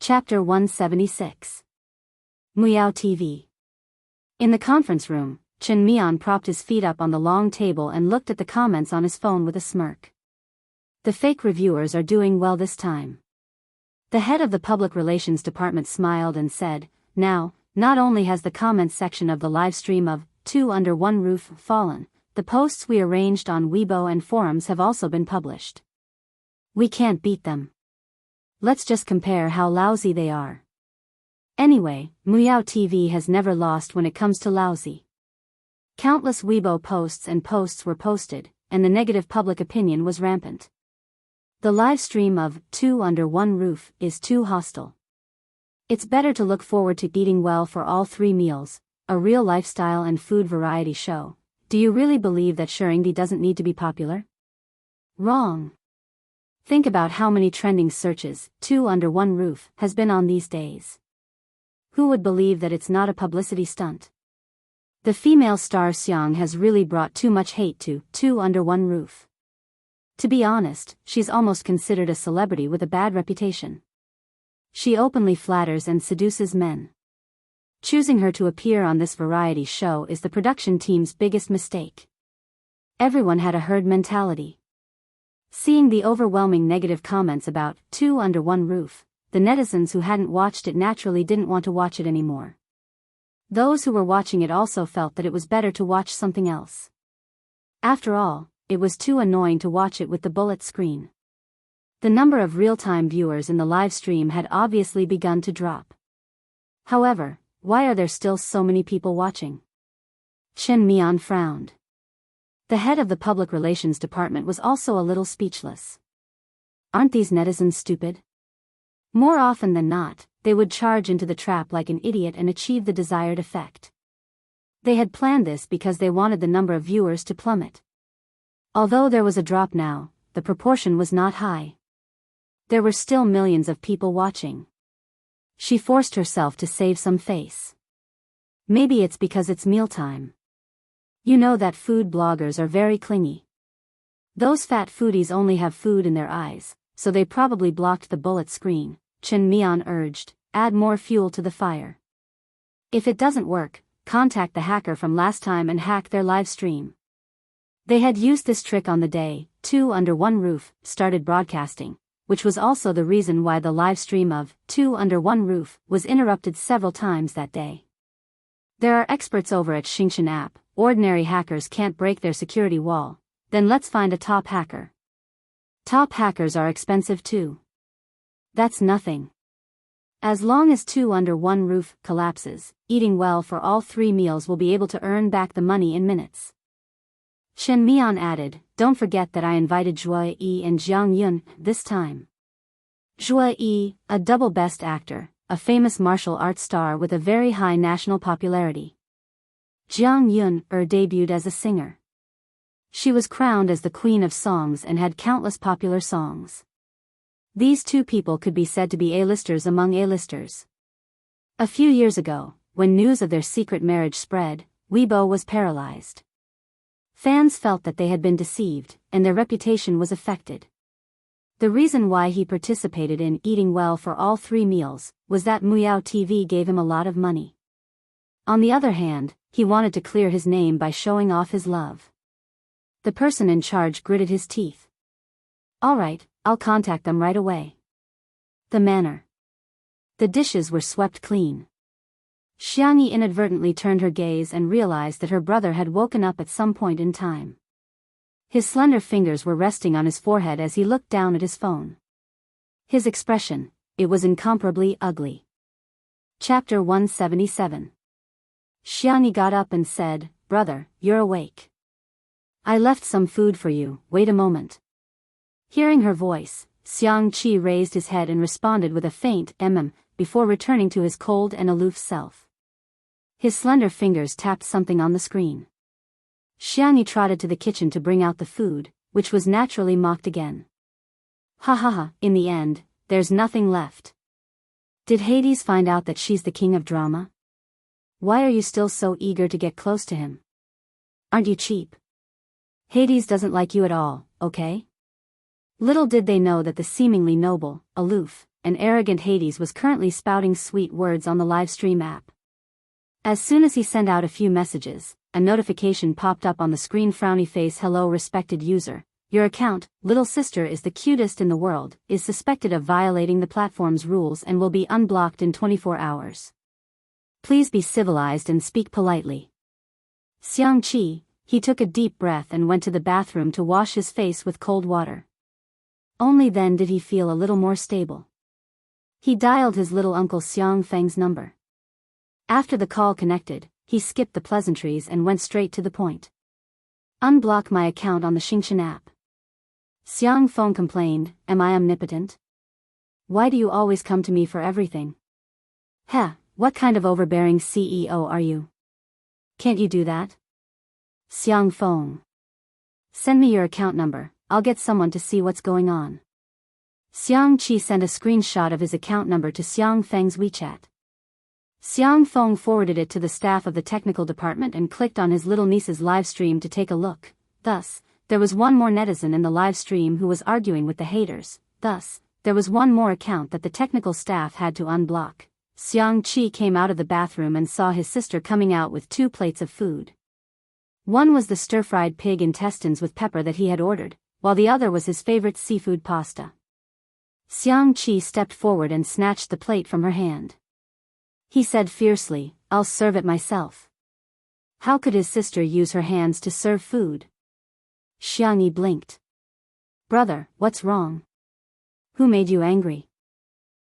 Chapter 176. Muyao TV. In the conference room, Chen Mian propped his feet up on the long table and looked at the comments on his phone with a smirk. The fake reviewers are doing well this time. The head of the public relations department smiled and said, "Now, not only has the comments section of the live stream of Two Under One Roof fallen, the posts we arranged on Weibo and forums have also been published. We can't beat them. Let's just compare how lousy they are." Anyway, Muyao TV has never lost when it comes to lousy. Countless Weibo posts were posted, and the negative public opinion was rampant. The live stream of Two Under One Roof is too hostile. It's better to look forward to eating well for all 3 meals, a real lifestyle and food variety show. Do you really believe that Shurindi doesn't need to be popular? Wrong. Think about how many trending searches Two Under One Roof has been on these days. Who would believe that it's not a publicity stunt? The female star Xiang has really brought too much hate to Two Under One Roof. To be honest, she's almost considered a celebrity with a bad reputation. She openly flatters and seduces men. Choosing her to appear on this variety show is the production team's biggest mistake. Everyone had a herd mentality. Seeing the overwhelming negative comments about Two Under One Roof, the netizens who hadn't watched it naturally didn't want to watch it anymore. Those who were watching it also felt that it was better to watch something else. After all, it was too annoying to watch it with the bullet screen. The number of real-time viewers in the live stream had obviously begun to drop. However, why are there still so many people watching? Chen Mian frowned. The head of the public relations department was also a little speechless. Aren't these netizens stupid? More often than not, they would charge into the trap like an idiot and achieve the desired effect. They had planned this because they wanted the number of viewers to plummet. Although there was a drop now, the proportion was not high. There were still millions of people watching. She forced herself to save some face. Maybe it's because it's mealtime. You know that food bloggers are very clingy. Those fat foodies only have food in their eyes, so they probably blocked the bullet screen, Chen Mian urged. Add more fuel to the fire. If it doesn't work, contact the hacker from last time and hack their live stream. They had used this trick on the day Two Under One Roof started broadcasting, which was also the reason why the live stream of Two Under One Roof was interrupted several times that day. There are experts over at Xingshan app. Ordinary hackers can't break their security wall. Then let's find a top hacker. Top hackers are expensive too. That's nothing. As long as Two Under One Roof collapses, eating well for all 3 meals will be able to earn back the money in minutes. Chen Mian added, "Don't forget that I invited Zhuo Yi and Jiang Yun this time." Zhuo Yi, a double best actor, a famous martial arts star with a very high national popularity. Jiang Yun debuted as a singer. She was crowned as the Queen of Songs and had countless popular songs. These 2 people could be said to be A-listers among A-listers. A few years ago, when news of their secret marriage spread, Weibo was paralyzed. Fans felt that they had been deceived, and their reputation was affected. The reason why he participated in eating well for all 3 meals was that Muyao TV gave him a lot of money. On the other hand, he wanted to clear his name by showing off his love. The person in charge gritted his teeth. "All right, I'll contact them right away." The manner. The dishes were swept clean. Xiangyi inadvertently turned her gaze and realized that her brother had woken up at some point in time. His slender fingers were resting on his forehead as he looked down at his phone. His expression, it was incomparably ugly. Chapter 177. Xiangyi got up and said, "Brother, you're awake. I left some food for you, wait a moment." Hearing her voice, Xiang Qi raised his head and responded with a faint before returning to his cold and aloof self. His slender fingers tapped something on the screen. Xiangyi trotted to the kitchen to bring out the food, which was naturally mocked again. "Ha ha ha, in the end, there's nothing left. Did Hades find out that she's the king of drama? Why are you still so eager to get close to him? Aren't you cheap? Hades doesn't like you at all, okay?" Little did they know that the seemingly noble, aloof, and arrogant Hades was currently spouting sweet words on the livestream app. As soon as he sent out a few messages, a notification popped up on the screen. Frowny face. Hello respected user. Your account, little sister is the cutest in the world, is suspected of violating the platform's rules and will be unblocked in 24 hours. Please be civilized and speak politely. Xiangqi, he took a deep breath and went to the bathroom to wash his face with cold water. Only then did he feel a little more stable. He dialed his little uncle Xiang Feng's number. After the call connected, he skipped the pleasantries and went straight to the point. Unblock my account on the Xingchen app. Xiang Feng complained, am I omnipotent? Why do you always come to me for everything? Heh, what kind of overbearing CEO are you? Can't you do that? Xiang Feng. Send me your account number, I'll get someone to see what's going on. Xiangqi sent a screenshot of his account number to Xiang Feng's WeChat. Xiang Feng forwarded it to the staff of the technical department and clicked on his little niece's live stream to take a look. Thus, there was one more netizen in the live stream who was arguing with the haters. Thus, there was one more account that the technical staff had to unblock. Xiangqi came out of the bathroom and saw his sister coming out with 2 plates of food. One was the stir-fried pig intestines with pepper that he had ordered, while the other was his favorite seafood pasta. Xiangqi stepped forward and snatched the plate from her hand. He said fiercely, I'll serve it myself. How could his sister use her hands to serve food? Xiangyi blinked. Brother, what's wrong? Who made you angry?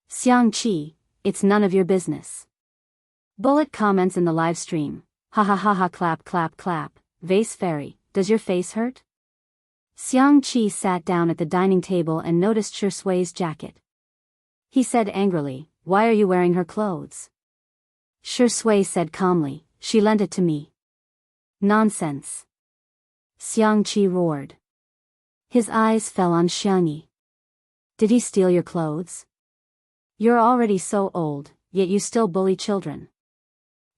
Xiangqi, it's none of your business. Bullet comments in the live stream. Ha ha ha ha clap clap clap, vase fairy, does your face hurt? Xiangqi sat down at the dining table and noticed Shui's jacket. He said angrily, why are you wearing her clothes? Shui said calmly, she lent it to me. Nonsense. Xiangqi roared. His eyes fell on Xiangyi. Did he steal your clothes? You're already so old, yet you still bully children.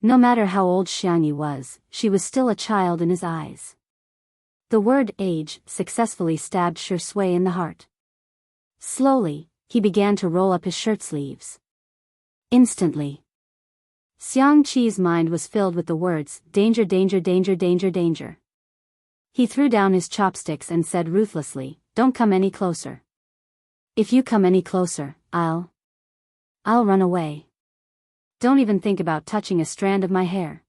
No matter how old Xiangyi was, she was still a child in his eyes. The word age successfully stabbed Shui in the heart. Slowly, he began to roll up his shirt sleeves. Instantly, Xiangqi's mind was filled with the words, danger danger danger danger danger. He threw down his chopsticks and said ruthlessly, don't come any closer. If you come any closer, I'll run away. Don't even think about touching a strand of my hair.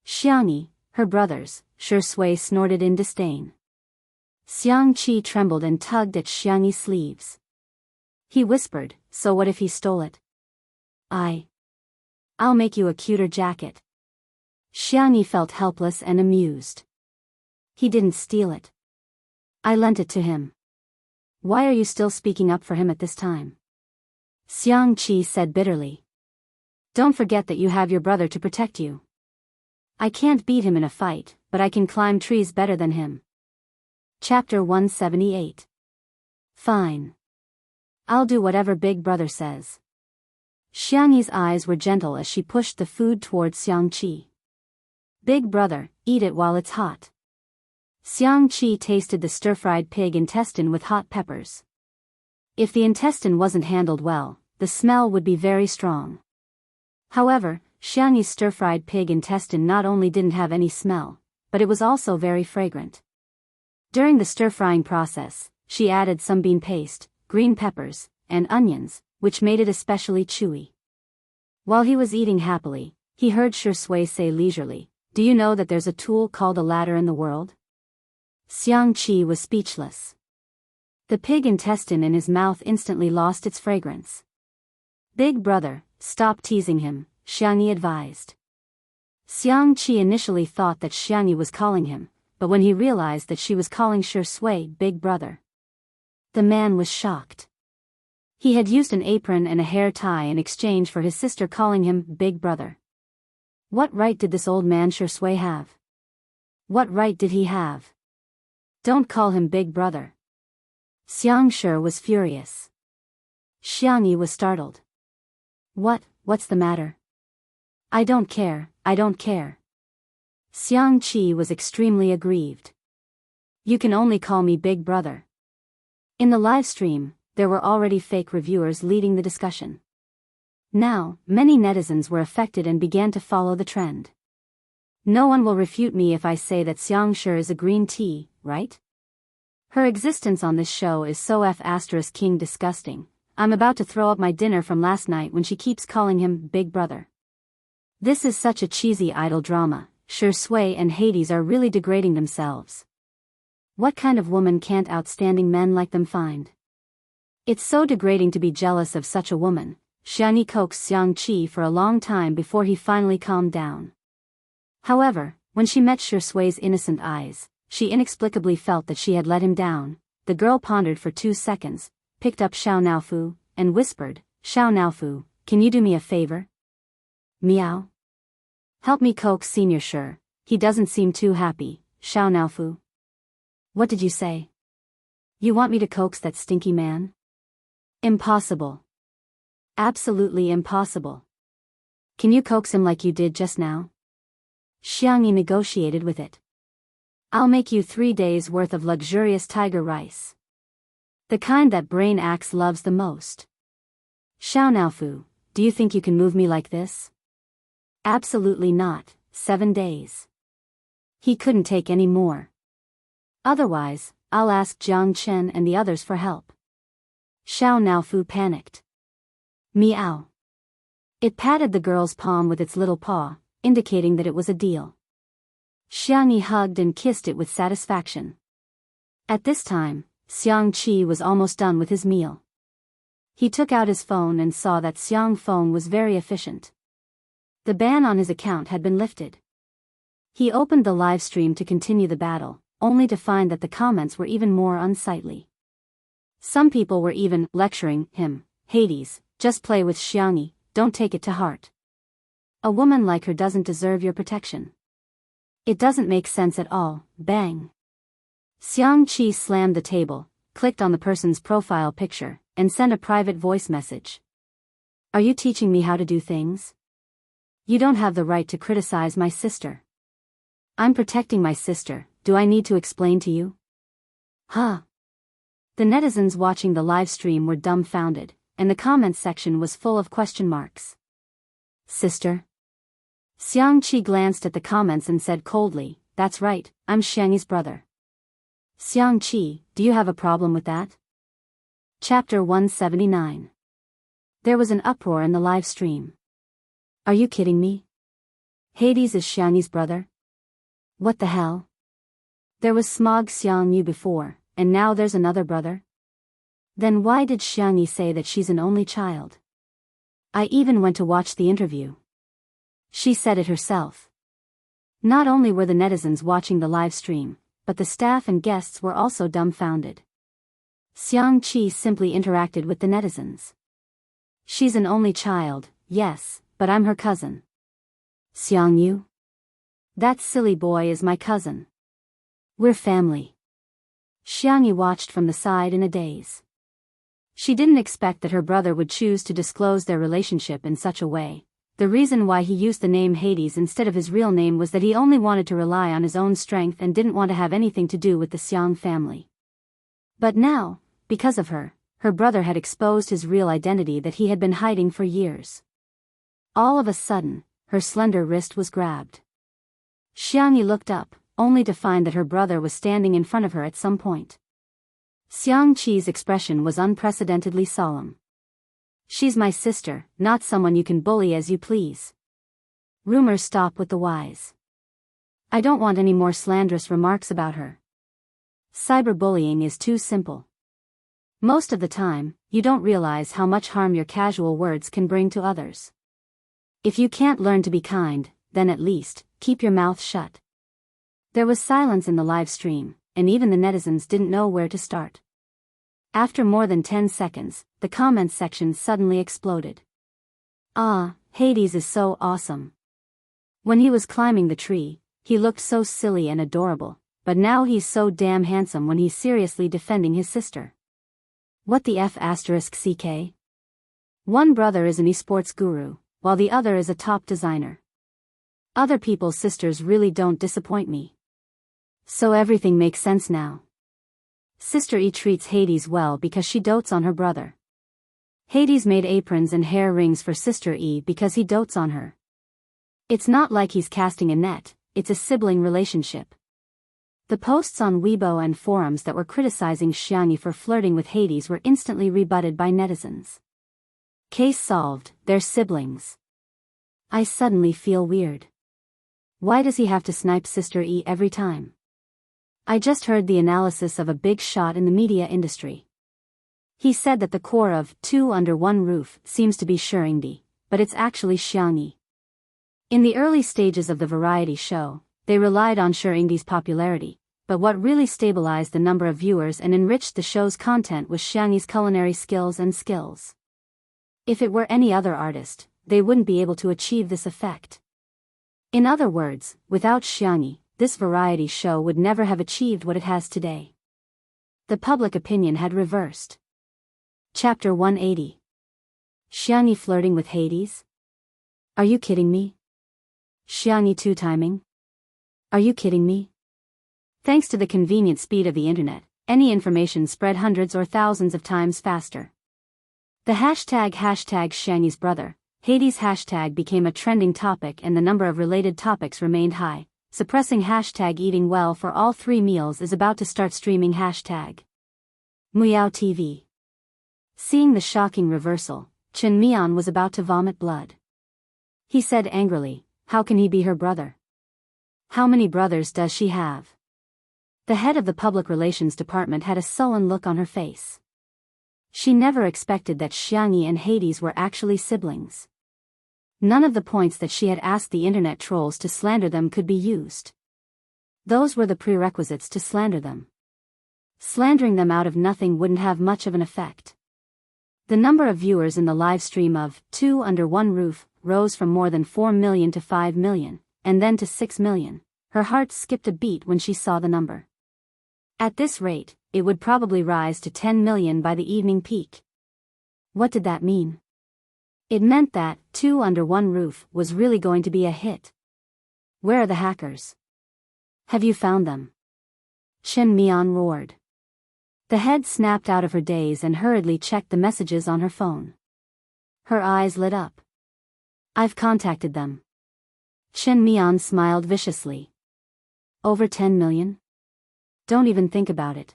Xiangyi, her brothers, Shui snorted in disdain. Xiangqi trembled and tugged at Xiangyi's sleeves. He whispered, so what if he stole it? I'll make you a cuter jacket. Xiangyi felt helpless and amused. He didn't steal it. I lent it to him. Why are you still speaking up for him at this time? Xiangqi said bitterly. Don't forget that you have your brother to protect you. I can't beat him in a fight, but I can climb trees better than him. Chapter 178. Fine. I'll do whatever Big Brother says. Xiangyi's eyes were gentle as she pushed the food towards Xiangqi. Big Brother, eat it while it's hot. Xiangqi tasted the stir-fried pig intestine with hot peppers. If the intestine wasn't handled well, the smell would be very strong. However, Xiangyi's stir-fried pig intestine not only didn't have any smell, but it was also very fragrant. During the stir-frying process, she added some bean paste, green peppers, and onions, which made it especially chewy. While he was eating happily, he heard Shui say leisurely, do you know that there's a tool called a ladder in the world? Xiangqi was speechless. The pig intestine in his mouth instantly lost its fragrance. Big Brother, stop teasing him, Xiangyi advised. Xiangqi initially thought that Xiangyi was calling him, but when he realized that she was calling Shui Big Brother, the man was shocked. He had used an apron and a hair tie in exchange for his sister calling him Big Brother. What right did this old man Shui have? What right did he have? Don't call him Big Brother. Xiangshi was furious. Xiangyi was startled. What's the matter? I don't care, I don't care. Xiangqi was extremely aggrieved. You can only call me Big Brother. In the live stream, there were already fake reviewers leading the discussion. Now, many netizens were affected and began to follow the trend. No one will refute me if I say that Xiangshi is a green tea, right? Her existence on this show is so King disgusting. I'm about to throw up my dinner from last night when she keeps calling him Big Brother. This is such a cheesy idol drama. Shui and Hades are really degrading themselves. What kind of woman can't outstanding men like them find? It's so degrading to be jealous of such a woman. Xiangyi coaxed Xiangqi for a long time before he finally calmed down. However, when she met Shui's innocent eyes, she inexplicably felt that she had let him down. The girl pondered for 2 seconds, picked up Xiao Naofu, and whispered, "Xiao Naofu, can you do me a favor?" Meow. Help me coax Senior Shi. He doesn't seem too happy, Xiao Naofu. What did you say? You want me to coax that stinky man? Impossible. Absolutely impossible. Can you coax him like you did just now? Xiangyi negotiated with it. I'll make you 3 days worth of luxurious tiger rice. The kind that Brain Axe loves the most. Xiao Naofu, do you think you can move me like this? Absolutely not, 7 days. He couldn't take any more. Otherwise, I'll ask Jiang Chen and the others for help. Xiao Naofu panicked. Meow. It patted the girl's palm with its little paw, indicating that it was a deal. Xiangyi hugged and kissed it with satisfaction. At this time, Xiangqi was almost done with his meal. He took out his phone and saw that Xiang phone was very efficient. The ban on his account had been lifted. He opened the live stream to continue the battle, only to find that the comments were even more unsightly. Some people were even lecturing him. Hades, just play with Xiangyi, don't take it to heart. A woman like her doesn't deserve your protection. It doesn't make sense at all. Bang. Xiangqi slammed the table, clicked on the person's profile picture, and sent a private voice message. Are you teaching me how to do things? You don't have the right to criticize my sister. I'm protecting my sister, do I need to explain to you? Huh? The netizens watching the live stream were dumbfounded, and the comments section was full of question marks. Sister? Xiangqi glanced at the comments and said coldly, that's right, I'm Xiangyi's brother. Xiangqi, do you have a problem with that? Chapter 179. There was an uproar in the live stream. Are you kidding me? Hades is Xiangyi's brother? What the hell? There was Smog Xiangyu before, and now there's another brother? Then why did Xiangyi say that she's an only child? I even went to watch the interview. She said it herself. Not only were the netizens watching the live stream, but the staff and guests were also dumbfounded. Xiangqi simply interacted with the netizens. She's an only child, yes, but I'm her cousin. Xiangyu? That silly boy is my cousin. We're family. Xiangyi watched from the side in a daze. She didn't expect that her brother would choose to disclose their relationship in such a way. The reason why he used the name Hades instead of his real name was that he only wanted to rely on his own strength and didn't want to have anything to do with the Xiang family. But now, because of her, her brother had exposed his real identity that he had been hiding for years. All of a sudden, her slender wrist was grabbed. Xiangyi looked up, only to find that her brother was standing in front of her at some point. Xiangqi's expression was unprecedentedly solemn. She's my sister, not someone you can bully as you please. Rumors stop with the wise. I don't want any more slanderous remarks about her. Cyberbullying is too simple. Most of the time, you don't realize how much harm your casual words can bring to others. If you can't learn to be kind, then at least, keep your mouth shut. There was silence in the live stream, and even the netizens didn't know where to start. After more than 10 seconds, the comments section suddenly exploded. Ah, Hades is so awesome. When he was climbing the tree, he looked so silly and adorable, but now he's so damn handsome when he's seriously defending his sister. What the F***CK? One brother is an esports guru, while the other is a top designer. Other people's sisters really don't disappoint me. So everything makes sense now. Sister E treats Hades well because she dotes on her brother. Hades made aprons and hair rings for Sister E because he dotes on her. It's not like he's casting a net, it's a sibling relationship. The posts on Weibo and forums that were criticizing Xiangyi for flirting with Hades were instantly rebutted by netizens. Case solved, they're siblings. I suddenly feel weird. Why does he have to snipe Sister E every time? I just heard the analysis of a big shot in the media industry. He said that the core of Two Under One Roof seems to be Shuringdi, but it's actually Xiangyi. In the early stages of the variety show, they relied on Shuringdi's popularity, but what really stabilized the number of viewers and enriched the show's content was Xiangyi's culinary skills and skills. If it were any other artist, they wouldn't be able to achieve this effect. In other words, without Xiangyi, this variety show would never have achieved what it has today. The public opinion had reversed. Chapter 180. Xiangyi flirting with Hades? Are you kidding me? Xiangyi two-timing? Are you kidding me? Thanks to the convenient speed of the internet, any information spread hundreds or thousands of times faster. The hashtag Xiangyi's brother, Hades hashtag became a trending topic and the number of related topics remained high. Suppressing hashtag eating well for all 3 meals is about to start streaming hashtag Meow TV. Seeing the shocking reversal, Chen Mian was about to vomit blood. He said angrily, how can he be her brother? How many brothers does she have? The head of the public relations department had a sullen look on her face. She never expected that Xiangyi and Hades were actually siblings. None of the points that she had asked the internet trolls to slander them could be used. Those were the prerequisites to slander them. Slandering them out of nothing wouldn't have much of an effect. The number of viewers in the live stream of Two Under One Roof rose from more than 4 million to 5 million, and then to 6 million. Her heart skipped a beat when she saw the number. At this rate, it would probably rise to 10 million by the evening peak. What did that mean? It meant that Two Under One Roof was really going to be a hit. Where are the hackers? Have you found them? Chen Mian roared. The head snapped out of her daze and hurriedly checked the messages on her phone. Her eyes lit up. I've contacted them. Chen Mian smiled viciously. Over 10 million? Don't even think about it.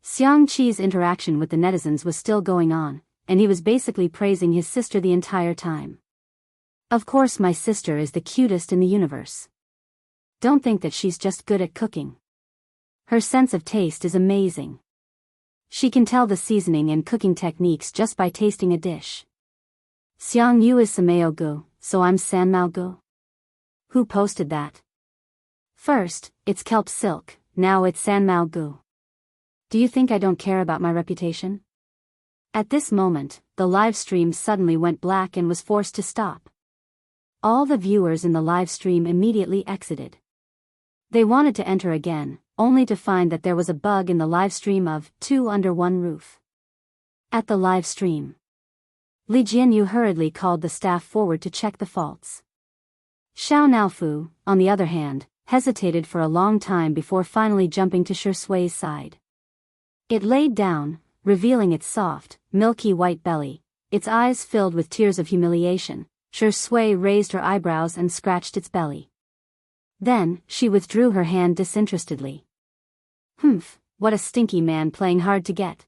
Xiang Qi's interaction with the netizens was still going on, and he was basically praising his sister the entire time. Of course my sister is the cutest in the universe. Don't think that she's just good at cooking. Her sense of taste is amazing. She can tell the seasoning and cooking techniques just by tasting a dish. Xiang Yu is Sameo Gu, so I'm Sanmao Gu. Who posted that? First, it's kelp silk, now it's Sanmao Gu. Do you think I don't care about my reputation? At this moment, the live stream suddenly went black and was forced to stop. All the viewers in the live stream immediately exited. They wanted to enter again, only to find that there was a bug in the live stream of Two Under One Roof. At the live stream, Li Jianyu hurriedly called the staff forward to check the faults. Xiao Naofu, on the other hand, hesitated for a long time before finally jumping to Shi Sui's side. It laid down, revealing its soft, milky white belly, its eyes filled with tears of humiliation. Shi Sui raised her eyebrows and scratched its belly. Then, she withdrew her hand disinterestedly. Humph, what a stinky man playing hard to get.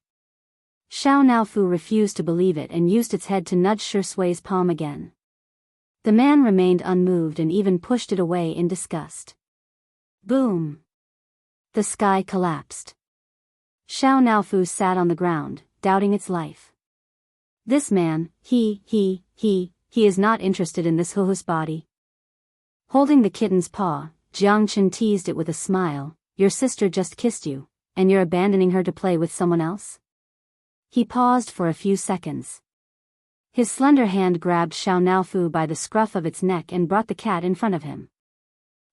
Xiao Naofu refused to believe it and used its head to nudge Shi Sui's palm again. The man remained unmoved and even pushed it away in disgust. Boom! The sky collapsed. Xiao Naofu sat on the ground, doubting its life. This man, he is not interested in this huhus body. Holding the kitten's paw, Jiang Chen teased it with a smile. Your sister just kissed you, and you're abandoning her to play with someone else? He paused for a few seconds. His slender hand grabbed Xiao Naofu by the scruff of its neck and brought the cat in front of him.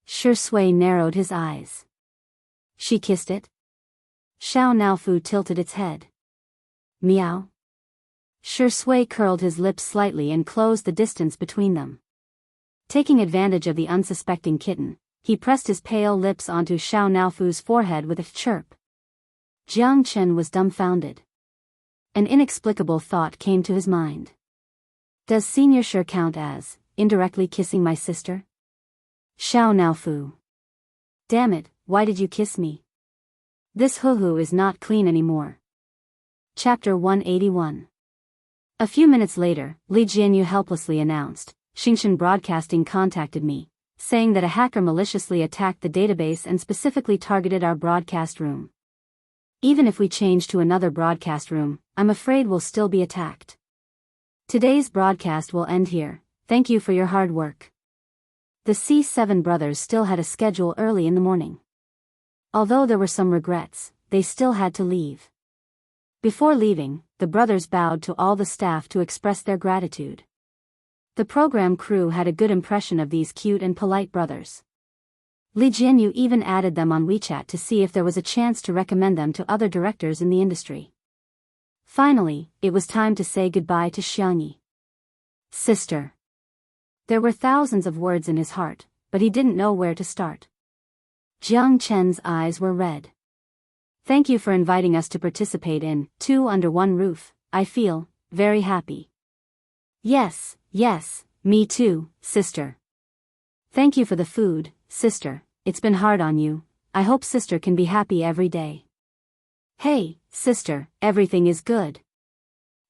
Shi Sui narrowed his eyes. She kissed it? Xiao Naofu tilted its head. Meow. Shi Sui curled his lips slightly and closed the distance between them. Taking advantage of the unsuspecting kitten, he pressed his pale lips onto Xiao Naofu's forehead with a chirp. Jiang Chen was dumbfounded. An inexplicable thought came to his mind. Does Senior sure count as indirectly kissing my sister? Xiao Nao Fu. Damn it, why did you kiss me? This hoo-hoo is not clean anymore. Chapter 181. A few minutes later, Li Jianyu helplessly announced, Xingshan Broadcasting contacted me, saying that a hacker maliciously attacked the database and specifically targeted our broadcast room. Even if we change to another broadcast room, I'm afraid we'll still be attacked. Today's broadcast will end here. Thank you for your hard work. The C7 brothers still had a schedule early in the morning. Although there were some regrets, they still had to leave. Before leaving, the brothers bowed to all the staff to express their gratitude. The program crew had a good impression of these cute and polite brothers. Li Jianyu even added them on WeChat to see if there was a chance to recommend them to other directors in the industry. Finally, it was time to say goodbye to Xiangyi. Sister. There were thousands of words in his heart, but he didn't know where to start. Jiang Chen's eyes were red. Thank you for inviting us to participate in Two Under One Roof. I feel very happy. Yes, me too, sister. Thank you for the food, sister. It's been hard on you. I hope sister can be happy every day. Hey, sister, everything is good.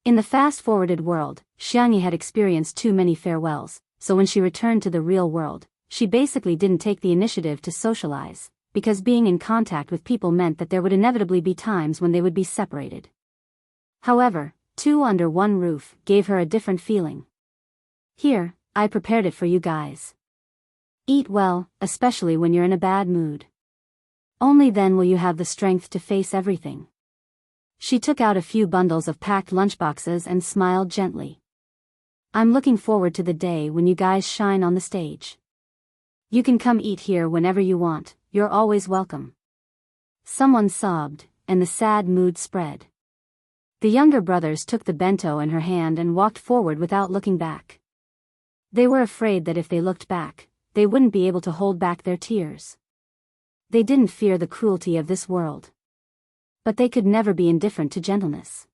In the fast-forwarded world, Xiangyi had experienced too many farewells, so when she returned to the real world, she basically didn't take the initiative to socialize, because being in contact with people meant that there would inevitably be times when they would be separated. However, Two Under One Roof gave her a different feeling. Here, I prepared it for you guys. Eat well, especially when you're in a bad mood. Only then will you have the strength to face everything. She took out a few bundles of packed lunchboxes and smiled gently. I'm looking forward to the day when you guys shine on the stage. You can come eat here whenever you want, you're always welcome. Someone sobbed, and the sad mood spread. The younger brothers took the bento in her hand and walked forward without looking back. They were afraid that if they looked back, they wouldn't be able to hold back their tears. They didn't fear the cruelty of this world. But they could never be indifferent to gentleness.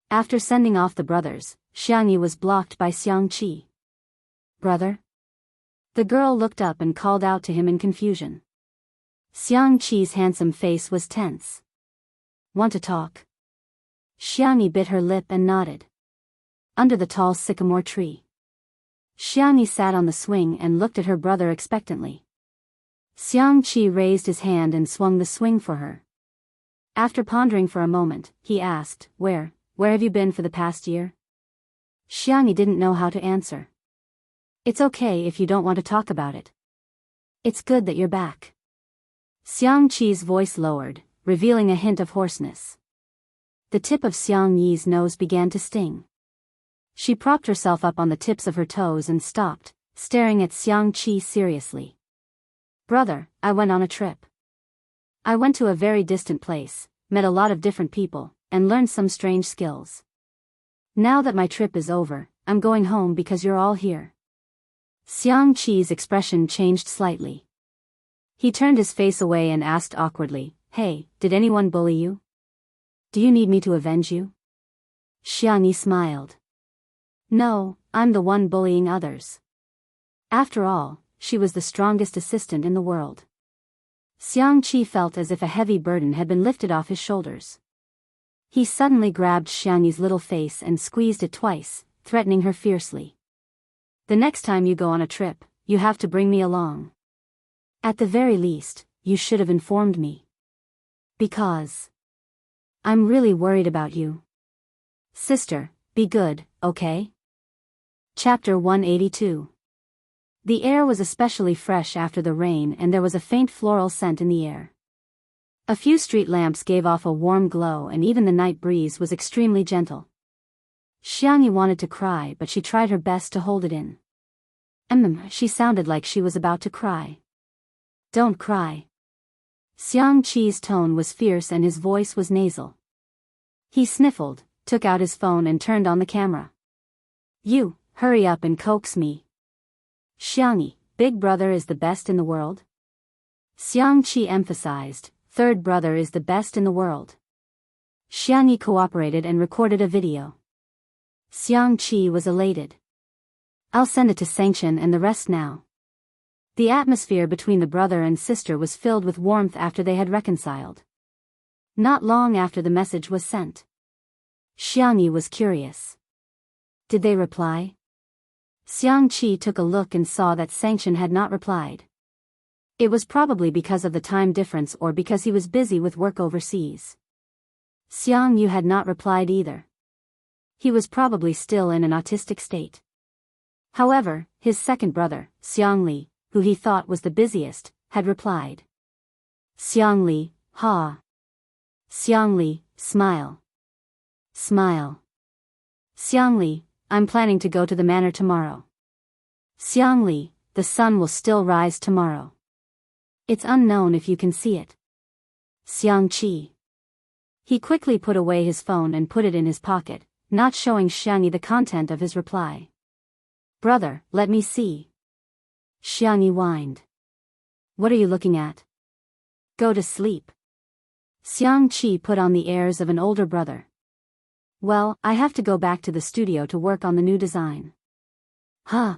After sending off the brothers, Xiangyi was blocked by Xiang Qi. Brother? The girl looked up and called out to him in confusion. Xiang Qi's handsome face was tense. Want to talk? Xiangyi bit her lip and nodded. Under the tall sycamore tree. Xiangyi sat on the swing and looked at her brother expectantly. Xiang Qi raised his hand and swung the swing for her. After pondering for a moment, he asked, Where have you been for the past year? Xiangyi didn't know how to answer. It's okay if you don't want to talk about it. It's good that you're back. Xiang Qi's voice lowered, revealing a hint of hoarseness. The tip of Xiang Yi's nose began to sting. She propped herself up on the tips of her toes and stopped, staring at Xiang Qi seriously. Brother, I went on a trip. I went to a very distant place, met a lot of different people, and learned some strange skills. Now that my trip is over, I'm going home because you're all here. Xiang Qi's expression changed slightly. He turned his face away and asked awkwardly, Hey, did anyone bully you? Do you need me to avenge you? Xiangyi smiled. No, I'm the one bullying others. After all, she was the strongest assistant in the world. Xiang Qi felt as if a heavy burden had been lifted off his shoulders. He suddenly grabbed Xiangyi's little face and squeezed it twice, threatening her fiercely. The next time you go on a trip, you have to bring me along. At the very least, you should have informed me. Because I'm really worried about you. Sister, be good, okay? Chapter 182. The air was especially fresh after the rain and there was a faint floral scent in the air. A few street lamps gave off a warm glow and even the night breeze was extremely gentle. Xiangyi wanted to cry but she tried her best to hold it in. She sounded like she was about to cry. Don't cry. Xiang Qi's tone was fierce and his voice was nasal. He sniffled, took out his phone and turned on the camera. You, hurry up and coax me. Xiangyi, big brother is the best in the world? Xiang Qi emphasized, third brother is the best in the world. Xiangyi cooperated and recorded a video. Xiangqi was elated. I'll send it to Sanction and the rest now. The atmosphere between the brother and sister was filled with warmth after they had reconciled. Not long after the message was sent, Xiangyi was curious. Did they reply? Xiangqi took a look and saw that Sanction had not replied. It was probably because of the time difference or because he was busy with work overseas. Xiangyu had not replied either. He was probably still in an autistic state. However, his second brother, Xiangli, who he thought was the busiest, had replied. Xiangli, ha. Xiangli, smile. Smile. Xiangli, I'm planning to go to the manor tomorrow. Xiangli, the sun will still rise tomorrow. It's unknown if you can see it. Xiangqi. He quickly put away his phone and put it in his pocket, not showing Xiangyi the content of his reply. Brother, let me see. Xiangyi whined. What are you looking at? Go to sleep. Xiangqi put on the airs of an older brother. Well, I have to go back to the studio to work on the new design. Huh?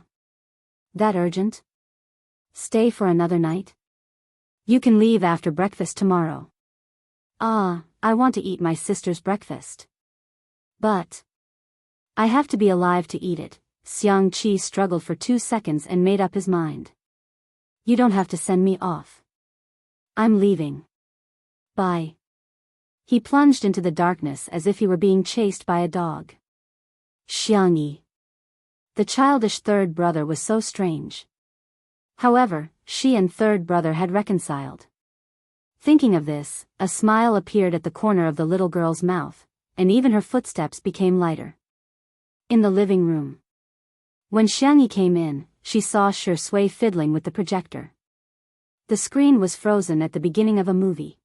That urgent? Stay for another night? You can leave after breakfast tomorrow. Ah, I want to eat my sister's breakfast. But I have to be alive to eat it. Xiangqi struggled for 2 seconds and made up his mind. You don't have to send me off. I'm leaving. Bye. He plunged into the darkness as if he were being chased by a dog. Xiangyi. The childish third brother was so strange. However, she and third brother had reconciled. Thinking of this, a smile appeared at the corner of the little girl's mouth, and even her footsteps became lighter. In the living room. When Xiangyi came in, she saw Shui fiddling with the projector. The screen was frozen at the beginning of a movie.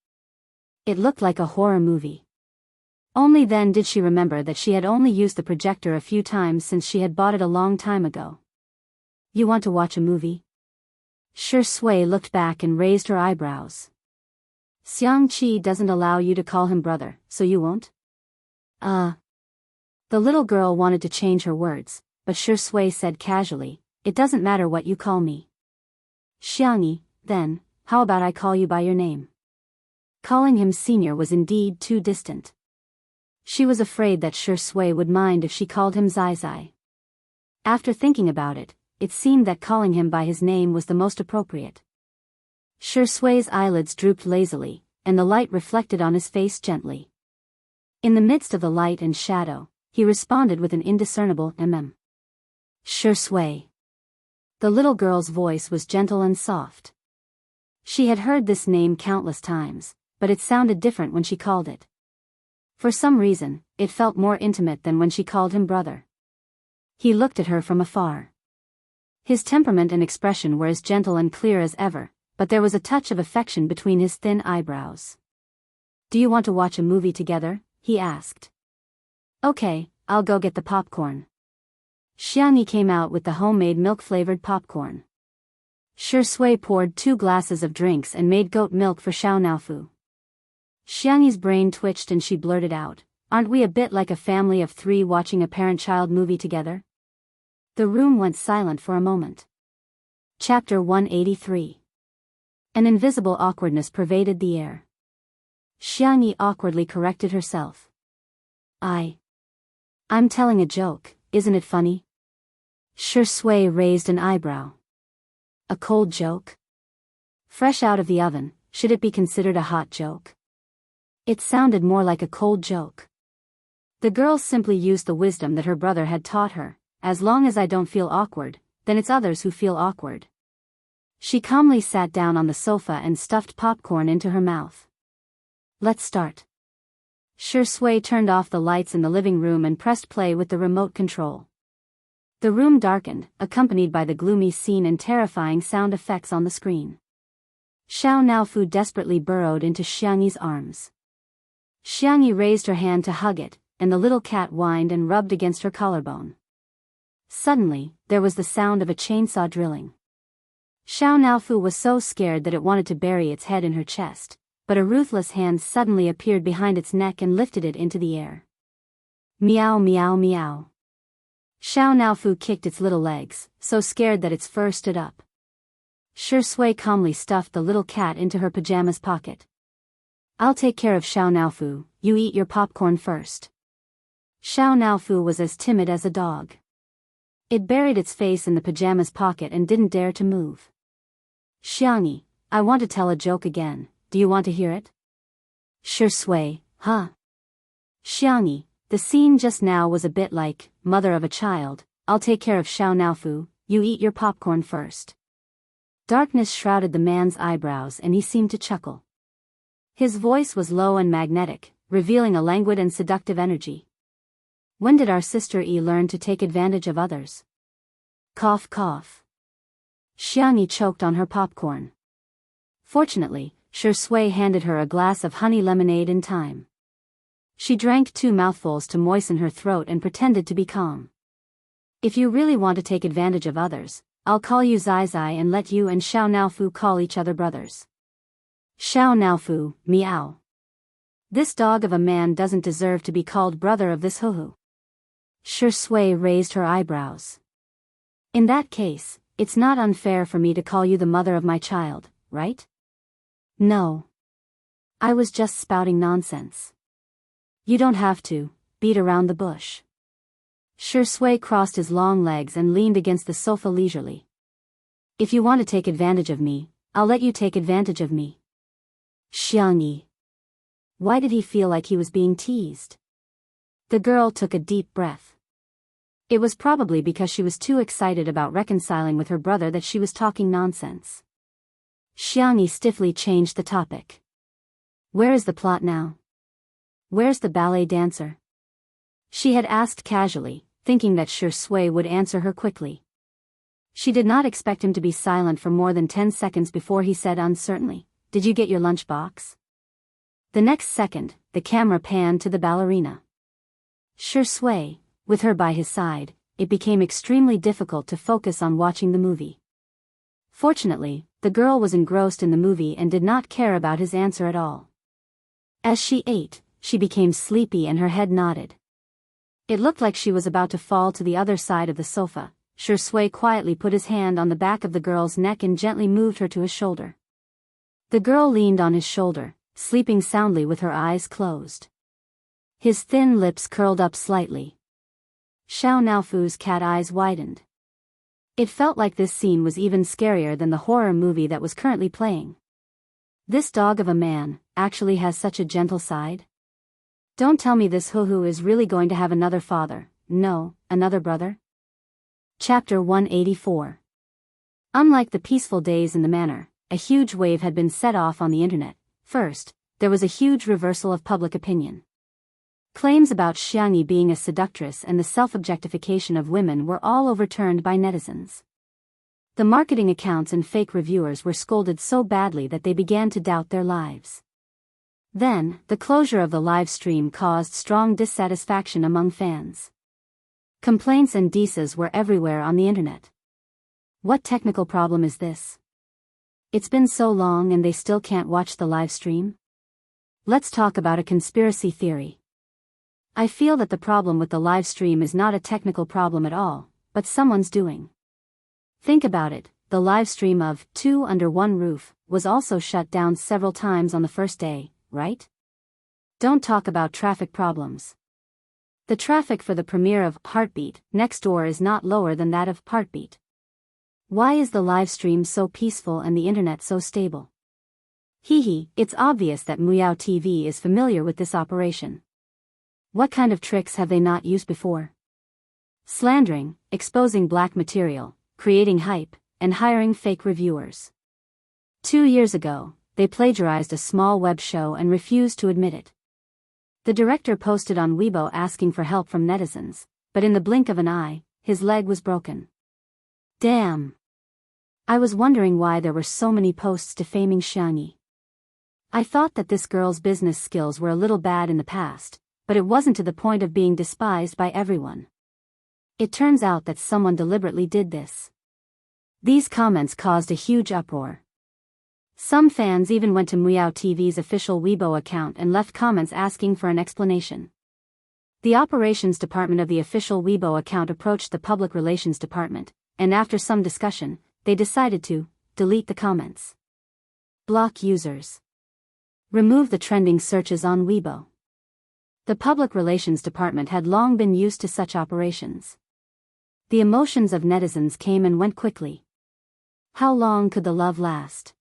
It looked like a horror movie. Only then did she remember that she had only used the projector a few times since she had bought it a long time ago. You want to watch a movie? Shui looked back and raised her eyebrows. Xiangqi doesn't allow you to call him brother, so you won't? The little girl wanted to change her words, but Shui said casually, it doesn't matter what you call me. Xiangyi, then, how about I call you by your name? Calling him senior was indeed too distant. She was afraid that Shui would mind if she called him Zai Zai. After thinking about it, it seemed that calling him by his name was the most appropriate. Shui's eyelids drooped lazily, and the light reflected on his face gently. In the midst of the light and shadow, he responded with an indiscernible Shui. The little girl's voice was gentle and soft. She had heard this name countless times, but it sounded different when she called it. For some reason, it felt more intimate than when she called him brother. He looked at her from afar. His temperament and expression were as gentle and clear as ever, but there was a touch of affection between his thin eyebrows. Do you want to watch a movie together? He asked. Okay, I'll go get the popcorn. Xiangyi came out with the homemade milk-flavored popcorn. Shui poured 2 glasses of drinks and made goat milk for Xiao Naofu. Xiangyi's brain twitched and she blurted out, aren't we a bit like a family of 3 watching a parent-child movie together? The room went silent for a moment. Chapter 183. An invisible awkwardness pervaded the air. Xiangyi awkwardly corrected herself. I'm telling a joke, isn't it funny? Shui raised an eyebrow. A cold joke? Fresh out of the oven, should it be considered a hot joke? It sounded more like a cold joke. The girl simply used the wisdom that her brother had taught her, as long as I don't feel awkward, then it's others who feel awkward. She calmly sat down on the sofa and stuffed popcorn into her mouth. Let's start. Shui turned off the lights in the living room and pressed play with the remote control. The room darkened, accompanied by the gloomy scene and terrifying sound effects on the screen. Xiao Naofu desperately burrowed into Xiangyi's arms. Xiangyi raised her hand to hug it, and the little cat whined and rubbed against her collarbone. Suddenly, there was the sound of a chainsaw drilling. Xiao Naofu was so scared that it wanted to bury its head in her chest, but a ruthless hand suddenly appeared behind its neck and lifted it into the air. Meow meow meow. Xiao Naofu kicked its little legs, so scared that its fur stood up. Shui calmly stuffed the little cat into her pajamas pocket. I'll take care of Xiao Naofu, you eat your popcorn first. Xiao Naofu was as timid as a dog. It buried its face in the pajamas pocket and didn't dare to move. Xiangyi, I want to tell a joke again, do you want to hear it? Shui, huh? Xiangyi, the scene just now was a bit like, mother of a child, I'll take care of Xiao Naofu, you eat your popcorn first. Darkness shrouded the man's eyebrows and he seemed to chuckle. His voice was low and magnetic, revealing a languid and seductive energy. When did our sister Yi learn to take advantage of others? Cough cough. Xiangyi choked on her popcorn. Fortunately, Shui handed her a glass of honey lemonade in time. She drank 2 mouthfuls to moisten her throat and pretended to be calm. If you really want to take advantage of others, I'll call you Zai Zai and let you and Xiao Naofu call each other brothers. Xiao Naofu, meow. This dog of a man doesn't deserve to be called brother of this hoo-hoo. Shui raised her eyebrows. In that case, it's not unfair for me to call you the mother of my child, right? No. I was just spouting nonsense. You don't have to beat around the bush. Shui crossed his long legs and leaned against the sofa leisurely. If you want to take advantage of me, I'll let you take advantage of me. Xiangyi. Why did he feel like he was being teased? The girl took a deep breath. It was probably because she was too excited about reconciling with her brother that she was talking nonsense. Xiangyi stiffly changed the topic. Where is the plot now? Where's the ballet dancer? She had asked casually, thinking that Shui would answer her quickly. She did not expect him to be silent for more than 10 seconds before he said uncertainly, Did you get your lunchbox? The next second, the camera panned to the ballerina. Shui, with her by his side, it became extremely difficult to focus on watching the movie. Fortunately, the girl was engrossed in the movie and did not care about his answer at all. As she ate, she became sleepy and her head nodded. It looked like she was about to fall to the other side of the sofa. Shui quietly put his hand on the back of the girl's neck and gently moved her to his shoulder. The girl leaned on his shoulder, sleeping soundly with her eyes closed. His thin lips curled up slightly. Xiao Naofu's cat eyes widened. It felt like this scene was even scarier than the horror movie that was currently playing. This dog of a man actually has such a gentle side? Don't tell me this hoo-hoo is really going to have another father, no, another brother? Chapter 184. Unlike the peaceful days in the manor, a huge wave had been set off on the internet. First, there was a huge reversal of public opinion. Claims about Xiangyi being a seductress and the self-objectification of women were all overturned by netizens. The marketing accounts and fake reviewers were scolded so badly that they began to doubt their lives. Then, the closure of the live stream caused strong dissatisfaction among fans. Complaints and disses were everywhere on the internet. What technical problem is this? It's been so long and they still can't watch the live stream? Let's talk about a conspiracy theory. I feel that the problem with the live stream is not a technical problem at all, but someone's doing. Think about it, the live stream of Two Under One Roof was also shut down several times on the first day, right? Don't talk about traffic problems. The traffic for the premiere of Heartbeat Next Door is not lower than that of Heartbeat. Why is the live stream so peaceful and the internet so stable? It's obvious that Muyao TV is familiar with this operation. What kind of tricks have they not used before? Slandering, exposing black material, creating hype, and hiring fake reviewers. 2 years ago, they plagiarized a small web show and refused to admit it. The director posted on Weibo asking for help from netizens, but in the blink of an eye, his leg was broken. Damn! I was wondering why there were so many posts defaming Xiangyi. I thought that this girl's business skills were a little bad in the past, but it wasn't to the point of being despised by everyone. It turns out that someone deliberately did this. These comments caused a huge uproar. Some fans even went to Meow TV's official Weibo account and left comments asking for an explanation. The operations department of the official Weibo account approached the public relations department, and after some discussion, they decided to delete the comments. Block users. Remove the trending searches on Weibo. The public relations department had long been used to such operations. The emotions of netizens came and went quickly. How long could the love last?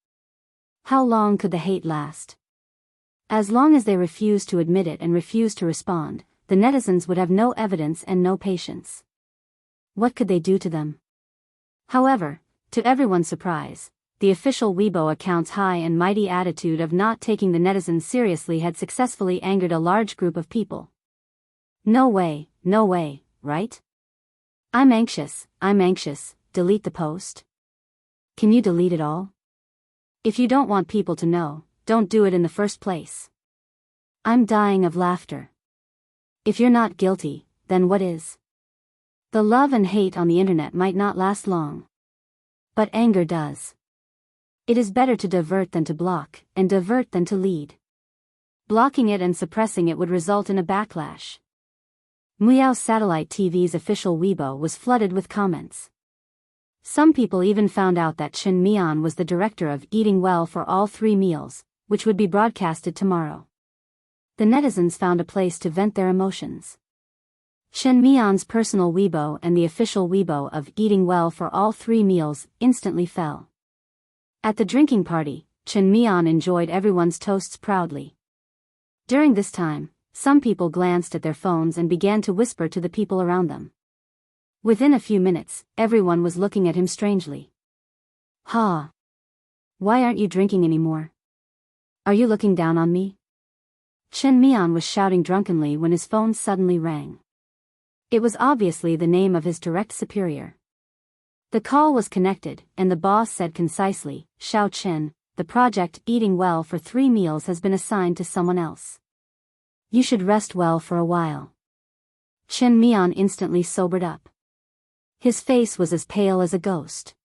How long could the hate last? As long as they refused to admit it and refused to respond, the netizens would have no evidence and no patience. What could they do to them? However, to everyone's surprise, the official Weibo account's high and mighty attitude of not taking the netizens seriously had successfully angered a large group of people. No way, right? I'm anxious, delete the post. Can you delete it all? If you don't want people to know, don't do it in the first place. I'm dying of laughter. If you're not guilty, then what is? The love and hate on the internet might not last long. But anger does. It is better to divert than to block, and divert than to lead. Blocking it and suppressing it would result in a backlash. Meow Satellite TV's official Weibo was flooded with comments. Some people even found out that Chen Mian was the director of Eating Well for All 3 Meals, which would be broadcasted tomorrow. The netizens found a place to vent their emotions. Chen Mian's personal Weibo and the official Weibo of Eating Well for All 3 Meals instantly fell. At the drinking party, Chen Mian enjoyed everyone's toasts proudly. During this time, some people glanced at their phones and began to whisper to the people around them. Within a few minutes, everyone was looking at him strangely. Ha! Why aren't you drinking anymore? Are you looking down on me? Chen Mian was shouting drunkenly when his phone suddenly rang. It was obviously the name of his direct superior. The call was connected, and the boss said concisely, "Xiao Chen, the project Eating Well for 3 Meals has been assigned to someone else. You should rest well for a while." Chen Mian instantly sobered up. His face was as pale as a ghost.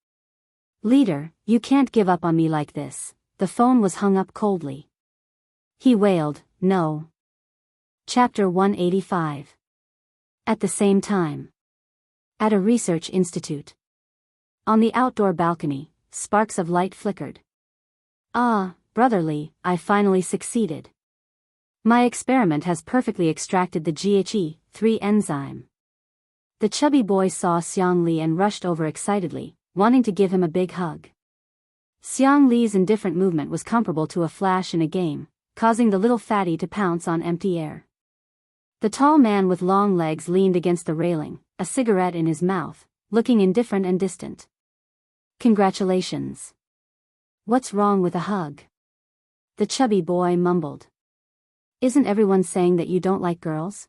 "Leader, you can't give up on me like this." The phone was hung up coldly. He wailed, "No." Chapter 185. At the same time. At a research institute. On the outdoor balcony, sparks of light flickered. "Ah, brotherly, I finally succeeded. My experiment has perfectly extracted the GHE3 enzyme." The chubby boy saw Xiang Li and rushed over excitedly, wanting to give him a big hug. Xiang Li's indifferent movement was comparable to a flash in a game, causing the little fatty to pounce on empty air. The tall man with long legs leaned against the railing, a cigarette in his mouth, looking indifferent and distant. "Congratulations. What's wrong with a hug?" The chubby boy mumbled. "Isn't everyone saying that you don't like girls?"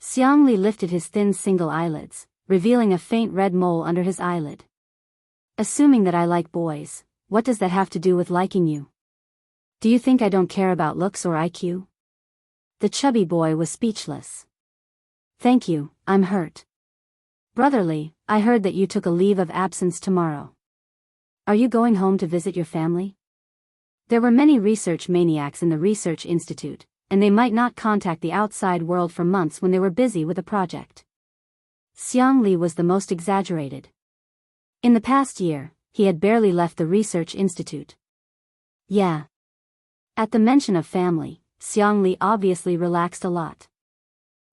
Xiang Li lifted his thin single eyelids, revealing a faint red mole under his eyelid. "Assuming that I like boys, what does that have to do with liking you? Do you think I don't care about looks or IQ?" The chubby boy was speechless. "Thank you, I'm hurt. Brotherly, I heard that you took a leave of absence tomorrow. Are you going home to visit your family?" There were many research maniacs in the research institute, and they might not contact the outside world for months when they were busy with a project. Xiang Li was the most exaggerated. In the past year, he had barely left the research institute. Yeah. At the mention of family, Xiang Li obviously relaxed a lot.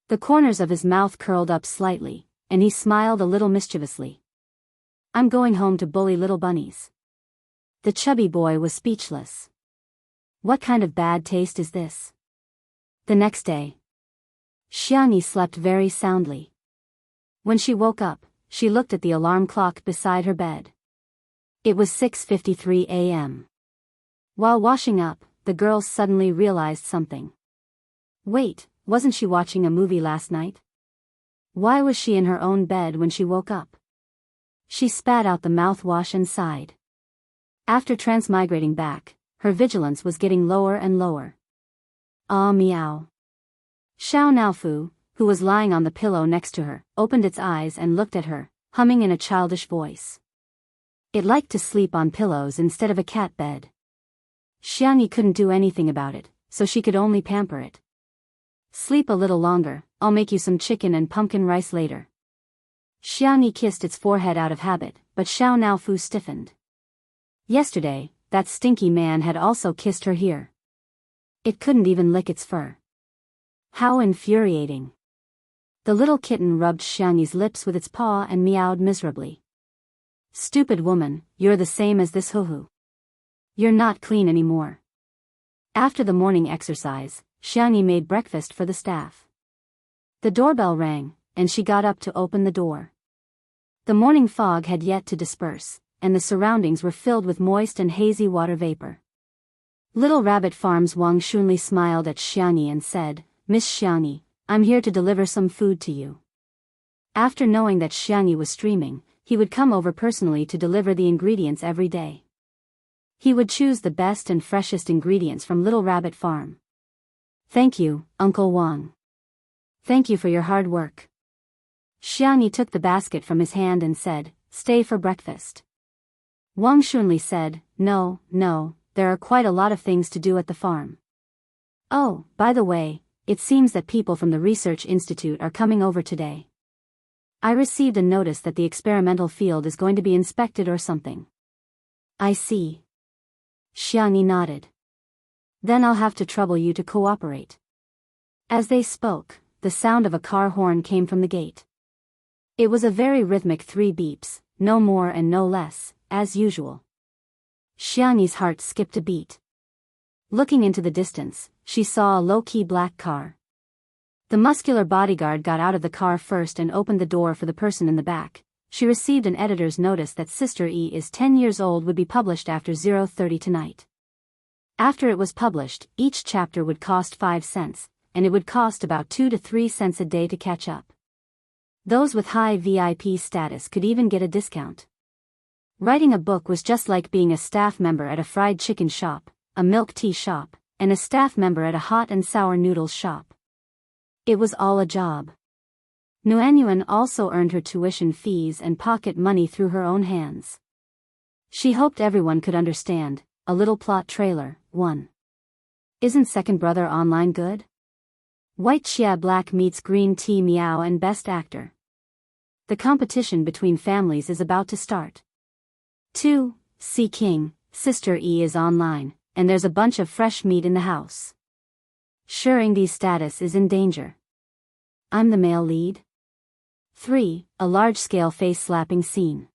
The corners of his mouth curled up slightly, and he smiled a little mischievously. "I'm going home to bully little bunnies." The chubby boy was speechless. What kind of bad taste is this? The next day, Xiang Yi slept very soundly. When she woke up, she looked at the alarm clock beside her bed. It was 6:53 a.m. While washing up, the girl suddenly realized something. Wait, wasn't she watching a movie last night? Why was she in her own bed when she woke up? She spat out the mouthwash and sighed. After transmigrating back, her vigilance was getting lower and lower. Ah, meow. Xiao Naofu, who was lying on the pillow next to her, opened its eyes and looked at her, humming in a childish voice. It liked to sleep on pillows instead of a cat bed. Xiangyi couldn't do anything about it, so she could only pamper it. Sleep a little longer, I'll make you some chicken and pumpkin rice later. Xiangyi kissed its forehead out of habit, but Xiao Naofu stiffened. Yesterday, that stinky man had also kissed her here. It couldn't even lick its fur. How infuriating. The little kitten rubbed Xiangyi's lips with its paw and meowed miserably. Stupid woman, you're the same as this hoo-hoo. You're not clean anymore. After the morning exercise, Xiangyi made breakfast for the staff. The doorbell rang, and she got up to open the door. The morning fog had yet to disperse, and the surroundings were filled with moist and hazy water vapor. Little Rabbit Farm's Wang Shunli smiled at Xiangyi and said, Miss Xiangyi, I'm here to deliver some food to you. After knowing that Xiangyi was streaming, he would come over personally to deliver the ingredients every day. He would choose the best and freshest ingredients from Little Rabbit Farm. Thank you, Uncle Wang. Thank you for your hard work. Xiangyi took the basket from his hand and said, Stay for breakfast. Wang Shunli said, No, there are quite a lot of things to do at the farm. Oh, by the way, it seems that people from the Research Institute are coming over today. I received a notice that the experimental field is going to be inspected or something. I see. Xiangyi nodded. Then I'll have to trouble you to cooperate. As they spoke, the sound of a car horn came from the gate. It was a very rhythmic 3 beeps, no more and no less, as usual. Xiangyi's heart skipped a beat. Looking into the distance, she saw a low-key black car. The muscular bodyguard got out of the car first and opened the door for the person in the back. She received an editor's notice that Sister E is 10 years old would be published after 0:30 tonight. After it was published, each chapter would cost 5 cents, and it would cost about 2 to 3 cents a day to catch up. Those with high VIP status could even get a discount. Writing a book was just like being a staff member at a fried chicken shop, a milk tea shop, and a staff member at a hot and sour noodles shop. It was all a job. Nguyen also earned her tuition fees and pocket money through her own hands. She hoped everyone could understand. A little plot trailer, 1. Isn't Second Brother Online good? White Chia Black meets Green Tea Meow and Best Actor. The competition between families is about to start. 2. C King, Sister E is online, and there's a bunch of fresh meat in the house. Shurring's status is in danger. I'm the male lead. 3. A large-scale face-slapping scene.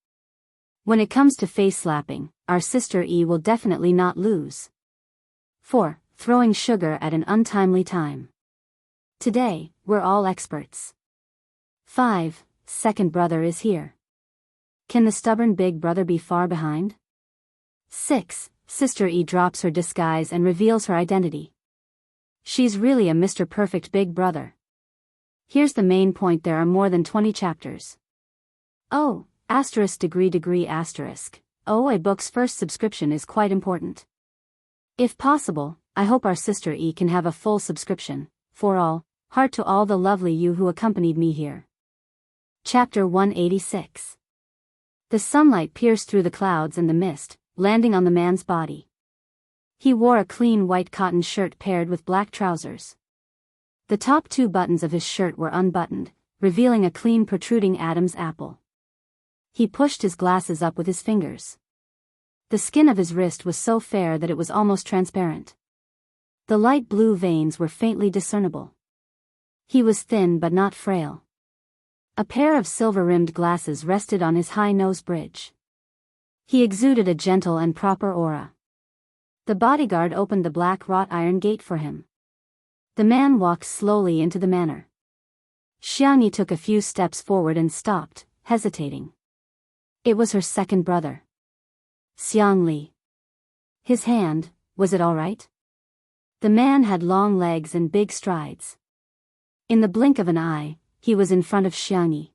When it comes to face-slapping, our Sister E will definitely not lose. 4. Throwing sugar at an untimely time. Today, we're all experts. 5. Second brother is here. Can the stubborn big brother be far behind? 6. Sister E drops her disguise and reveals her identity. She's really a Mr. Perfect big brother. Here's the main point: there are more than 20 chapters. Oh, degree asterisk. Oh, a book's first subscription is quite important. If possible, I hope our Sister E can have a full subscription. For all, heart to all the lovely you who accompanied me here. Chapter 186. The sunlight pierced through the clouds and the mist, landing on the man's body. He wore a clean white cotton shirt paired with black trousers. The top 2 buttons of his shirt were unbuttoned, revealing a clean protruding Adam's apple. He pushed his glasses up with his fingers. The skin of his wrist was so fair that it was almost transparent. The light blue veins were faintly discernible. He was thin but not frail. A pair of silver-rimmed glasses rested on his high nose bridge. He exuded a gentle and proper aura. The bodyguard opened the black wrought iron gate for him. The man walked slowly into the manor. Xiangyi took a few steps forward and stopped, hesitating. It was her second brother. Xiang Li. His hand, was it all right? The man had long legs and big strides. In the blink of an eye, he was in front of Xiangyi.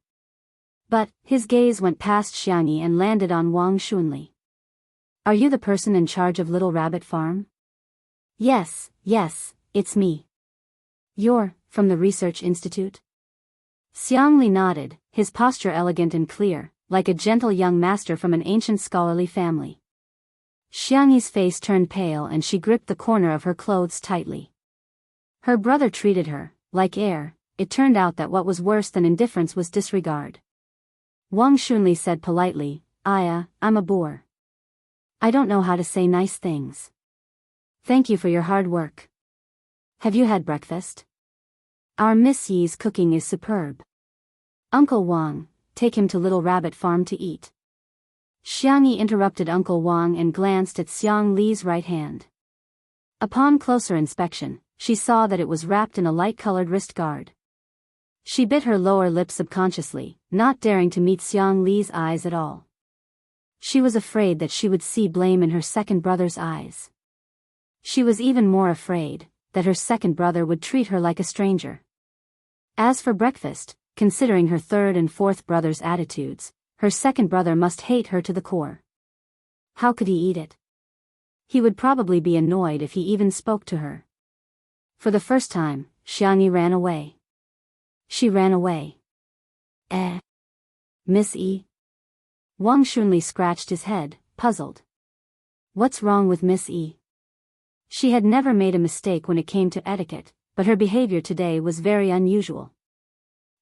But, his gaze went past Xiangyi and landed on Wang Shunli. Are you the person in charge of Little Rabbit Farm? Yes, it's me. You're, from the Research Institute? Xiang Li nodded, his posture elegant and clear, like a gentle young master from an ancient scholarly family. Xiangyi's face turned pale and she gripped the corner of her clothes tightly. Her brother treated her like air. It turned out that what was worse than indifference was disregard. Wang Xunli said politely, I'm a bore. I don't know how to say nice things. Thank you for your hard work. Have you had breakfast? Our Miss Yi's cooking is superb. Uncle Wang, take him to Little Rabbit Farm to eat. Xiangyi interrupted Uncle Wang and glanced at Xiang Li's right hand. Upon closer inspection, she saw that it was wrapped in a light-colored wrist guard. She bit her lower lip subconsciously, not daring to meet Xiang Li's eyes at all. She was afraid that she would see blame in her second brother's eyes. She was even more afraid that her second brother would treat her like a stranger. As for breakfast, considering her third and fourth brother's attitudes, her second brother must hate her to the core. How could he eat it? He would probably be annoyed if he even spoke to her. For the first time, Xiangyi ran away. She ran away. Miss Yi? Wang Xunli scratched his head, puzzled. What's wrong with Miss Yi? She had never made a mistake when it came to etiquette, but her behavior today was very unusual.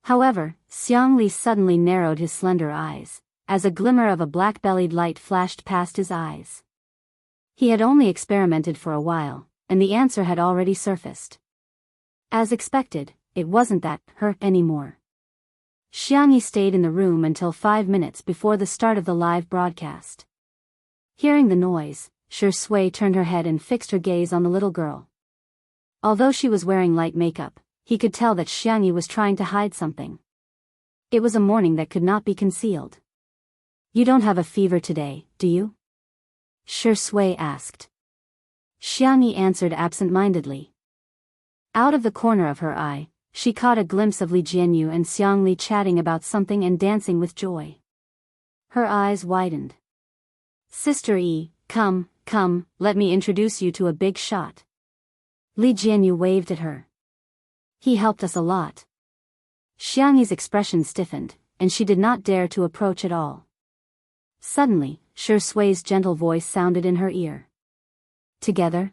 However, Xiang Li suddenly narrowed his slender eyes, as a glimmer of a black-bellied light flashed past his eyes. He had only experimented for a while, and the answer had already surfaced. As expected, it wasn't that her anymore. Xiangyi stayed in the room until 5 minutes before the start of the live broadcast. Hearing the noise, Shui turned her head and fixed her gaze on the little girl. Although she was wearing light makeup, he could tell that Xiangyi was trying to hide something. It was a morning that could not be concealed. You don't have a fever today, do you? Shui asked. Xiangyi answered absent-mindedly. Out of the corner of her eye, she caught a glimpse of Li Jianyu and Xiang Li chatting about something and dancing with joy. Her eyes widened. Sister Yi, come, let me introduce you to a big shot. Li Jianyu waved at her. He helped us a lot. Xiangyi's expression stiffened, and she did not dare to approach at all. Suddenly, Shui's gentle voice sounded in her ear. Together?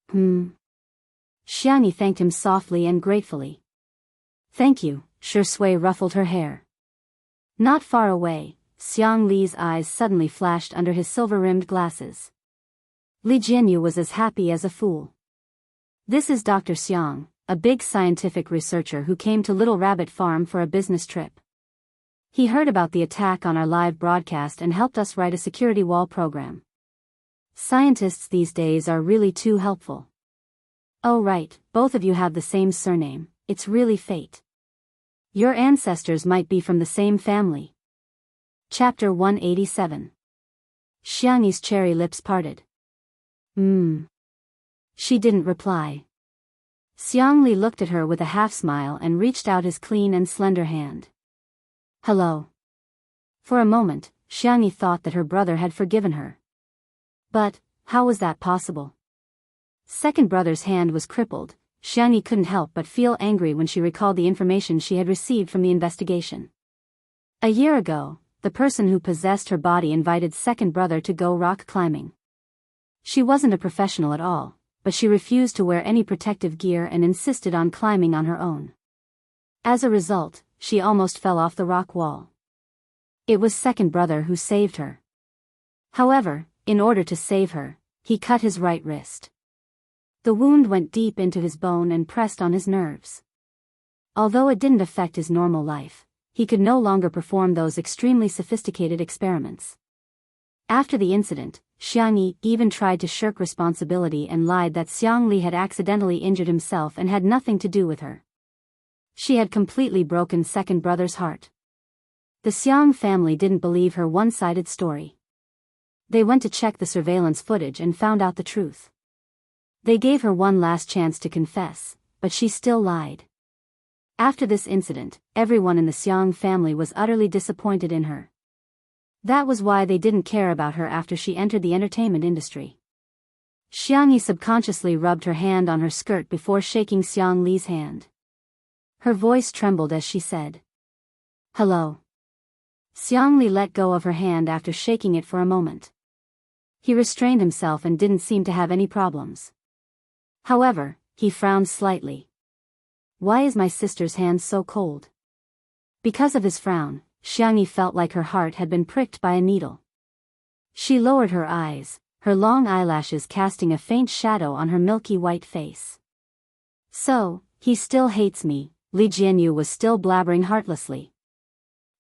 Xiangyi thanked him softly and gratefully. Thank you, Shui ruffled her hair. Not far away, Xiang Li's eyes suddenly flashed under his silver-rimmed glasses. Li Jianyu was as happy as a fool. This is Dr. Xiang, a big scientific researcher who came to Little Rabbit Farm for a business trip. He heard about the attack on our live broadcast and helped us write a security wall program. Scientists these days are really too helpful. Oh right, both of you have the same surname, it's really fate. Your ancestors might be from the same family. Chapter 187. Xiangyi's cherry lips parted. She didn't reply. Xiang Li looked at her with a half-smile and reached out his clean and slender hand. Hello. For a moment, Xiangyi thought that her brother had forgiven her. But, how was that possible? Second brother's hand was crippled. Xiangyi couldn't help but feel angry when she recalled the information she had received from the investigation. A year ago, the person who possessed her body invited second brother to go rock climbing. She wasn't a professional at all, but she refused to wear any protective gear and insisted on climbing on her own. As a result, she almost fell off the rock wall. It was second brother who saved her. However, in order to save her, he cut his right wrist. The wound went deep into his bone and pressed on his nerves. Although it didn't affect his normal life, he could no longer perform those extremely sophisticated experiments. After the incident, Xiangyi even tried to shirk responsibility and lied that Xiang Li had accidentally injured himself and had nothing to do with her. She had completely broken second brother's heart. The Xiang family didn't believe her one-sided story. They went to check the surveillance footage and found out the truth. They gave her one last chance to confess, but she still lied. After this incident, everyone in the Xiang family was utterly disappointed in her. That was why they didn't care about her after she entered the entertainment industry. Xiangyi subconsciously rubbed her hand on her skirt before shaking Xiang Li's hand. Her voice trembled as she said, Hello. Xiang Li let go of her hand after shaking it for a moment. He restrained himself and didn't seem to have any problems. However, he frowned slightly. Why is my sister's hand so cold? Because of his frown, Xiangyi felt like her heart had been pricked by a needle. She lowered her eyes, her long eyelashes casting a faint shadow on her milky white face. So, he still hates me, Li Jianyu was still blabbering heartlessly.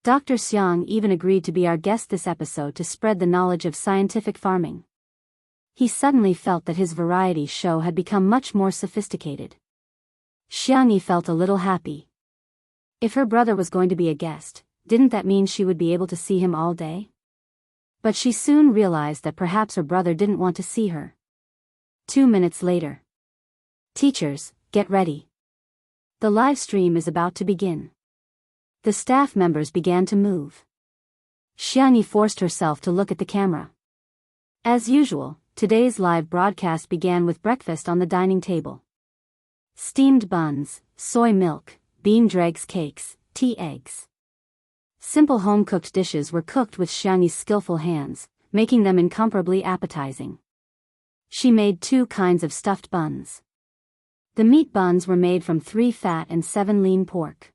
Dr. Xiang even agreed to be our guest this episode to spread the knowledge of scientific farming. He suddenly felt that his variety show had become much more sophisticated. Xiangyi felt a little happy. If her brother was going to be a guest, didn't that mean she would be able to see him all day? But she soon realized that perhaps her brother didn't want to see her. 2 minutes later. Teachers, get ready. The live stream is about to begin. The staff members began to move. Xiangyi forced herself to look at the camera. As usual, today's live broadcast began with breakfast on the dining table. Steamed buns, soy milk, bean dregs cakes, tea eggs. Simple home-cooked dishes were cooked with Xiangyi's skillful hands, making them incomparably appetizing. She made 2 kinds of stuffed buns. The meat buns were made from 3 fat and 7 lean pork.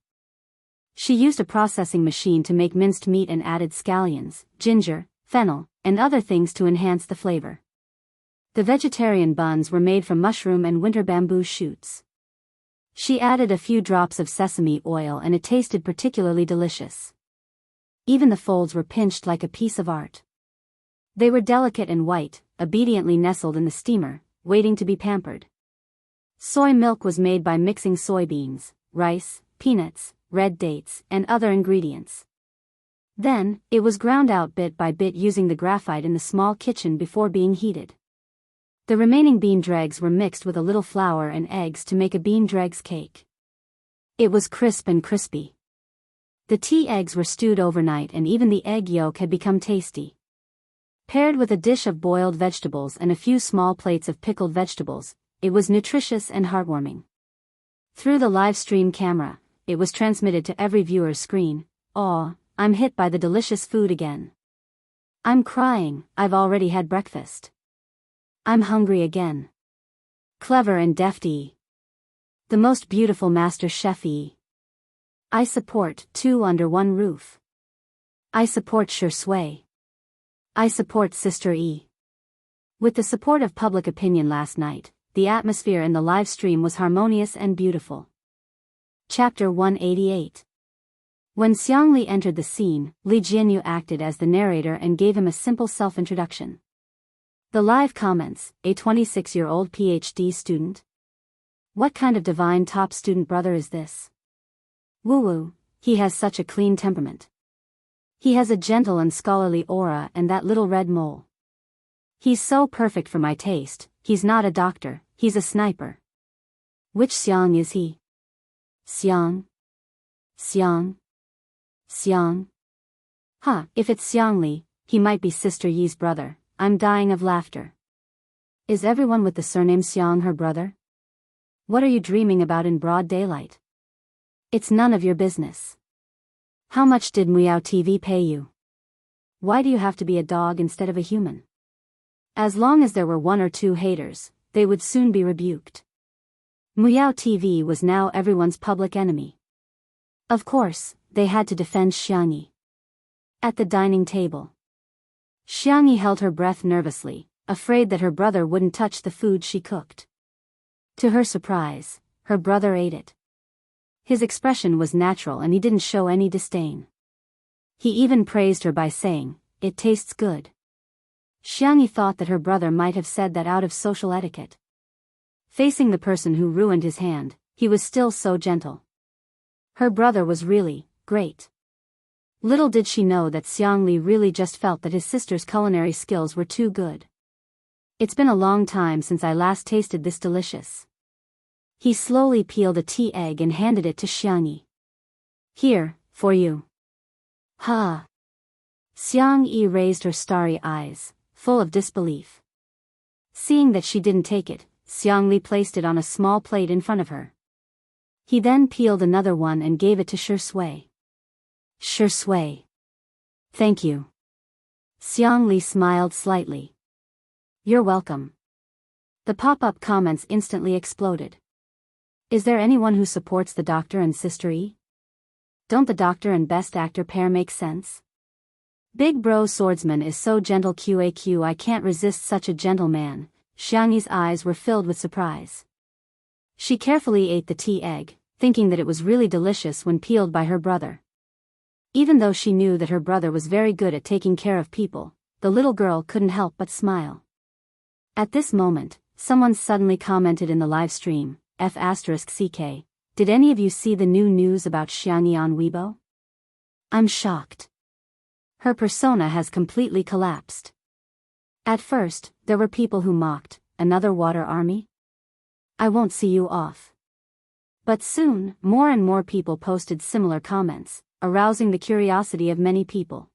She used a processing machine to make minced meat and added scallions, ginger, fennel, and other things to enhance the flavor. The vegetarian buns were made from mushroom and winter bamboo shoots. She added a few drops of sesame oil and it tasted particularly delicious. Even the folds were pinched like a piece of art. They were delicate and white, obediently nestled in the steamer, waiting to be pampered. Soy milk was made by mixing soybeans, rice, peanuts, red dates, and other ingredients. Then, it was ground out bit by bit using the graphite in the small kitchen before being heated. The remaining bean dregs were mixed with a little flour and eggs to make a bean dregs cake. It was crisp and crispy. The tea eggs were stewed overnight and even the egg yolk had become tasty. Paired with a dish of boiled vegetables and a few small plates of pickled vegetables, it was nutritious and heartwarming. Through the live stream camera, it was transmitted to every viewer's screen. "Aw, I'm hit by the delicious food again. I'm crying, I've already had breakfast. I'm hungry again. Clever and defty. The most beautiful master chef-y. I support 2 under 1 roof. I support Sure Sway. I support Sister E." With the support of public opinion last night, the atmosphere in the live stream was harmonious and beautiful. Chapter 188. When Xiangli entered the scene, Li Jianyu acted as the narrator and gave him a simple self-introduction. The live comments: a 26-year-old PhD student? What kind of divine top student brother is this? Woo-woo, he has such a clean temperament. He has a gentle and scholarly aura and that little red mole. He's so perfect for my taste, he's not a doctor, he's a sniper. Which Xiang is he? Xiang? Xiang? Xiang? Huh, if it's Xiangli, he might be Sister Yi's brother. I'm dying of laughter. Is everyone with the surname Xiang her brother? What are you dreaming about in broad daylight? It's none of your business. How much did Miao TV pay you? Why do you have to be a dog instead of a human? As long as there were 1 or 2 haters, they would soon be rebuked. Miao TV was now everyone's public enemy. Of course, they had to defend Xiangyi. At the dining table, Xiangyi held her breath nervously, afraid that her brother wouldn't touch the food she cooked. To her surprise, her brother ate it. His expression was natural and he didn't show any disdain. He even praised her by saying, "It tastes good." Xiangyi thought that her brother might have said that out of social etiquette. Facing the person who ruined his hand, he was still so gentle. Her brother was really great. Little did she know that Xiangli really just felt that his sister's culinary skills were too good. "It's been a long time since I last tasted this delicious." He slowly peeled a tea egg and handed it to Xiangyi. "Here, for you." "Ha!" Xiangyi raised her starry eyes, full of disbelief. Seeing that she didn't take it, Xiangli placed it on a small plate in front of her. He then peeled another one and gave it to Sure Sway. "Sure Sway. Thank you." Xiangli smiled slightly. You're welcome. The pop-up comments instantly exploded. Is there anyone who supports the Doctor and Sister E? Don't the Doctor and Best Actor pair make sense? Big Bro Swordsman is so gentle QAQ, I can't resist such a gentle man. Xiangyi's eyes were filled with surprise. She carefully ate the tea egg, thinking that it was really delicious when peeled by her brother. Even though she knew that her brother was very good at taking care of people, the little girl couldn't help but smile. At this moment, someone suddenly commented in the live stream, F***CK, did any of you see the new news about Xiangyi on Weibo? I'm shocked. Her persona has completely collapsed. At first, there were people who mocked, another water army? I won't see you off. But soon, more and more people posted similar comments, arousing the curiosity of many people.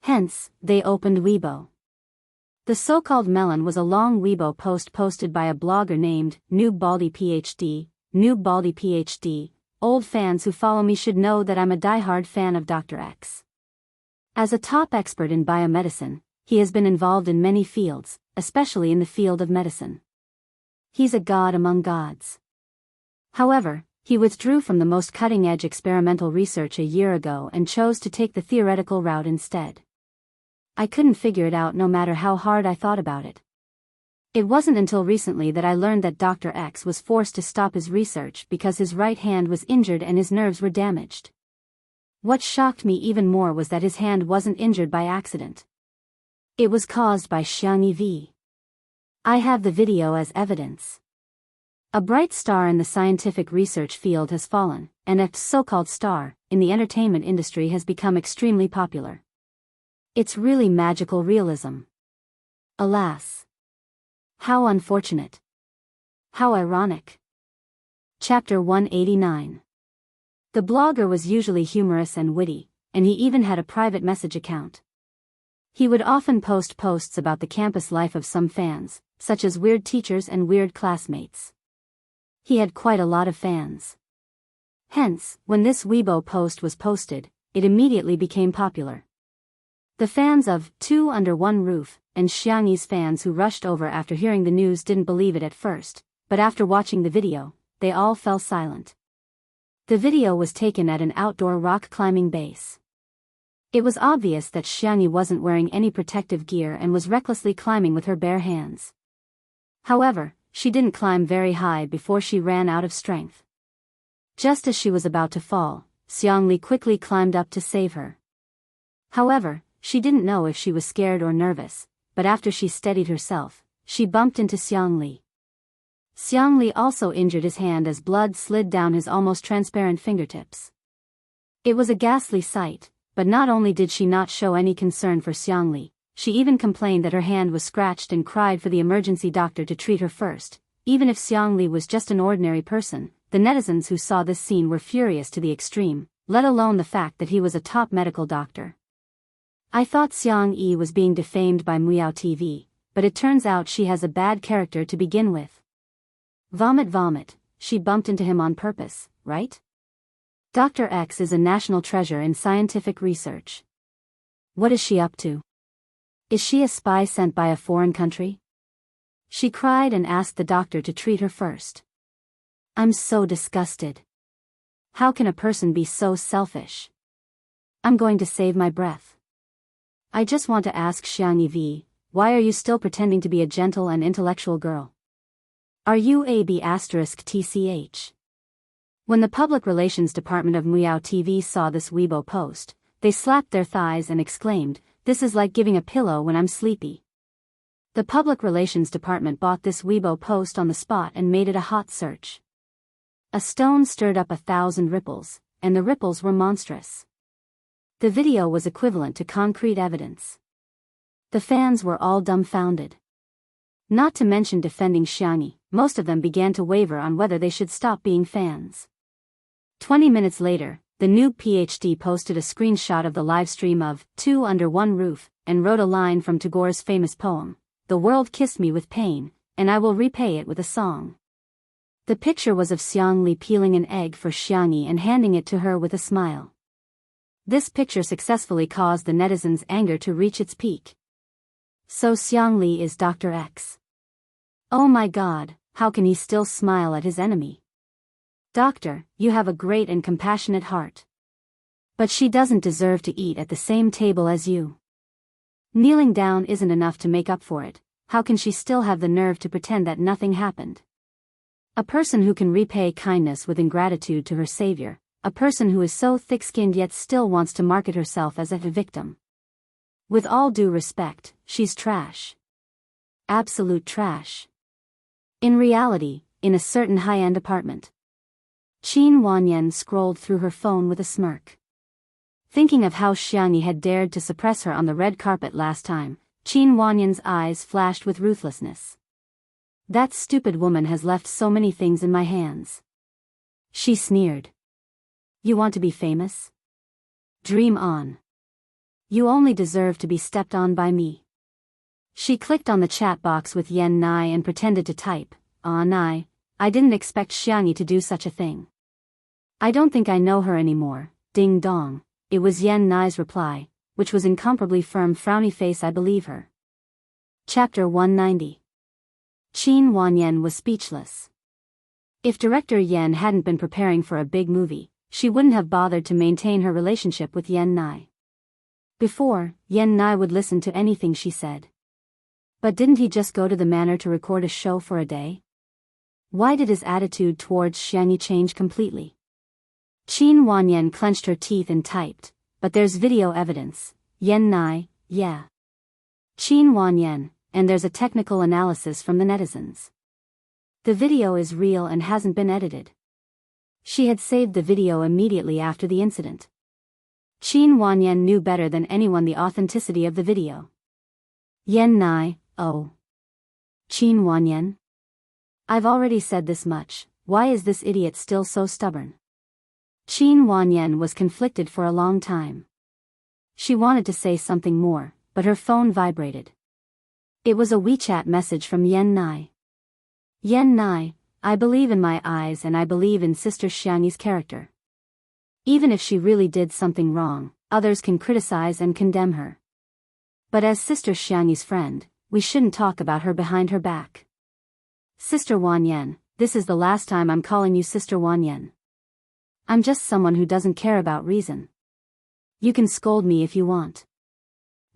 Hence, they opened Weibo. The so-called melon was a long Weibo post posted by a blogger named Noob Baldy PhD. Noob Baldy PhD, old fans who follow me should know that I'm a diehard fan of Dr. X. As a top expert in biomedicine, he has been involved in many fields, especially in the field of medicine. He's a god among gods. However, he withdrew from the most cutting-edge experimental research a year ago and chose to take the theoretical route instead. I couldn't figure it out no matter how hard I thought about it. It wasn't until recently that I learned that Dr. X was forced to stop his research because his right hand was injured and his nerves were damaged. What shocked me even more was that his hand wasn't injured by accident. It was caused by Xiangyi V. I have the video as evidence. A bright star in the scientific research field has fallen, and a so-called star in the entertainment industry has become extremely popular. It's really magical realism. Alas. How unfortunate. How ironic. Chapter 189. The blogger was usually humorous and witty, and he even had a private message account. He would often post posts about the campus life of some fans, such as weird teachers and weird classmates. He had quite a lot of fans. Hence, when this Weibo post was posted, it immediately became popular. The fans of Two Under One Roof and Xiangyi's fans who rushed over after hearing the news didn't believe it at first, but after watching the video, they all fell silent. The video was taken at an outdoor rock climbing base. It was obvious that Xiangyi wasn't wearing any protective gear and was recklessly climbing with her bare hands. However, she didn't climb very high before she ran out of strength. Just as she was about to fall, Xiangli quickly climbed up to save her. However, she didn't know if she was scared or nervous, but after she steadied herself, she bumped into Xiangli. Xiangli also injured his hand as blood slid down his almost transparent fingertips. It was a ghastly sight, but not only did she not show any concern for Xiangli, she even complained that her hand was scratched and cried for the emergency doctor to treat her first. Even if Xiangli was just an ordinary person, the netizens who saw this scene were furious to the extreme, let alone the fact that he was a top medical doctor. I thought Xiangyi was being defamed by Meow TV, but it turns out she has a bad character to begin with. Vomit vomit, she bumped into him on purpose, right? Dr. X is a national treasure in scientific research. What is she up to? Is she a spy sent by a foreign country? She cried and asked the doctor to treat her first. I'm so disgusted. How can a person be so selfish? I'm going to save my breath. I just want to ask Xiangyi V, why are you still pretending to be a gentle and intellectual girl? Are you a B***TCH? When the Public Relations Department of Meow TV saw this Weibo post, they slapped their thighs and exclaimed, "This is like giving a pillow when I'm sleepy." The Public Relations Department bought this Weibo post on the spot and made it a hot search. A stone stirred up 1,000 ripples, and the ripples were monstrous. The video was equivalent to concrete evidence. The fans were all dumbfounded. Not to mention defending Xiangyi, most of them began to waver on whether they should stop being fans. 20 minutes later, the noob PhD posted a screenshot of the live stream of Two Under One Roof and wrote a line from Tagore's famous poem, "The world kissed me with pain, and I will repay it with a song." The picture was of Xiangli peeling an egg for Xiangyi and handing it to her with a smile. This picture successfully caused the netizens' anger to reach its peak. So Xiang Li is Dr. X. Oh my God, how can he still smile at his enemy? Doctor, you have a great and compassionate heart. But she doesn't deserve to eat at the same table as you. Kneeling down isn't enough to make up for it. How can she still have the nerve to pretend that nothing happened? A person who can repay kindness with ingratitude to her savior, a person who is so thick-skinned yet still wants to market herself as a victim. With all due respect, she's trash. Absolute trash. In reality, in a certain high-end apartment. Qin Wanyan scrolled through her phone with a smirk. Thinking of how Xiangyi had dared to suppress her on the red carpet last time, Qin Wanyan's eyes flashed with ruthlessness. That stupid woman has left so many things in my hands. She sneered. You want to be famous? Dream on. You only deserve to be stepped on by me. She clicked on the chat box with Yan Nai and pretended to type, Nai, I didn't expect Xiangyi to do such a thing. I don't think I know her anymore, ding dong. It was Yan Nai's reply, which was incomparably firm frowny face. I believe her. Chapter 190. Qin Wanyan was speechless. If director Yan hadn't been preparing for a big movie, she wouldn't have bothered to maintain her relationship with Yan Nai. Before, Yan Nai would listen to anything she said. But didn't he just go to the manor to record a show for a day? Why did his attitude towards Xiangyi change completely? Qin Wanyan clenched her teeth and typed, but there's video evidence. Yan Nai, yeah. Qin Wanyan, and there's a technical analysis from the netizens. The video is real and hasn't been edited. She had saved the video immediately after the incident. Qin Wanyan knew better than anyone the authenticity of the video. Yan Nai, oh. Qin Wanyan? I've already said this much, why is this idiot still so stubborn? Qin Wanyan was conflicted for a long time. She wanted to say something more, but her phone vibrated. It was a WeChat message from Yan Nai. Yan Nai, I believe in my eyes and I believe in Sister Xiangyi's character. Even if she really did something wrong, others can criticize and condemn her. But as Sister Xiangyi's friend, we shouldn't talk about her behind her back. Sister Wanyan, this is the last time I'm calling you Sister Wanyan. I'm just someone who doesn't care about reason. You can scold me if you want.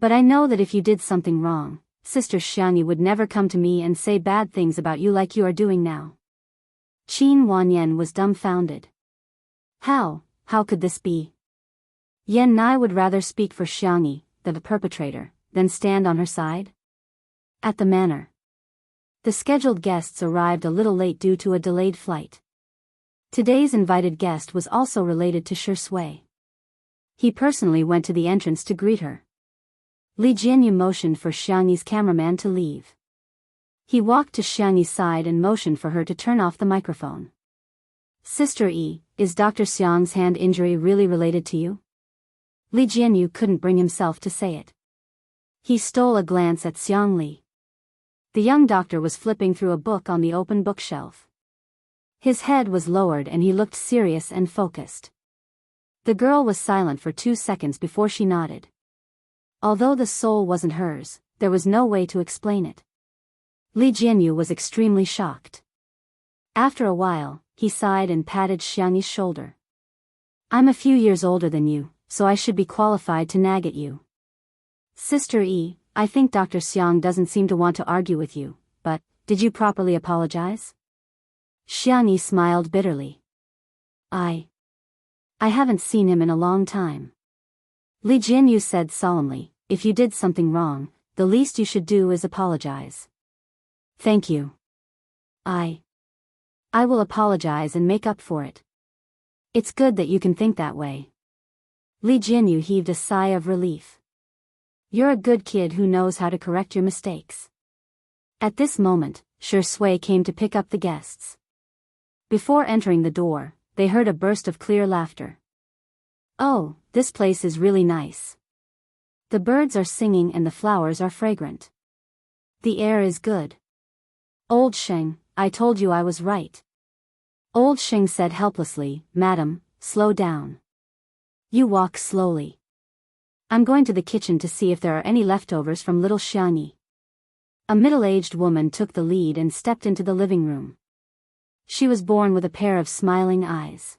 But I know that if you did something wrong, Sister Xiangyi would never come to me and say bad things about you like you are doing now. Qin Wanyan was dumbfounded. How could this be? Yan Nai would rather speak for Xiangyi, the perpetrator, than stand on her side? At the manor. The scheduled guests arrived a little late due to a delayed flight. Today's invited guest was also related to Shi Sui. He personally went to the entrance to greet her. Li Jianyu motioned for Xiangyi's cameraman to leave. He walked to Xiangyi's side and motioned for her to turn off the microphone. Sister Yi, is Dr. Xiang's hand injury really related to you? Li Jianyu couldn't bring himself to say it. He stole a glance at Xiang Li. The young doctor was flipping through a book on the open bookshelf. His head was lowered and he looked serious and focused. The girl was silent for 2 seconds before she nodded. Although the soul wasn't hers, there was no way to explain it. Li Jianyu was extremely shocked. After a while, he sighed and patted Xiangyi's shoulder. I'm a few years older than you, so I should be qualified to nag at you. Sister Yi, I think Dr. Xiang doesn't seem to want to argue with you, but, did you properly apologize? Xiangyi smiled bitterly. I haven't seen him in a long time. Li Jianyu said solemnly, if you did something wrong, the least you should do is apologize. Thank you. I will apologize and make up for it. It's good that you can think that way. Li Jianyu heaved a sigh of relief. You're a good kid who knows how to correct your mistakes. At this moment, Shi Sui came to pick up the guests. Before entering the door, they heard a burst of clear laughter. Oh, this place is really nice. The birds are singing and the flowers are fragrant. The air is good. Old Sheng, I told you I was right. Old Sheng said helplessly, Madam, slow down. You walk slowly. I'm going to the kitchen to see if there are any leftovers from little Xiangyi. A middle-aged woman took the lead and stepped into the living room. She was born with a pair of smiling eyes.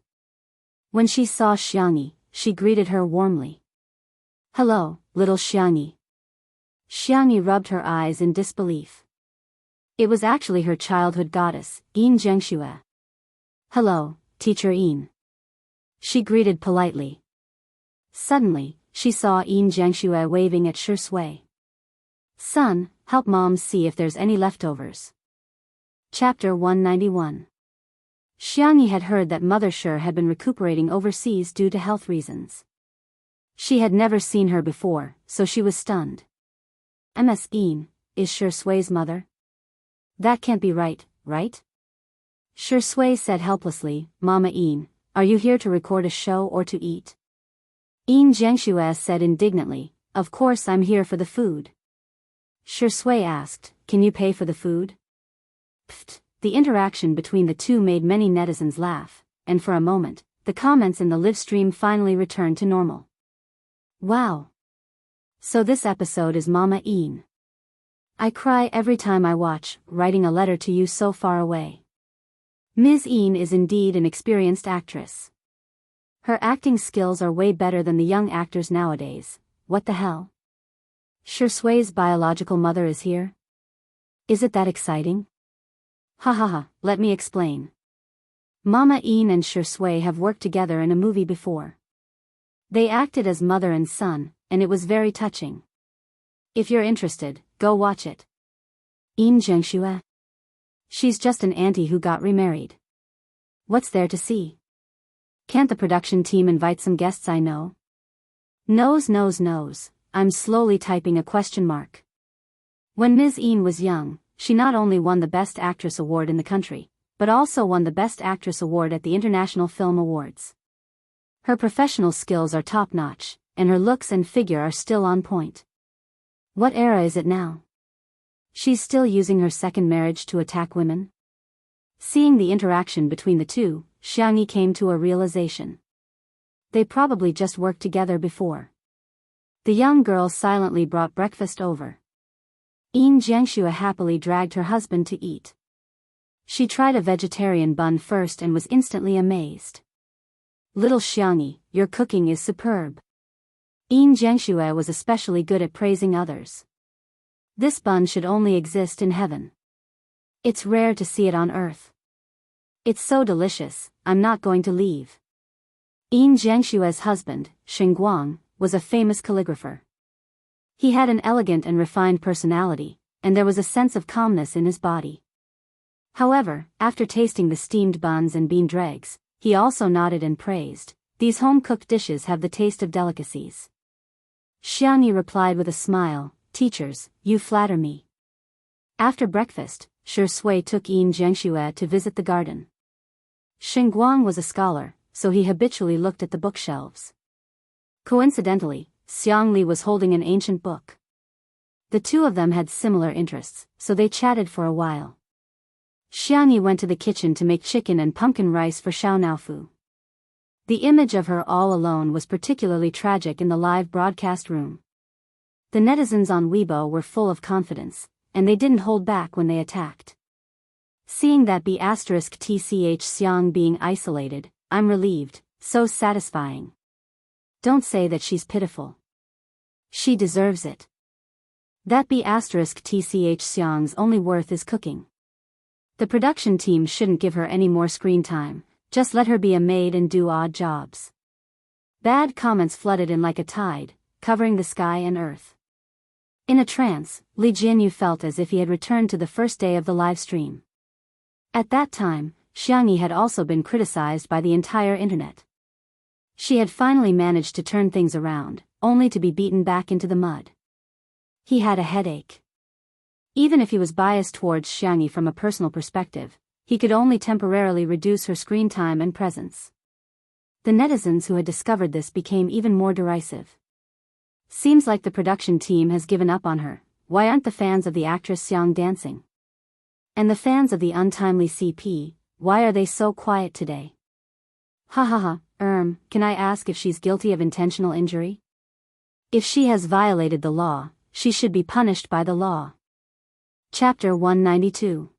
When she saw Xiangyi, she greeted her warmly. "Hello, little Xiangyi." Xiangyi rubbed her eyes in disbelief. It was actually her childhood goddess, Yin Zhengxue. "Hello, Teacher Yin." She greeted politely. Suddenly, she saw Yin Zhengxue waving at Shui. "Son, help Mom see if there's any leftovers." Chapter 191. Xiangyi had heard that Mother Shi had been recuperating overseas due to health reasons. She had never seen her before, so she was stunned. "Ms. Yin, is Shui's mother?" "That can't be right, right?" Shui said helplessly. "Mama Yin, are you here to record a show or to eat?" Yin Zhengxue said indignantly, "Of course I'm here for the food." Shui asked, "Can you pay for the food?" Pfft. The interaction between the two made many netizens laugh, and for a moment, the comments in the live stream finally returned to normal. Wow! So this episode is Mama Yin. I cry every time I watch, writing a letter to you so far away. Ms. Yin is indeed an experienced actress. Her acting skills are way better than the young actors nowadays. What the hell? Shui's biological mother is here? Is it that exciting? Ha ha ha, let me explain. Mama Yin and Shui have worked together in a movie before. They acted as mother and son, and it was very touching. If you're interested, go watch it. Yin Zhengxue? She's just an auntie who got remarried. What's there to see? Can't the production team invite some guests I know? Knows. I'm slowly typing a question mark. When Ms. Yin was young, she not only won the Best Actress Award in the country, but also won the Best Actress Award at the International Film Awards. Her professional skills are top-notch, and her looks and figure are still on point. What era is it now? She's still using her second marriage to attack women? Seeing the interaction between the two, Xiangyi came to a realization. They probably just worked together before. The young girl silently brought breakfast over. Yin Zhengxue happily dragged her husband to eat. She tried a vegetarian bun first and was instantly amazed. "Little Xiangyi, your cooking is superb." Yin Zhengxue was especially good at praising others. "This bun should only exist in heaven. It's rare to see it on earth. It's so delicious, I'm not going to leave." Yin Zhengshue's husband, Xinguang, was a famous calligrapher. He had an elegant and refined personality, and there was a sense of calmness in his body. However, after tasting the steamed buns and bean dregs, he also nodded and praised, "These home-cooked dishes have the taste of delicacies." Xiangyi replied with a smile, "Teachers, you flatter me." After breakfast, Shui took Yin Zhengxue to visit the garden. Xinguang was a scholar, so he habitually looked at the bookshelves. Coincidentally, Xiangli was holding an ancient book. The two of them had similar interests, so they chatted for a while. Xiangyi went to the kitchen to make chicken and pumpkin rice for Xiaonaofu. The image of her all alone was particularly tragic in the live broadcast room. The netizens on Weibo were full of confidence, and they didn't hold back when they attacked. Seeing that B*TCH Xiang being isolated, I'm relieved, so satisfying. Don't say that she's pitiful. She deserves it. That B*TCH Xiang's only worth is cooking. The production team shouldn't give her any more screen time, just let her be a maid and do odd jobs. Bad comments flooded in like a tide, covering the sky and earth. In a trance, Li Jinyu felt as if he had returned to the first day of the live stream. At that time, Xiangyi had also been criticized by the entire internet. She had finally managed to turn things around, only to be beaten back into the mud. He had a headache. Even if he was biased towards Xiangyi from a personal perspective, he could only temporarily reduce her screen time and presence. The netizens who had discovered this became even more derisive. Seems like the production team has given up on her. Why aren't the fans of the actress Xiang dancing? And the fans of the untimely CP, why are they so quiet today? Ha ha ha, can I ask if she's guilty of intentional injury? If she has violated the law, she should be punished by the law. Chapter 192.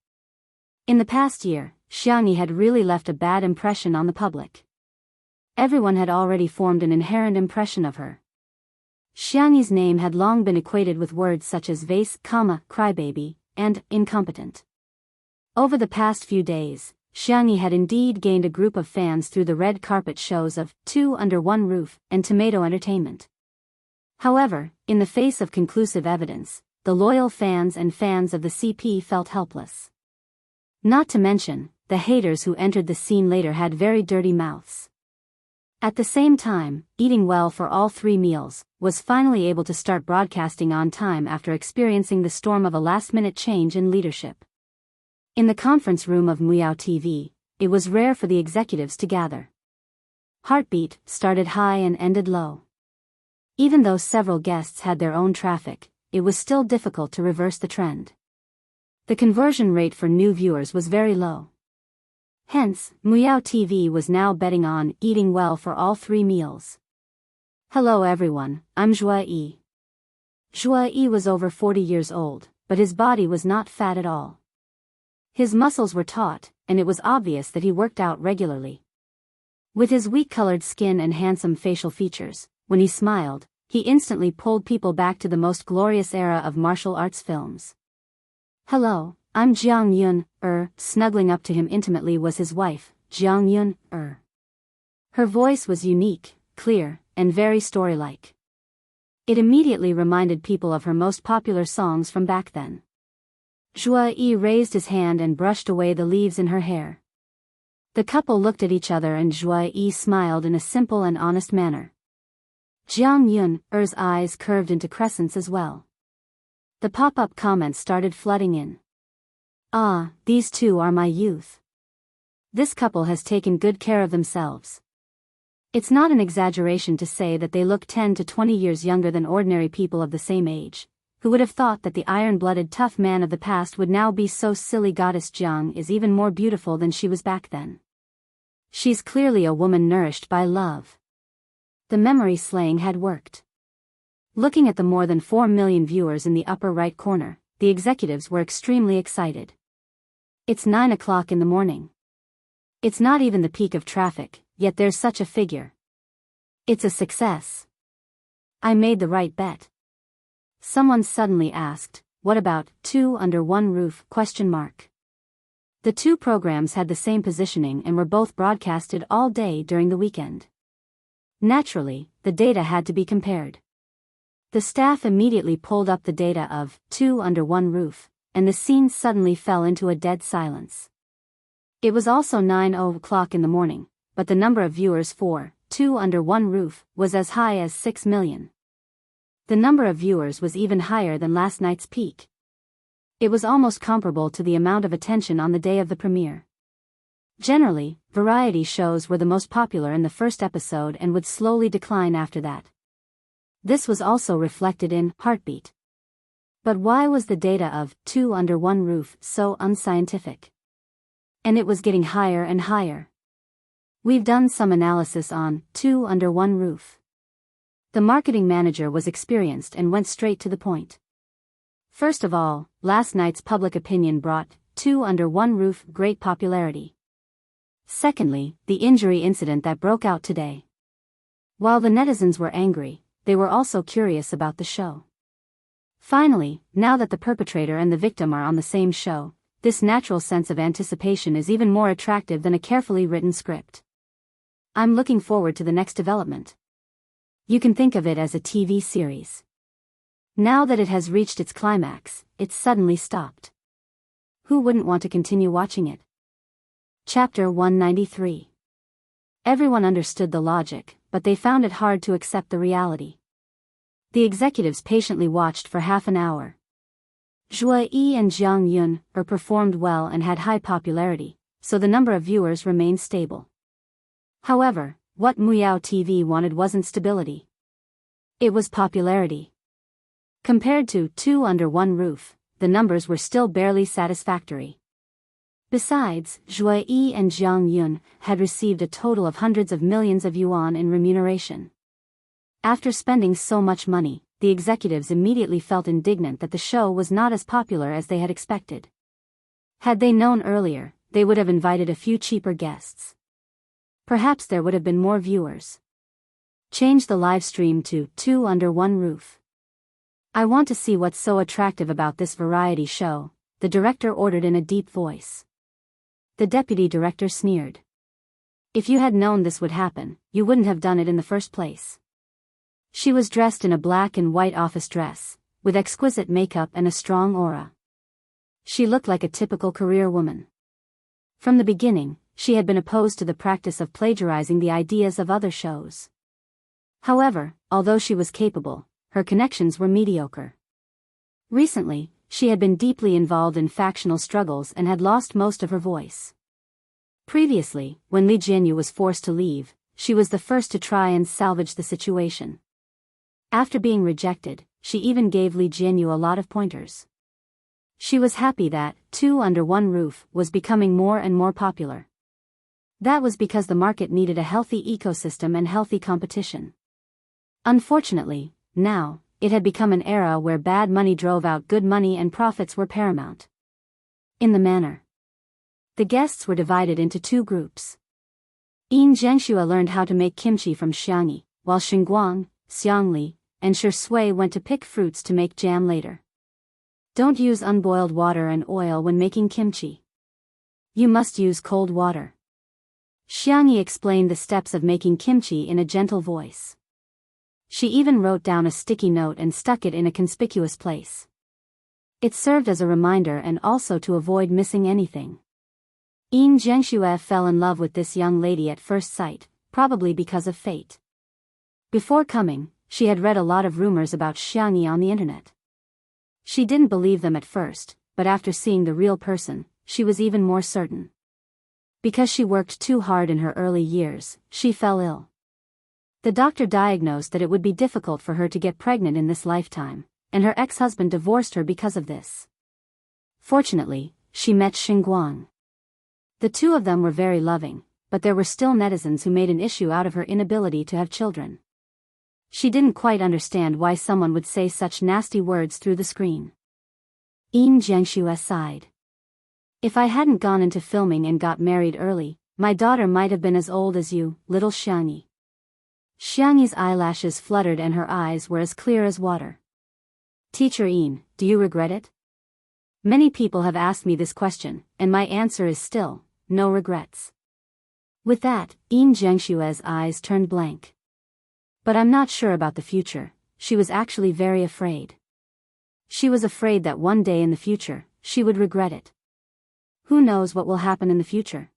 In the past year, Xiangyi had really left a bad impression on the public. Everyone had already formed an inherent impression of her. Xiangyi's name had long been equated with words such as vase, crybaby, and incompetent. Over the past few days, Xiangyi had indeed gained a group of fans through the red carpet shows of Two Under One Roof and Tomato Entertainment. However, in the face of conclusive evidence, the loyal fans and fans of the CP felt helpless. Not to mention, the haters who entered the scene later had very dirty mouths. At the same time, Eating Well for All 3 Meals was finally able to start broadcasting on time after experiencing the storm of a last-minute change in leadership. In the conference room of Muao TV, it was rare for the executives to gather. Heartbeat started high and ended low. Even though several guests had their own traffic, it was still difficult to reverse the trend. The conversion rate for new viewers was very low. Hence, Muao TV was now betting on Eating Well for All 3 Meals. Hello everyone, I'm Zhua Yi. Zhua Yi was over 40 years old, but his body was not fat at all. His muscles were taut, and it was obvious that he worked out regularly. With his weak-colored skin and handsome facial features, when he smiled, he instantly pulled people back to the most glorious era of martial arts films. Hello, I'm Jiang Yun, snuggling up to him intimately was his wife, Jiang Yun. Her voice was unique, clear, and very story-like. It immediately reminded people of her most popular songs from back then. Zhua Yi raised his hand and brushed away the leaves in her hair. The couple looked at each other and Zhua Yi smiled in a simple and honest manner. Jiang Yun's eyes curved into crescents as well. The pop-up comments started flooding in. Ah, these two are my youth. This couple has taken good care of themselves. It's not an exaggeration to say that they look 10 to 20 years younger than ordinary people of the same age. Who would have thought that the iron-blooded tough man of the past would now be so silly? Goddess Jiang is even more beautiful than she was back then. She's clearly a woman nourished by love. The memory slaying had worked. Looking at the more than 4 million viewers in the upper right corner, the executives were extremely excited. It's 9 o'clock in the morning. It's not even the peak of traffic, yet there's such a figure. It's a success. I made the right bet. Someone suddenly asked, what about Two Under One Roof? The two programs had the same positioning and were both broadcasted all day during the weekend. Naturally, the data had to be compared. The staff immediately pulled up the data of Two Under One Roof, and the scene suddenly fell into a dead silence. It was also 9 o'clock in the morning, but the number of viewers for Two Under One Roof was as high as 6 million. The number of viewers was even higher than last night's peak. It was almost comparable to the amount of attention on the day of the premiere. Generally, variety shows were the most popular in the first episode and would slowly decline after that. This was also reflected in Heartbeat. But why was the data of Two Under One Roof so unscientific? And it was getting higher and higher. We've done some analysis on Two Under One Roof. The marketing manager was experienced and went straight to the point. First of all, last night's public opinion brought Two Under One Roof great popularity. Secondly, the injury incident that broke out today. While the netizens were angry, they were also curious about the show. Finally, now that the perpetrator and the victim are on the same show, this natural sense of anticipation is even more attractive than a carefully written script. I'm looking forward to the next development. You can think of it as a TV series. Now that it has reached its climax, it's suddenly stopped. Who wouldn't want to continue watching it? Chapter 193. Everyone understood the logic, but they found it hard to accept the reality. The executives patiently watched for half an hour. Zhua Yi and Jiang Yun performed well and had high popularity, so the number of viewers remained stable. However, what Muao TV wanted wasn't stability. It was popularity. Compared to Two Under One Roof, the numbers were still barely satisfactory. Besides, Zhua Yi and Jiang Yun had received a total of hundreds of millions of yuan in remuneration. After spending so much money, the the executives immediately felt indignant that the show was not as popular as they had expected. Had they known earlier, they would have invited a few cheaper guests. Perhaps there would have been more viewers. Change the live stream to 2 Under One Roof. I want to see what's so attractive about this variety show, the director ordered in a deep voice. The deputy director sneered. If you had known this would happen, you wouldn't have done it in the first place. She was dressed in a black and white office dress, with exquisite makeup and a strong aura. She looked like a typical career woman. From the beginning, she had been opposed to the practice of plagiarizing the ideas of other shows. However, although she was capable, her connections were mediocre. Recently, she had been deeply involved in factional struggles and had lost most of her voice. Previously, when Li Jianyu was forced to leave, she was the first to try and salvage the situation. After being rejected, she even gave Li Jianyu a lot of pointers. She was happy that 2 Under One Roof was becoming more and more popular. That was because the market needed a healthy ecosystem and healthy competition. Unfortunately, now, it had become an era where bad money drove out good money and profits were paramount. In the manner, the guests were divided into 2 groups. Yin Zhengxue learned how to make kimchi from Xiangyi, while Xinguang, Xiangli, and Shui went to pick fruits to make jam later. Don't use unboiled water and oil when making kimchi. You must use cold water. Xiangyi explained the steps of making kimchi in a gentle voice. She even wrote down a sticky note and stuck it in a conspicuous place. It served as a reminder and also to avoid missing anything. Yin Zhengxue fell in love with this young lady at first sight, probably because of fate. Before coming, she had read a lot of rumors about Xiangyi on the internet. She didn't believe them at first, but after seeing the real person, she was even more certain. Because she worked too hard in her early years, she fell ill. The doctor diagnosed that it would be difficult for her to get pregnant in this lifetime, and her ex-husband divorced her because of this. Fortunately, she met Xinguang. The 2 of them were very loving, but there were still netizens who made an issue out of her inability to have children. She didn't quite understand why someone would say such nasty words through the screen. Yin Zhengxue sighed. If I hadn't gone into filming and got married early, my daughter might have been as old as you, little Xiangyi. Xiangyi's eyelashes fluttered and her eyes were as clear as water. Teacher Yin, do you regret it? Many people have asked me this question, and my answer is still, no regrets. With that, Yin Zhengshue's eyes turned blank. But I'm not sure about the future. She was actually very afraid. She was afraid that one day in the future, she would regret it. Who knows what will happen in the future?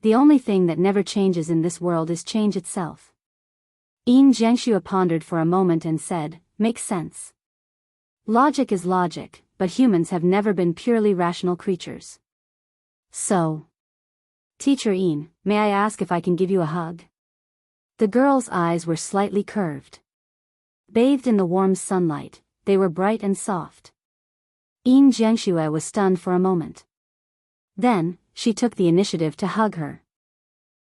The only thing that never changes in this world is change itself. Yin Zhengxue pondered for a moment and said, makes sense. Logic is logic, but humans have never been purely rational creatures. So, Teacher Yin, may I ask if I can give you a hug? The girl's eyes were slightly curved. Bathed in the warm sunlight, they were bright and soft. Yin Zhengxue was stunned for a moment. Then, she took the initiative to hug her.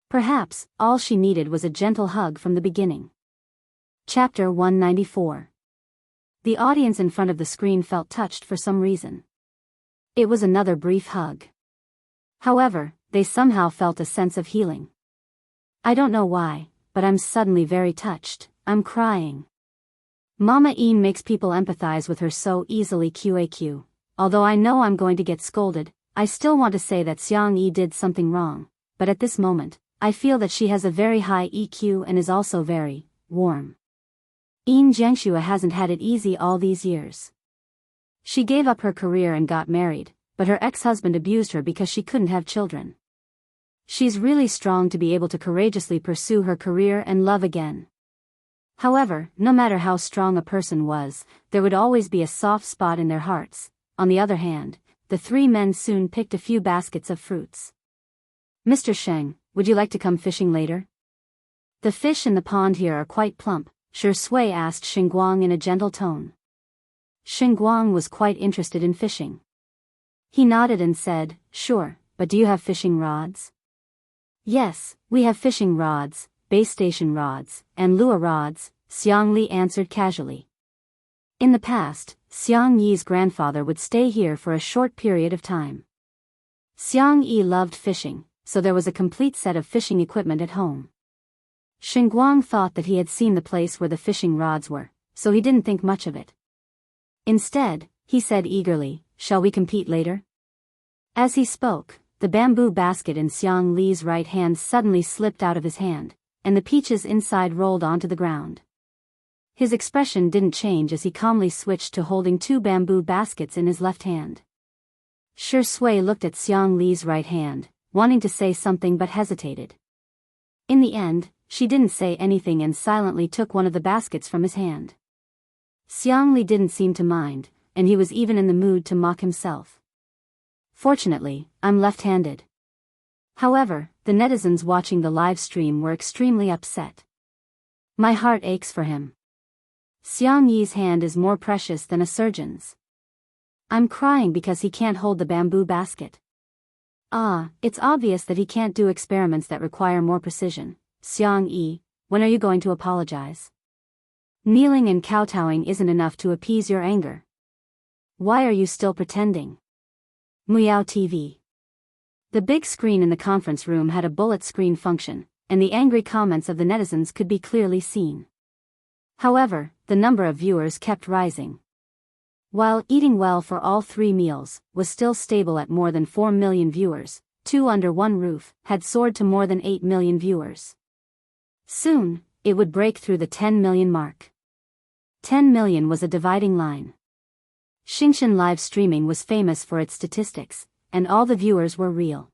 Perhaps, all she needed was a gentle hug from the beginning. Chapter 194. The audience in front of the screen felt touched for some reason. It was another brief hug. However, they somehow felt a sense of healing. I don't know why, but I'm suddenly very touched. I'm crying. Mama Yin makes people empathize with her so easily. QAQ. Although I know I'm going to get scolded, I still want to say that Xiang Yi did something wrong, but at this moment, I feel that she has a very high EQ and is also very warm. Yin Zhengxue hasn't had it easy all these years. She gave up her career and got married, but her ex-husband abused her because she couldn't have children. She's really strong to be able to courageously pursue her career and love again. However, no matter how strong a person was, there would always be a soft spot in their hearts. On the other hand, the 3 men soon picked a few baskets of fruits. Mr. Sheng, would you like to come fishing later? The fish in the pond here are quite plump, Shui asked Xinguang in a gentle tone. Xinguang was quite interested in fishing. He nodded and said, sure, but do you have fishing rods? Yes, we have fishing rods, base station rods, and lure rods, Xiangli answered casually. In the past, Xiang Yi's grandfather would stay here for a short period of time. Xiang Yi loved fishing, so there was a complete set of fishing equipment at home. Xinguang thought that he had seen the place where the fishing rods were, so he didn't think much of it. Instead, he said eagerly, "Shall we compete later?" As he spoke, the bamboo basket in Xiang Li's right hand suddenly slipped out of his hand, and the peaches inside rolled onto the ground. His expression didn't change as he calmly switched to holding 2 bamboo baskets in his left hand. Shi Sui looked at Xiang Li's right hand, wanting to say something but hesitated. In the end, she didn't say anything and silently took one of the baskets from his hand. Xiang Li didn't seem to mind, and he was even in the mood to mock himself. "Fortunately, I'm left-handed." However, the netizens watching the live stream were extremely upset. "My heart aches for him. Xiang Yi's hand is more precious than a surgeon's. I'm crying because he can't hold the bamboo basket. It's obvious that he can't do experiments that require more precision. Xiang Yi, when are you going to apologize? Kneeling and kowtowing isn't enough to appease your anger. Why are you still pretending?" Meow TV. The big screen in the conference room had a bullet screen function, and the angry comments of the netizens could be clearly seen. However, the number of viewers kept rising. While Eating Well for All 3 Meals was still stable at more than 4 million viewers, 2 Under One Roof had soared to more than 8 million viewers. Soon, it would break through the 10 million mark. 10 million was a dividing line. Xingchen live streaming was famous for its statistics, and all the viewers were real.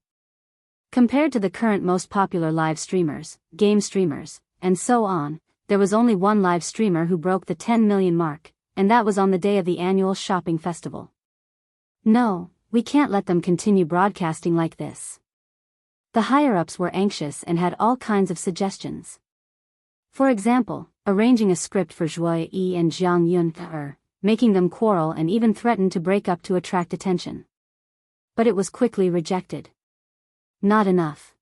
Compared to the current most popular live streamers, game streamers, and so on, there was only one live streamer who broke the 10 million mark, and that was on the day of the annual shopping festival. "No, we can't let them continue broadcasting like this." The higher-ups were anxious and had all kinds of suggestions. For example, arranging a script for Zhuo Yi and Jiang Yun, making them quarrel and even threaten to break up to attract attention. But it was quickly rejected. Not enough.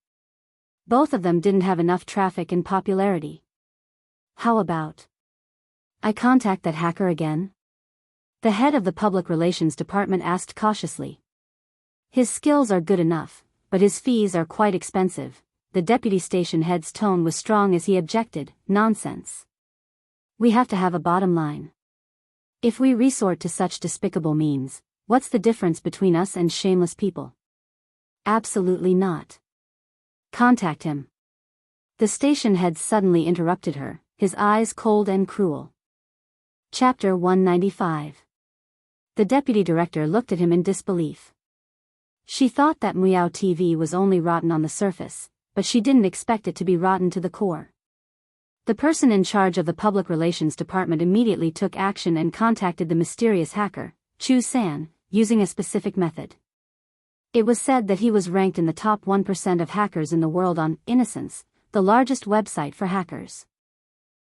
Both of them didn't have enough traffic and popularity. "How about I contact that hacker again?" The head of the public relations department asked cautiously. "His skills are good enough, but his fees are quite expensive." The deputy station head's tone was strong as he objected. "Nonsense. We have to have a bottom line. If we resort to such despicable means, what's the difference between us and shameless people?" "Absolutely not. Contact him." The station head suddenly interrupted her, his eyes cold and cruel. Chapter 195. The deputy director looked at him in disbelief. She thought that Meow TV was only rotten on the surface, but she didn't expect it to be rotten to the core. The person in charge of the public relations department immediately took action and contacted the mysterious hacker, Chu San, using a specific method. It was said that he was ranked in the top 1% of hackers in the world on Innocence, the largest website for hackers.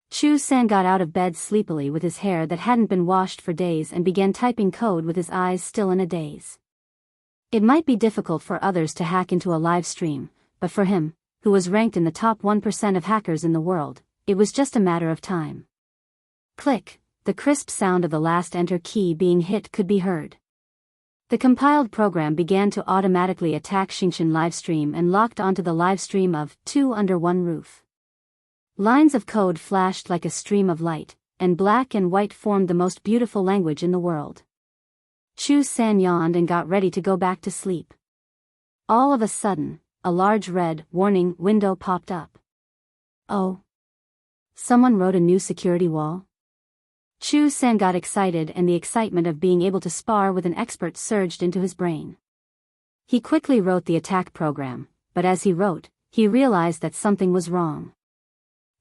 Chu San got out of bed sleepily with his hair that hadn't been washed for days and began typing code with his eyes still in a daze. It might be difficult for others to hack into a live stream, but for him, who was ranked in the top 1% of hackers in the world, it was just a matter of time. Click, the crisp sound of the last enter key being hit could be heard. The compiled program began to automatically attack Xingchen livestream and locked onto the livestream of 2 Under One Roof. Lines of code flashed like a stream of light, and black and white formed the most beautiful language in the world. Chu San yawned and got ready to go back to sleep. All of a sudden, a large red warning window popped up. "Oh. Someone wrote a new security wall?" Chu San got excited and the excitement of being able to spar with an expert surged into his brain. He quickly wrote the attack program, but as he wrote, he realized that something was wrong.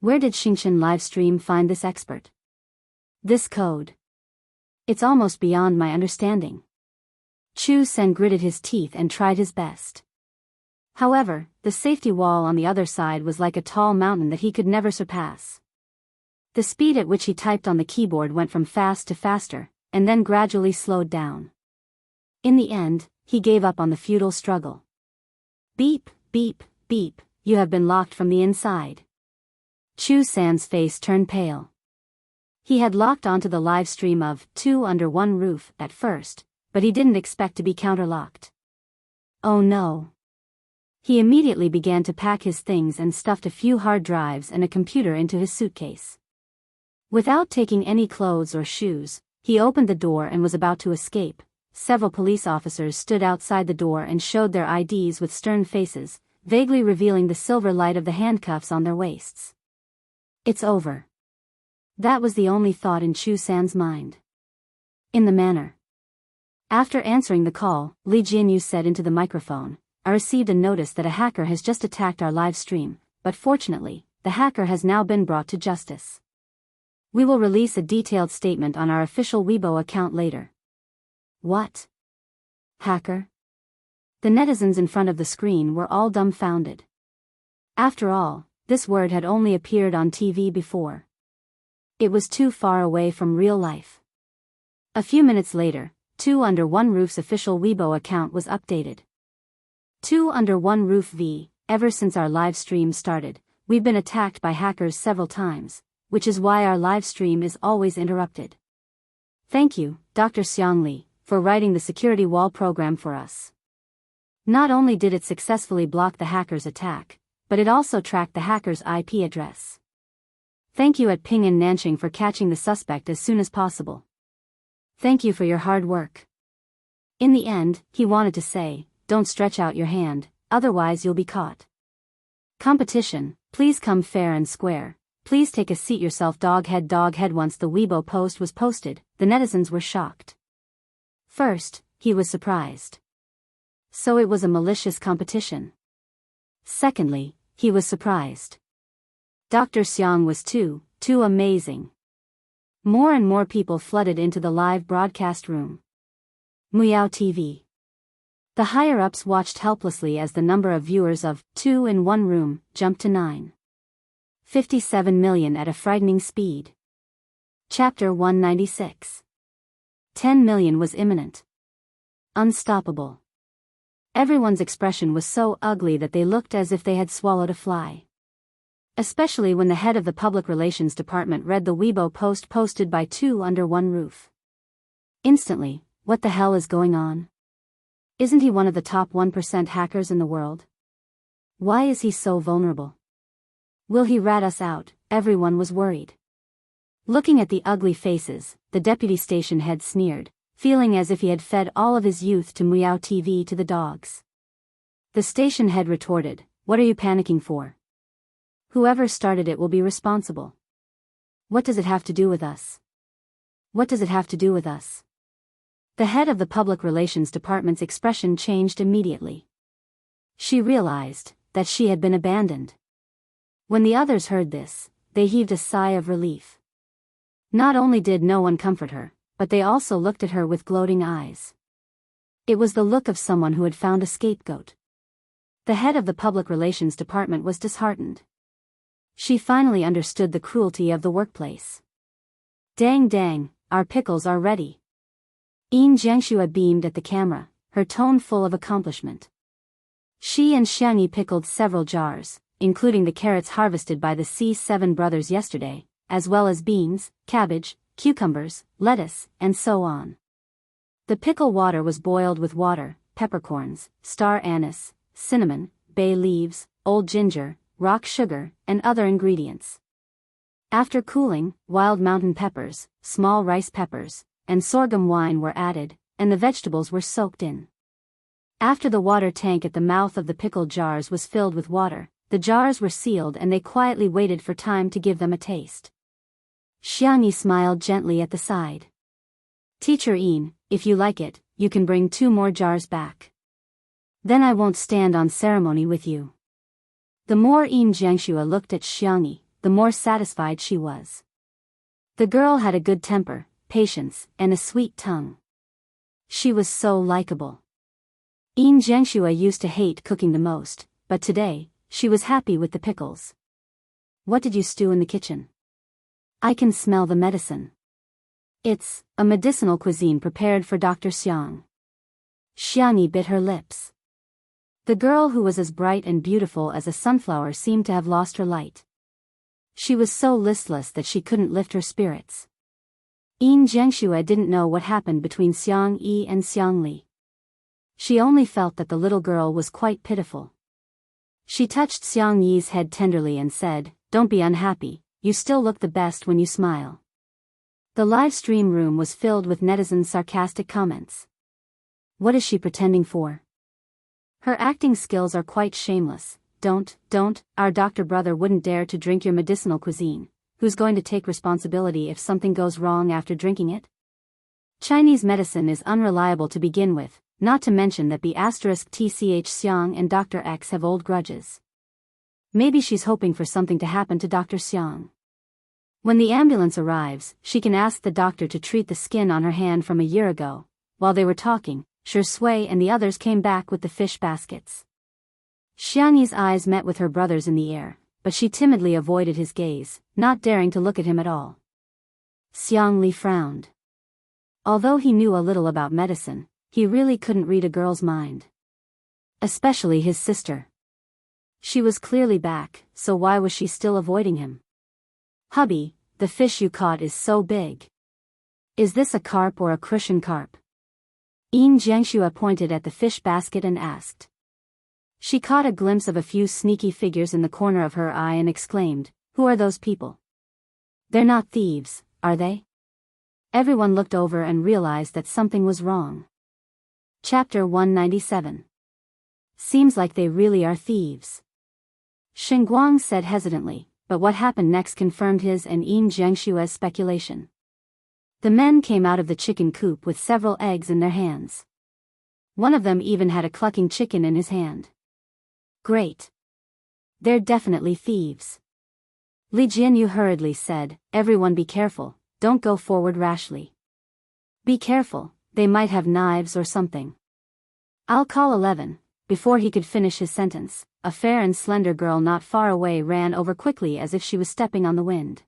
Where did Xingchen livestream find this expert? This code. It's almost beyond my understanding. Chu San gritted his teeth and tried his best. However, the safety wall on the other side was like a tall mountain that he could never surpass. The speed at which he typed on the keyboard went from fast to faster, and then gradually slowed down. In the end, he gave up on the futile struggle. Beep, beep, beep, you have been locked from the inside. Chu San's face turned pale. He had locked onto the live stream of Two Under One Roof at first, but he didn't expect to be counterlocked. Oh no. He immediately began to pack his things and stuffed a few hard drives and a computer into his suitcase. Without taking any clothes or shoes, he opened the door and was about to escape. Several police officers stood outside the door and showed their IDs with stern faces, vaguely revealing the silver light of the handcuffs on their waists. It's over. That was the only thought in Chu San's mind. In the manner. After answering the call, Li Jianyu said into the microphone, I received a notice that a hacker has just attacked our live stream, but fortunately, the hacker has now been brought to justice. We will release a detailed statement on our official Weibo account later. What? Hacker? The netizens in front of the screen were all dumbfounded. After all, this word had only appeared on TV before. It was too far away from real life. A few minutes later, Two Under One Roof's official Weibo account was updated. Two Under One Roof V, ever since our live stream started, we've been attacked by hackers several times, which is why our live stream is always interrupted. Thank you, Dr. Xiang Li, for writing the security wall program for us. Not only did it successfully block the hacker's attack, but it also tracked the hacker's IP address. Thank you at Ping and Nanching for catching the suspect as soon as possible. Thank you for your hard work. In the end, he wanted to say, don't stretch out your hand, otherwise you'll be caught. Competition, please come fair and square. Please take a seat yourself, dog head. Once the Weibo post was posted, the netizens were shocked. First, he was surprised. So it was a malicious competition. Secondly, he was surprised. Dr. Xiang was too amazing. More and more people flooded into the live broadcast room. Muyao TV. The higher-ups watched helplessly as the number of viewers of Two in One Room jumped to 9.57 million at a frightening speed. Chapter 196. 10 million was imminent. Unstoppable. Everyone's expression was so ugly that they looked as if they had swallowed a fly. Especially when the head of the public relations department read the Weibo post posted by Two Under One Roof. Instantly, what the hell is going on? Isn't he one of the top 1% hackers in the world? Why is he so vulnerable? Will he rat us out? Everyone was worried. Looking at the ugly faces, the deputy station head sneered, feeling as if he had fed all of his youth to Muyao TV to the dogs. The station head retorted, what are you panicking for? Whoever started it will be responsible. What does it have to do with us? What does it have to do with us? The head of the public relations department's expression changed immediately. She realized that she had been abandoned. When the others heard this, they heaved a sigh of relief. Not only did no one comfort her, but they also looked at her with gloating eyes. It was the look of someone who had found a scapegoat. The head of the public relations department was disheartened. She finally understood the cruelty of the workplace. Dang, our pickles are ready. Yin Jiangxue beamed at the camera, her tone full of accomplishment. She and Xiangyi pickled several jars, including the carrots harvested by the C7 brothers yesterday, as well as beans, cabbage, cucumbers, lettuce, and so on. The pickle water was boiled with water, peppercorns, star anise, cinnamon, bay leaves, old ginger, rock sugar, and other ingredients. After cooling, wild mountain peppers, small rice peppers, and sorghum wine were added, and the vegetables were soaked in. After the water tank at the mouth of the pickled jars was filled with water, the jars were sealed and they quietly waited for time to give them a taste. Xiangyi smiled gently at the side. Teacher Yin, if you like it, you can bring 2 more jars back. Then I won't stand on ceremony with you. The more Yin Jiangxue looked at Xiangyi, the more satisfied she was. The girl had a good temper, patience, and a sweet tongue. She was so likable. Yin Jiangxue used to hate cooking the most, but today, she was happy with the pickles. What did you stew in the kitchen? I can smell the medicine. It's a medicinal cuisine prepared for Dr. Xiang. Xiangyi bit her lips. The girl who was as bright and beautiful as a sunflower seemed to have lost her light. She was so listless that she couldn't lift her spirits. Yin Zhengxue didn't know what happened between Xiang Yi and Xiang Li. She only felt that the little girl was quite pitiful. She touched Xiang Yi's head tenderly and said, "Don't be unhappy, you still look the best when you smile." The live stream room was filled with netizens' sarcastic comments. What is she pretending for? Her acting skills are quite shameless. Don't, our doctor brother wouldn't dare to drink your medicinal cuisine. Who's going to take responsibility if something goes wrong after drinking it? Chinese medicine is unreliable to begin with, not to mention that *TCH Xiang and Dr. X have old grudges. Maybe she's hoping for something to happen to Dr. Xiang. When the ambulance arrives, she can ask the doctor to treat the skin on her hand from a year ago. While they were talking, Shui and the others came back with the fish baskets. Xiangyi's eyes met with her brother's in the air, but she timidly avoided his gaze, not daring to look at him at all. Xiang Li frowned. Although he knew a little about medicine, he really couldn't read a girl's mind. Especially his sister. She was clearly back, so why was she still avoiding him? "Hubby, the fish you caught is so big. Is this a carp or a crucian carp?" Yin Zhengxue pointed at the fish basket and asked. She caught a glimpse of a few sneaky figures in the corner of her eye and exclaimed, "Who are those people? They're not thieves, are they?" Everyone looked over and realized that something was wrong. Chapter 197. Seems like they really are thieves. Xinguang said hesitantly, but what happened next confirmed his and Yin Zhengshue's speculation. The men came out of the chicken coop with several eggs in their hands. One of them even had a clucking chicken in his hand. Great. They're definitely thieves. Li Jianyu hurriedly said, "Everyone be careful, don't go forward rashly. Be careful, they might have knives or something. I'll call 11. Before he could finish his sentence, a fair and slender girl not far away ran over quickly as if she was stepping on the wind.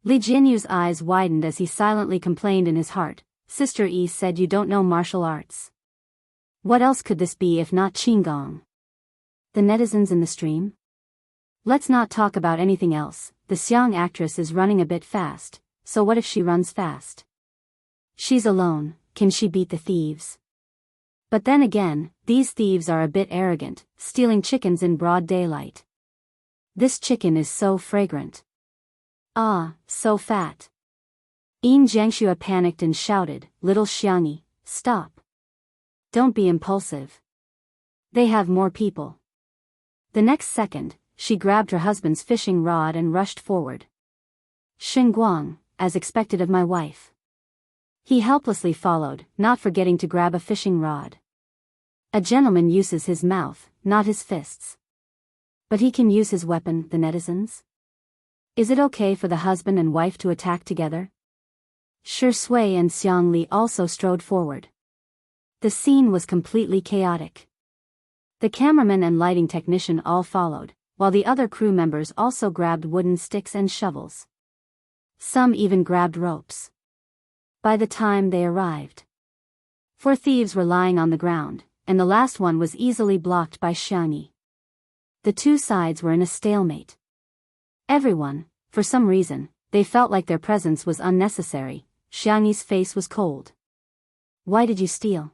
Li Jianyu's eyes widened as he silently complained in his heart, "Sister Yi said you don't know martial arts. What else could this be if not Qinggong? The netizens in the stream? Let's not talk about anything else. The Xiang actress is running a bit fast, so what if she runs fast? She's alone, can she beat the thieves? But then again, these thieves are a bit arrogant, stealing chickens in broad daylight. This chicken is so fragrant. Ah, so fat." Yin Zhengxue panicked and shouted, "Little Xiangyi, stop. Don't be impulsive. They have more people." The next second, she grabbed her husband's fishing rod and rushed forward. "Xinguang, as expected of my wife." He helplessly followed, not forgetting to grab a fishing rod. A gentleman uses his mouth, not his fists. But he can use his weapon, the netizens? Is it okay for the husband and wife to attack together? Shui and Xiang Li also strode forward. The scene was completely chaotic. The cameraman and lighting technician all followed, while the other crew members also grabbed wooden sticks and shovels. Some even grabbed ropes. By the time they arrived, 4 thieves were lying on the ground, and the last one was easily blocked by Xiangyi. The two sides were in a stalemate. Everyone, for some reason, they felt like their presence was unnecessary. Xiangyi's face was cold. "Why did you steal?"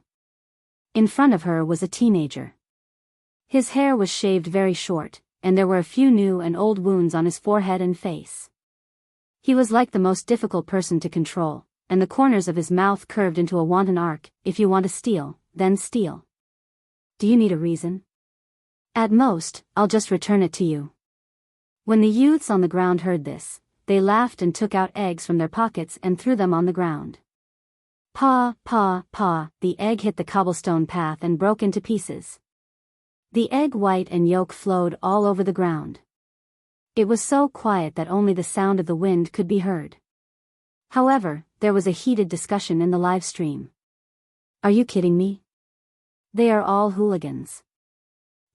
In front of her was a teenager. His hair was shaved very short, and there were a few new and old wounds on his forehead and face. He was like the most difficult person to control, and the corners of his mouth curved into a wanton arc. "If you want to steal, then steal. Do you need a reason? At most, I'll just return it to you." When the youths on the ground heard this, they laughed and took out eggs from their pockets and threw them on the ground. Pa, pa, pa, the egg hit the cobblestone path and broke into pieces. The egg white and yolk flowed all over the ground. It was so quiet that only the sound of the wind could be heard. However, there was a heated discussion in the live stream. "Are you kidding me? They are all hooligans.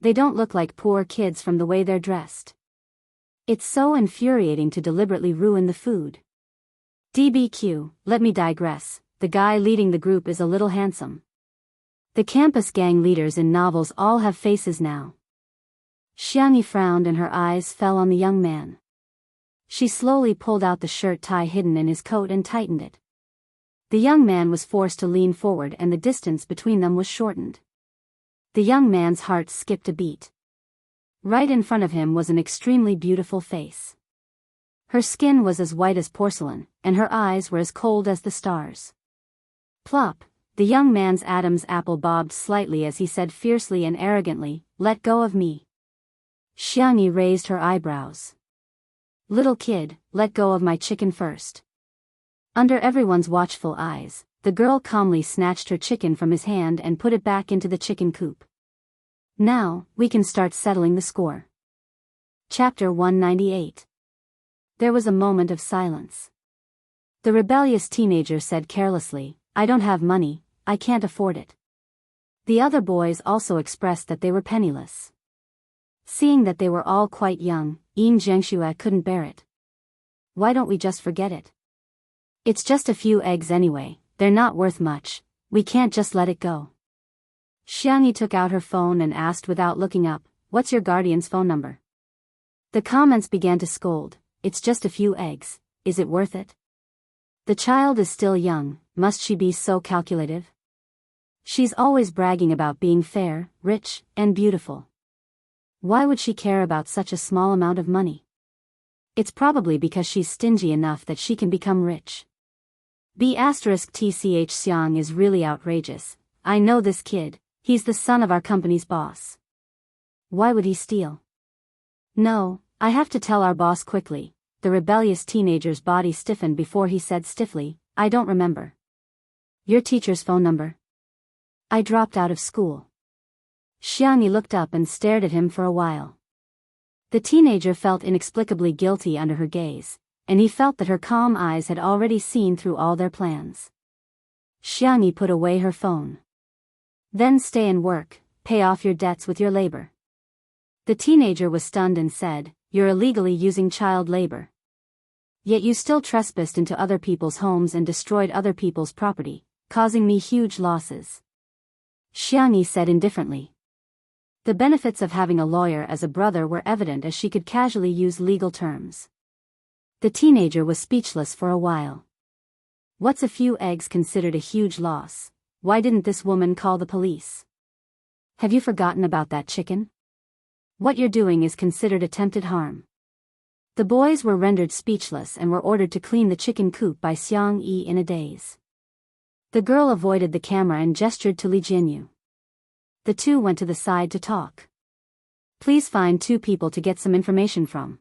They don't look like poor kids from the way they're dressed. It's so infuriating to deliberately ruin the food." DBQ, let me digress, the guy leading the group is a little handsome. The campus gang leaders in novels all have faces now. Xiangyi frowned and her eyes fell on the young man. She slowly pulled out the shirt tie hidden in his coat and tightened it. The young man was forced to lean forward and the distance between them was shortened. The young man's heart skipped a beat. Right in front of him was an extremely beautiful face. Her skin was as white as porcelain, and her eyes were as cold as the stars. Plop, the young man's Adam's apple bobbed slightly as he said fiercely and arrogantly, "Let go of me." Xiangyi raised her eyebrows. "Little kid, let go of my chicken first." Under everyone's watchful eyes, the girl calmly snatched her chicken from his hand and put it back into the chicken coop. "Now, we can start settling the score." Chapter 198. There was a moment of silence. The rebellious teenager said carelessly, "I don't have money, I can't afford it." The other boys also expressed that they were penniless. Seeing that they were all quite young, Yin Zhengxue couldn't bear it. "Why don't we just forget it? It's just a few eggs anyway, they're not worth much, we can't just let it go." Xiangyi took out her phone and asked without looking up, "What's your guardian's phone number?" The comments began to scold, "It's just a few eggs, is it worth it? The child is still young, must she be so calculative? She's always bragging about being fair, rich, and beautiful. Why would she care about such a small amount of money? It's probably because she's stingy enough that she can become rich. B*TCH Xiang is really outrageous. I know this kid, he's the son of our company's boss. Why would he steal?" "No, I have to tell our boss quickly." The rebellious teenager's body stiffened before he said stiffly, "I don't remember." "Your teacher's phone number?" "I dropped out of school." Xiangyi looked up and stared at him for a while. The teenager felt inexplicably guilty under her gaze, and he felt that her calm eyes had already seen through all their plans. Xiangyi put away her phone. "Then stay and work, pay off your debts with your labor." The teenager was stunned and said, "You're illegally using child labor. Yet you still trespassed into other people's homes and destroyed other people's property, causing me huge losses." Xiangyi said indifferently. The benefits of having a lawyer as a brother were evident as she could casually use legal terms. The teenager was speechless for a while. What's a few eggs considered a huge loss? Why didn't this woman call the police? Have you forgotten about that chicken? What you're doing is considered attempted harm. The boys were rendered speechless and were ordered to clean the chicken coop by Xiangyi in a daze. The girl avoided the camera and gestured to Li Jianyu. The two went to the side to talk. "Please find 2 people to get some information from.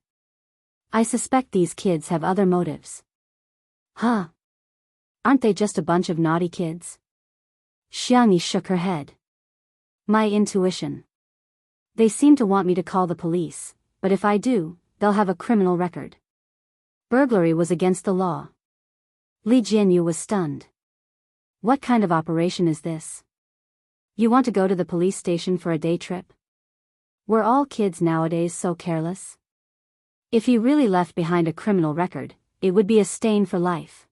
I suspect these kids have other motives." "Huh? Aren't they just a bunch of naughty kids?" Xiangyi shook her head. "My intuition. They seem to want me to call the police, but if I do, they'll have a criminal record. Burglary was against the law." Li Jianyu was stunned. "What kind of operation is this? You want to go to the police station for a day trip? Were all kids nowadays so careless? If he really left behind a criminal record, it would be a stain for life.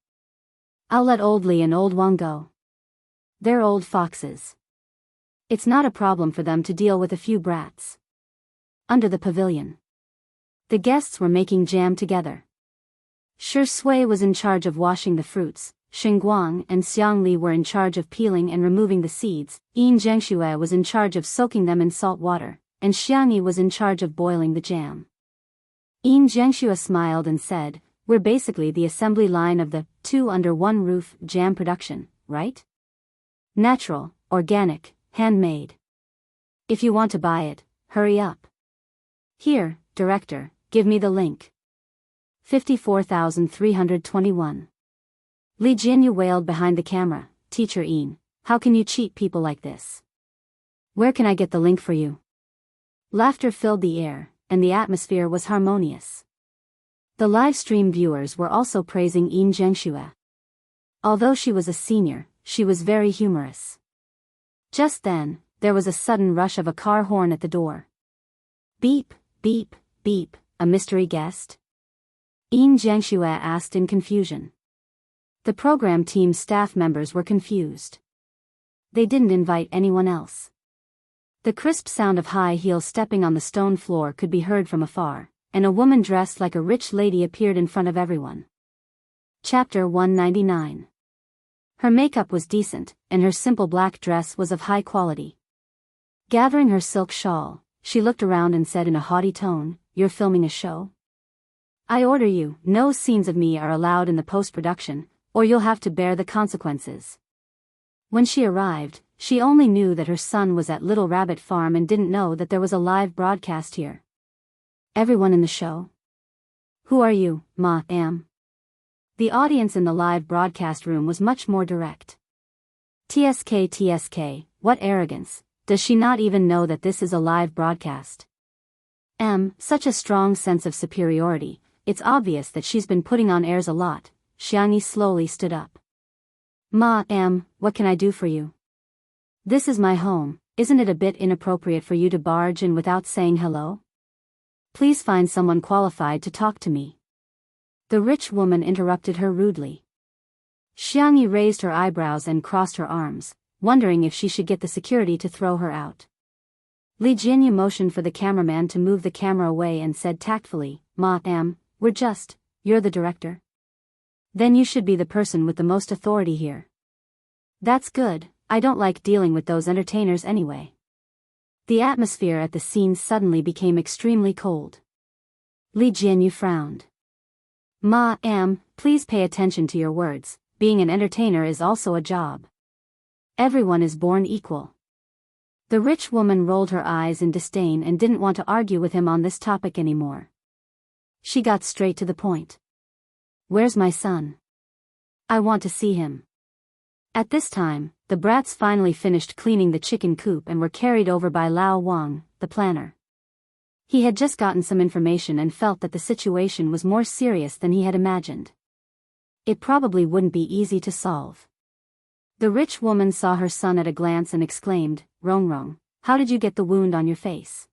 I'll let old Li and old Wang go. They're old foxes. It's not a problem for them to deal with a few brats." Under the pavilion, the guests were making jam together. Shi Sui was in charge of washing the fruits, Xingguang and Xiang Li were in charge of peeling and removing the seeds, Yin Zhengxue was in charge of soaking them in salt water, and Xiangyi was in charge of boiling the jam. Yin Zhengxue smiled and said, "We're basically the assembly line of the 2 under 1 roof jam production, right? Natural, organic, handmade. If you want to buy it, hurry up. Here, director, give me the link." 54,321. Li Jianyu wailed behind the camera, "Teacher Yin, how can you cheat people like this? Where can I get the link for you?" Laughter filled the air, and the atmosphere was harmonious. The live stream viewers were also praising Yin Zhengxue. Although she was a senior, she was very humorous. Just then, there was a sudden rush of a car horn at the door. "Beep, beep, beep, a mystery guest?" Yin Zhengxue asked in confusion. The program team's staff members were confused. They didn't invite anyone else. The crisp sound of high heels stepping on the stone floor could be heard from afar, and a woman dressed like a rich lady appeared in front of everyone. Chapter 199. Her makeup was decent, and her simple black dress was of high quality. Gathering her silk shawl, she looked around and said in a haughty tone, "You're filming a show? I order you, no scenes of me are allowed in the post-production, or you'll have to bear the consequences." When she arrived, she only knew that her son was at Little Rabbit Farm and didn't know that there was a live broadcast here. "Everyone in the show? Who are you, ma'am?" The audience in the live broadcast room was much more direct. TSK, what arrogance, does she not even know that this is a live broadcast? Such a strong sense of superiority, it's obvious that she's been putting on airs a lot. Xiangyi slowly stood up. "Ma'am, what can I do for you? This is my home, isn't it a bit inappropriate for you to barge in without saying hello? Please find someone qualified to talk to me." The rich woman interrupted her rudely. Xiangyi raised her eyebrows and crossed her arms, wondering if she should get the security to throw her out. Li Jinyu motioned for the cameraman to move the camera away and said tactfully, "Ma'am, you're the director? Then you should be the person with the most authority here." "That's good, I don't like dealing with those entertainers anyway." The atmosphere at the scene suddenly became extremely cold. Li Jinyu frowned. "Ma'am, please pay attention to your words, being an entertainer is also a job. Everyone is born equal." The rich woman rolled her eyes in disdain and didn't want to argue with him on this topic anymore. She got straight to the point. "Where's my son? I want to see him." At this time, the brats finally finished cleaning the chicken coop and were carried over by Lao Wang, the planner. He had just gotten some information and felt that the situation was more serious than he had imagined. It probably wouldn't be easy to solve. The rich woman saw her son at a glance and exclaimed, "Rong, how did you get the wound on your face?"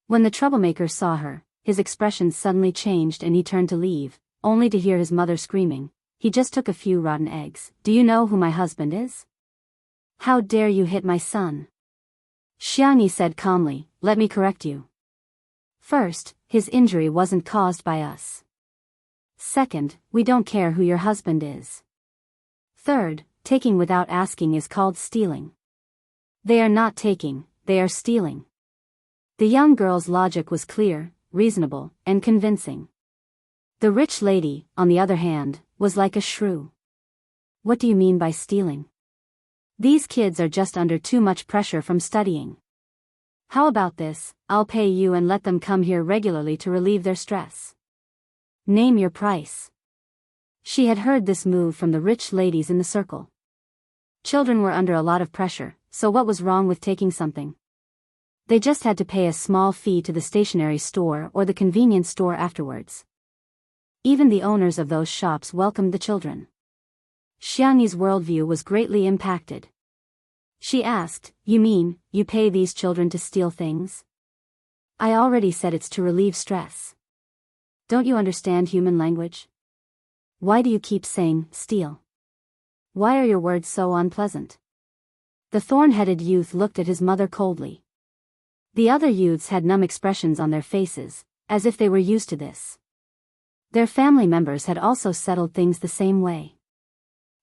When the troublemaker saw her, his expression suddenly changed and he turned to leave, only to hear his mother screaming, "He just took a few rotten eggs. Do you know who my husband is? How dare you hit my son?" Xiangyi said calmly, "Let me correct you. First, his injury wasn't caused by us. Second, we don't care who your husband is. Third, taking without asking is called stealing. They are not taking, they are stealing." The young girl's logic was clear, reasonable, and convincing. The rich lady, on the other hand, was like a shrew. "What do you mean by stealing? These kids are just under too much pressure from studying. How about this, I'll pay you and let them come here regularly to relieve their stress. Name your price." She had heard this move from the rich ladies in the circle. Children were under a lot of pressure, so what was wrong with taking something? They just had to pay a small fee to the stationery store or the convenience store afterwards. Even the owners of those shops welcomed the children. Xiangyi's worldview was greatly impacted. She asked, "You mean, you pay these children to steal things? I already said it's to relieve stress. Don't you understand human language? Why do you keep saying, steal? Why are your words so unpleasant?" The thorn-headed youth looked at his mother coldly. The other youths had numb expressions on their faces, as if they were used to this. Their family members had also settled things the same way.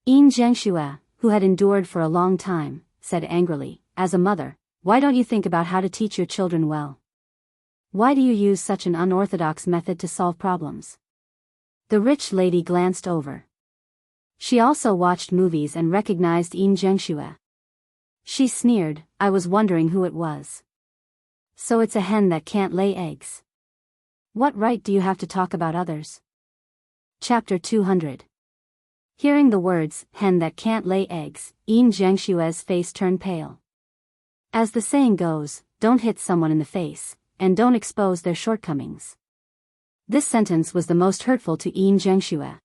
Yin Zhengxue, who had endured for a long time, said angrily, "As a mother, why don't you think about how to teach your children well? Why do you use such an unorthodox method to solve problems?" The rich lady glanced over. She also watched movies and recognized Yin Zhengxue. She sneered, "I was wondering who it was. So it's a hen that can't lay eggs. What right do you have to talk about others?" Chapter 200. Hearing the words, "hen that can't lay eggs," Yin Zhengshue's face turned pale. As the saying goes, don't hit someone in the face, and don't expose their shortcomings. This sentence was the most hurtful to Yin Zhengxue.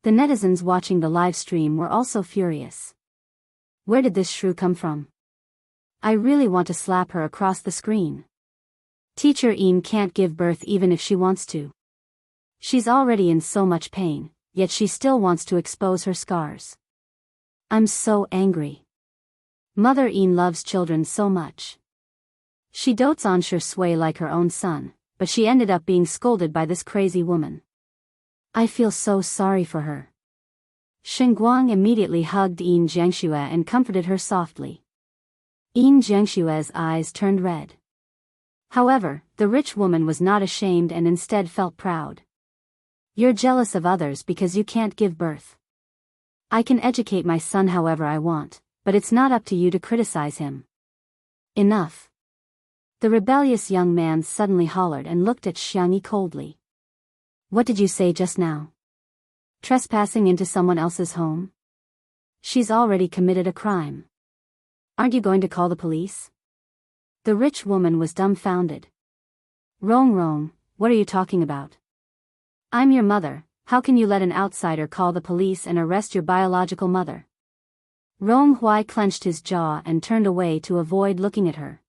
The netizens watching the live stream were also furious. Where did this shrew come from? I really want to slap her across the screen. Teacher Yin can't give birth even if she wants to. She's already in so much pain, yet she still wants to expose her scars. I'm so angry. Mother Yin loves children so much. She dotes on Shui like her own son, but she ended up being scolded by this crazy woman. I feel so sorry for her. Guang immediately hugged Yin Jiangxue and comforted her softly. Yin Jiangxue's eyes turned red. However, the rich woman was not ashamed and instead felt proud. You're jealous of others because you can't give birth. I can educate my son however I want, but it's not up to you to criticize him. Enough. The rebellious young man suddenly hollered and looked at Xiangyi coldly. What did you say just now? Trespassing into someone else's home? She's already committed a crime. Aren't you going to call the police? The rich woman was dumbfounded. Rong, what are you talking about? I'm your mother, how can you let an outsider call the police and arrest your biological mother? Rong Hui clenched his jaw and turned away to avoid looking at her.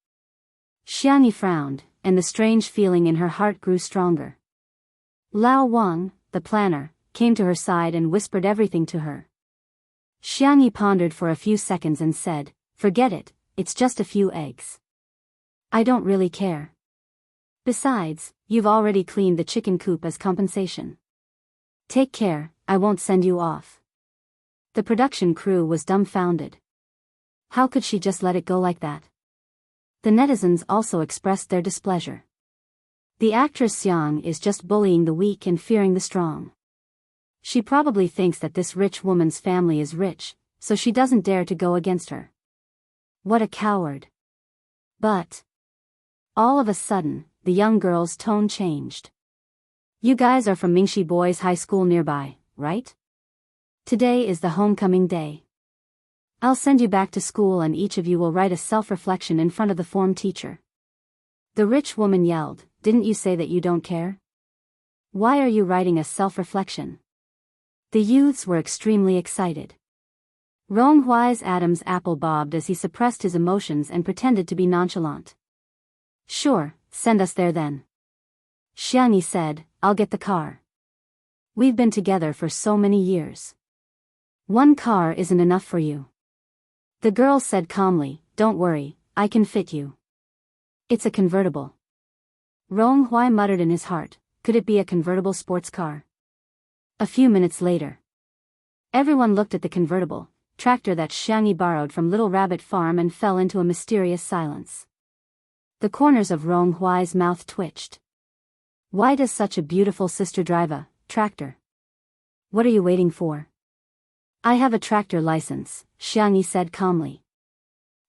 Xiangyi frowned, and the strange feeling in her heart grew stronger. Lao Wang, the planner, came to her side and whispered everything to her. Xiangyi pondered for a few seconds and said, Forget it, it's just a few eggs. I don't really care. Besides, you've already cleaned the chicken coop as compensation. Take care, I won't send you off. The production crew was dumbfounded. How could she just let it go like that? The netizens also expressed their displeasure. The actress Xiang is just bullying the weak and fearing the strong. She probably thinks that this rich woman's family is rich, so she doesn't dare to go against her. What a coward. But all of a sudden, the young girl's tone changed. You guys are from Mingxi Boys High School nearby, right? Today is the homecoming day. I'll send you back to school and each of you will write a self-reflection in front of the form teacher. The rich woman yelled, Didn't you say that you don't care? Why are you writing a self-reflection? The youths were extremely excited. Rong Hui's Adam's apple bobbed as he suppressed his emotions and pretended to be nonchalant. Sure, send us there then. Xiangyi said, I'll get the car. We've been together for so many years. One car isn't enough for you. The girl said calmly, Don't worry, I can fit you. It's a convertible. Rong Hui muttered in his heart, Could it be a convertible sports car? A few minutes later. Everyone looked at the convertible tractor that Xiangyi borrowed from Little Rabbit Farm and fell into a mysterious silence. The corners of Rong Hui's mouth twitched. Why does such a beautiful sister drive a tractor? What are you waiting for? I have a tractor license, Xiangyi said calmly.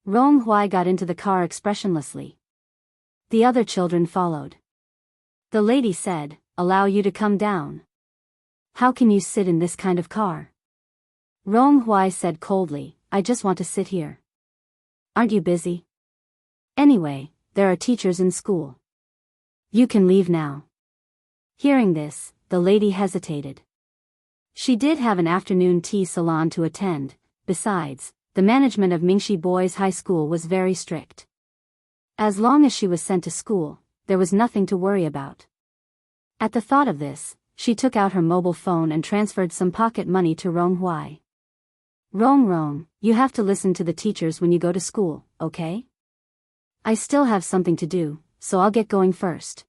Rong Hui got into the car expressionlessly. The other children followed. The lady said, Allow you to come down. How can you sit in this kind of car? Rong Hui said coldly, I just want to sit here. Aren't you busy? Anyway, there are teachers in school. You can leave now. Hearing this, the lady hesitated. She did have an afternoon tea salon to attend. Besides, the management of Mingxi Boys High School was very strict. As long as she was sent to school, there was nothing to worry about. At the thought of this, she took out her mobile phone and transferred some pocket money to Rong Hui. Rong, you have to listen to the teachers when you go to school, okay? I still have something to do, so I'll get going first.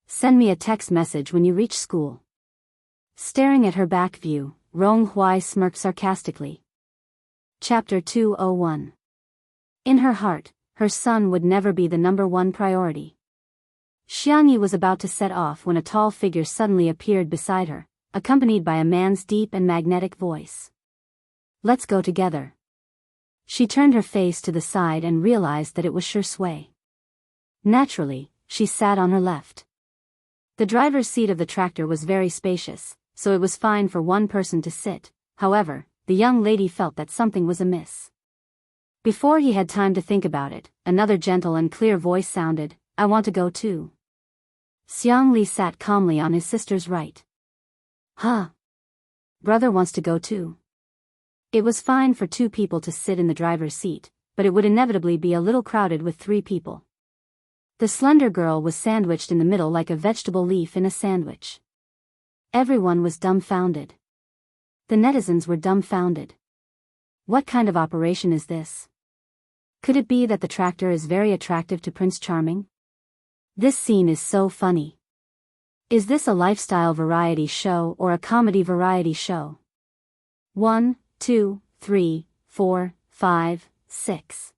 Send me a text message when you reach school. Staring at her back view, Rong Hui smirked sarcastically. Chapter 201. In her heart, her son would never be the number one priority. Xiangyi was about to set off when a tall figure suddenly appeared beside her, accompanied by a man's deep and magnetic voice. Let's go together. She turned her face to the side and realized that it was Sure Sui. Naturally, she sat on her left. The driver's seat of the tractor was very spacious, so it was fine for one person to sit. However, the young lady felt that something was amiss. Before he had time to think about it, another gentle and clear voice sounded, I want to go too. Xiang Li sat calmly on his sister's right. Huh? Brother wants to go too. It was fine for two people to sit in the driver's seat, but it would inevitably be a little crowded with three people. The slender girl was sandwiched in the middle like a vegetable leaf in a sandwich. Everyone was dumbfounded. The netizens were dumbfounded. What kind of operation is this? Could it be that the tractor is very attractive to Prince Charming? This scene is so funny. Is this a lifestyle variety show or a comedy variety show? 1, 2, 3, 4, 5, 6.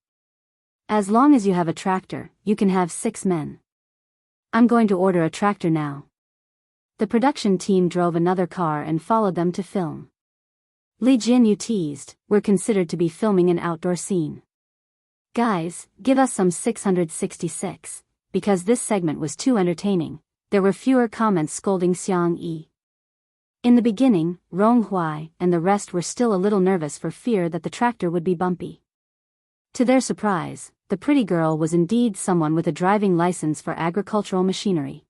As long as you have a tractor, you can have 6 men. I'm going to order a tractor now. The production team drove another car and followed them to film. Li Jinyu teased, "We're considered to be filming an outdoor scene. Guys, give us some 666, because this segment was too entertaining." There were fewer comments scolding Xiang Yi. In the beginning, Rong Huai and the rest were still a little nervous for fear that the tractor would be bumpy. To their surprise, the pretty girl was indeed someone with a driving license for agricultural machinery.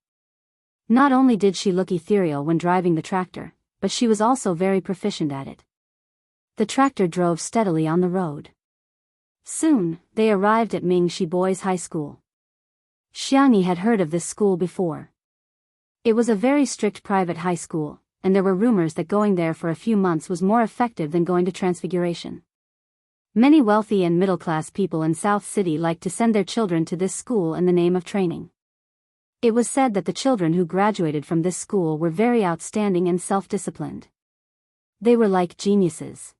Not only did she look ethereal when driving the tractor, but she was also very proficient at it. The tractor drove steadily on the road. Soon, they arrived at Mingxi Boys High School. Xiangyi had heard of this school before. It was a very strict private high school, and there were rumors that going there for a few months was more effective than going to Transfiguration. Many wealthy and middle-class people in South City liked to send their children to this school in the name of training. It was said that the children who graduated from this school were very outstanding and self-disciplined. They were like geniuses.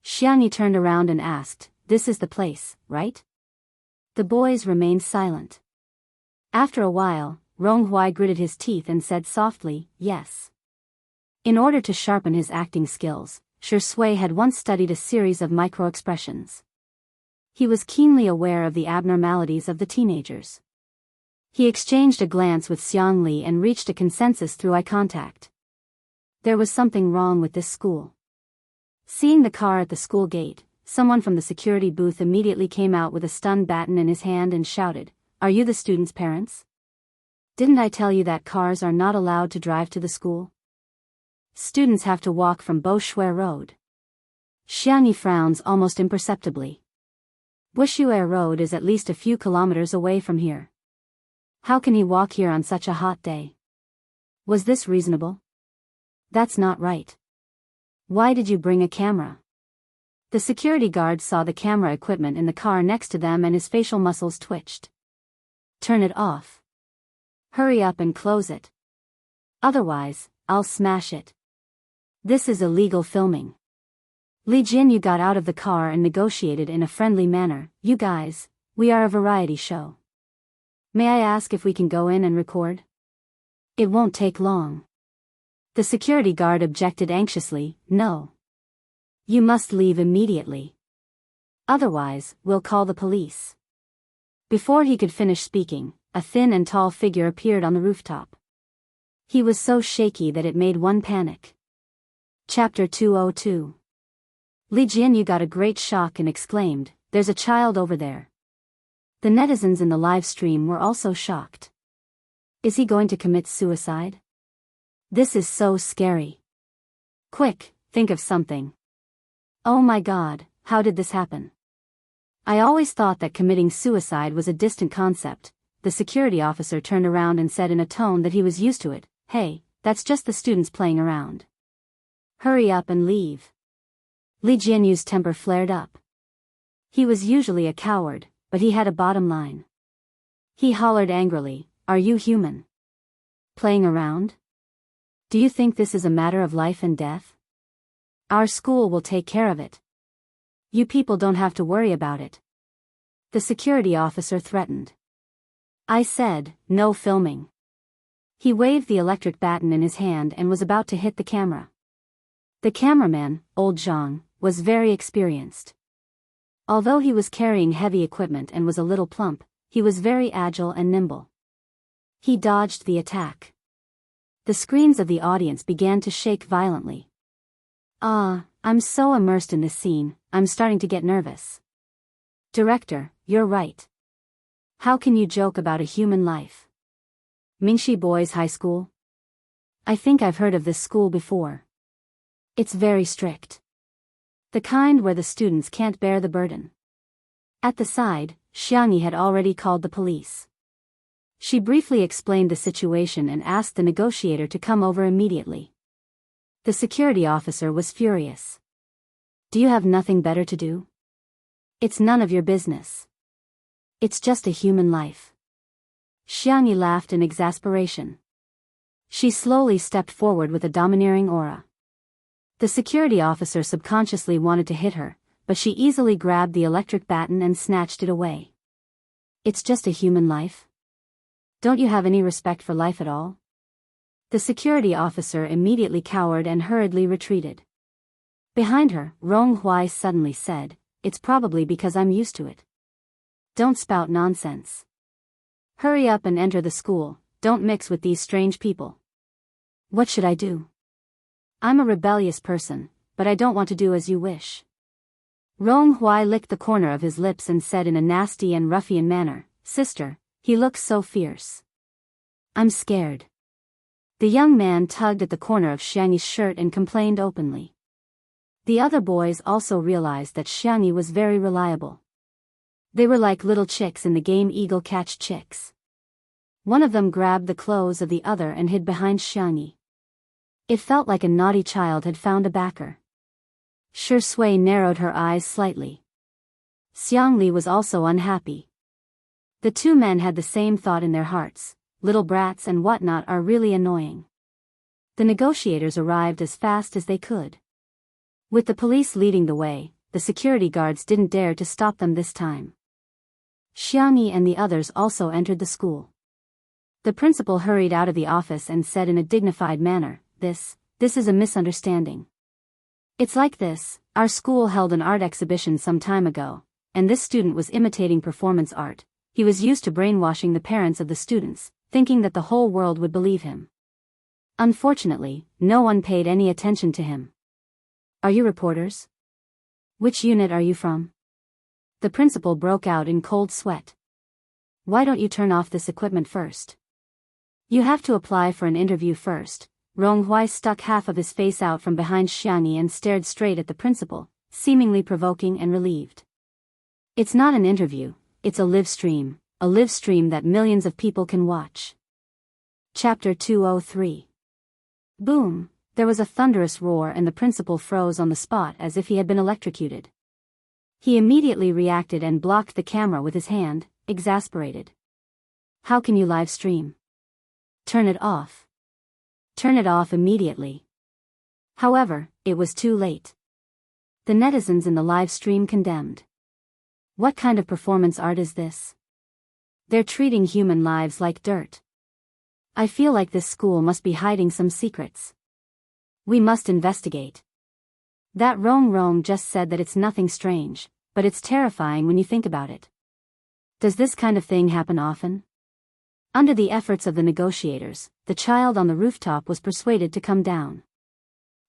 Xiangyi turned around and asked, "This is the place, right?" The boys remained silent. After a while, Rong Huai gritted his teeth and said softly, "Yes." In order to sharpen his acting skills, Shi Sui had once studied a series of micro-expressions. He was keenly aware of the abnormalities of the teenagers. He exchanged a glance with Xiang Li and reached a consensus through eye contact. There was something wrong with this school. Seeing the car at the school gate, someone from the security booth immediately came out with a stun baton in his hand and shouted, "Are you the students' parents? Didn't I tell you that cars are not allowed to drive to the school? Students have to walk from Bo Shui Road." Xiangyi frowns almost imperceptibly. Bushui Road is at least a few kilometers away from here. How can he walk here on such a hot day? Was this reasonable? That's not right. Why did you bring a camera? The security guard saw the camera equipment in the car next to them and his facial muscles twitched. Turn it off. Hurry up and close it. Otherwise, I'll smash it. This is illegal filming. Li Jinyu got out of the car and negotiated in a friendly manner, "You guys, we are a variety show. May I ask if we can go in and record? It won't take long." The security guard objected anxiously, "No. You must leave immediately. Otherwise, we'll call the police." Before he could finish speaking, a thin and tall figure appeared on the rooftop. He was so shaky that it made one panic. Chapter 202. Li Jinyu got a great shock and exclaimed, "There's a child over there." The netizens in the live stream were also shocked. Is he going to commit suicide? This is so scary. Quick, think of something. Oh my God, how did this happen? I always thought that committing suicide was a distant concept. The security officer turned around and said in a tone that he was used to it, "Hey, that's just the students playing around. Hurry up and leave." Li Jianyu's temper flared up. He was usually a coward, but he had a bottom line. He hollered angrily, "Are you human? Playing around? Do you think this is a matter of life and death? Our school will take care of it. You people don't have to worry about it." The security officer threatened. "I said, no filming." He waved the electric baton in his hand and was about to hit the camera. The cameraman, old Zhang, was very experienced. Although he was carrying heavy equipment and was a little plump, he was very agile and nimble. He dodged the attack. The screens of the audience began to shake violently. I'm so immersed in this scene, I'm starting to get nervous. Director, you're right. How can you joke about a human life? Mingxi Boys High School? I think I've heard of this school before. It's very strict. The kind where the students can't bear the burden. At the side, Xiangyi had already called the police. She briefly explained the situation and asked the negotiator to come over immediately. The security officer was furious. Do you have nothing better to do? It's none of your business. It's just a human life. Xiangyi laughed in exasperation. She slowly stepped forward with a domineering aura. The security officer subconsciously wanted to hit her, but she easily grabbed the electric baton and snatched it away. It's just a human life. Don't you have any respect for life at all? The security officer immediately cowered and hurriedly retreated. Behind her, Rong Hui suddenly said, "It's probably because I'm used to it. Don't spout nonsense. Hurry up and enter the school, don't mix with these strange people." "What should I do? I'm a rebellious person, but I don't want to do as you wish." Rong Hui licked the corner of his lips and said in a nasty and ruffian manner, "Sister, he looks so fierce. I'm scared." The young man tugged at the corner of Xiangyi's shirt and complained openly. The other boys also realized that Xiangyi was very reliable. They were like little chicks in the game Eagle Catch Chicks. One of them grabbed the clothes of the other and hid behind Xiangyi. It felt like a naughty child had found a backer. Shi Sui narrowed her eyes slightly. Xiangli was also unhappy. The two men had the same thought in their hearts: little brats and whatnot are really annoying. The negotiators arrived as fast as they could. With the police leading the way, the security guards didn't dare to stop them this time. Xiangyi and the others also entered the school. The principal hurried out of the office and said in a dignified manner, This is a misunderstanding. It's like this: our school held an art exhibition some time ago, and this student was imitating performance art. He was used to brainwashing the parents of the students, thinking that the whole world would believe him. Unfortunately, no one paid any attention to him. Are you reporters? Which unit are you from? The principal broke out in cold sweat. Why don't you turn off this equipment first? You have to apply for an interview first. Rong Hui stuck half of his face out from behind Xiangyi and stared straight at the principal, seemingly provoking and relieved. It's not an interview, it's a live stream that millions of people can watch. Chapter 203. Boom! There was a thunderous roar and the principal froze on the spot as if he had been electrocuted. He immediately reacted and blocked the camera with his hand, exasperated. How can you live stream? Turn it off. Turn it off immediately. However, it was too late. The netizens in the live stream condemned. What kind of performance art is this? They're treating human lives like dirt. I feel like this school must be hiding some secrets. We must investigate. That Rong just said that it's nothing strange, but it's terrifying when you think about it. Does this kind of thing happen often? Under the efforts of the negotiators, the child on the rooftop was persuaded to come down.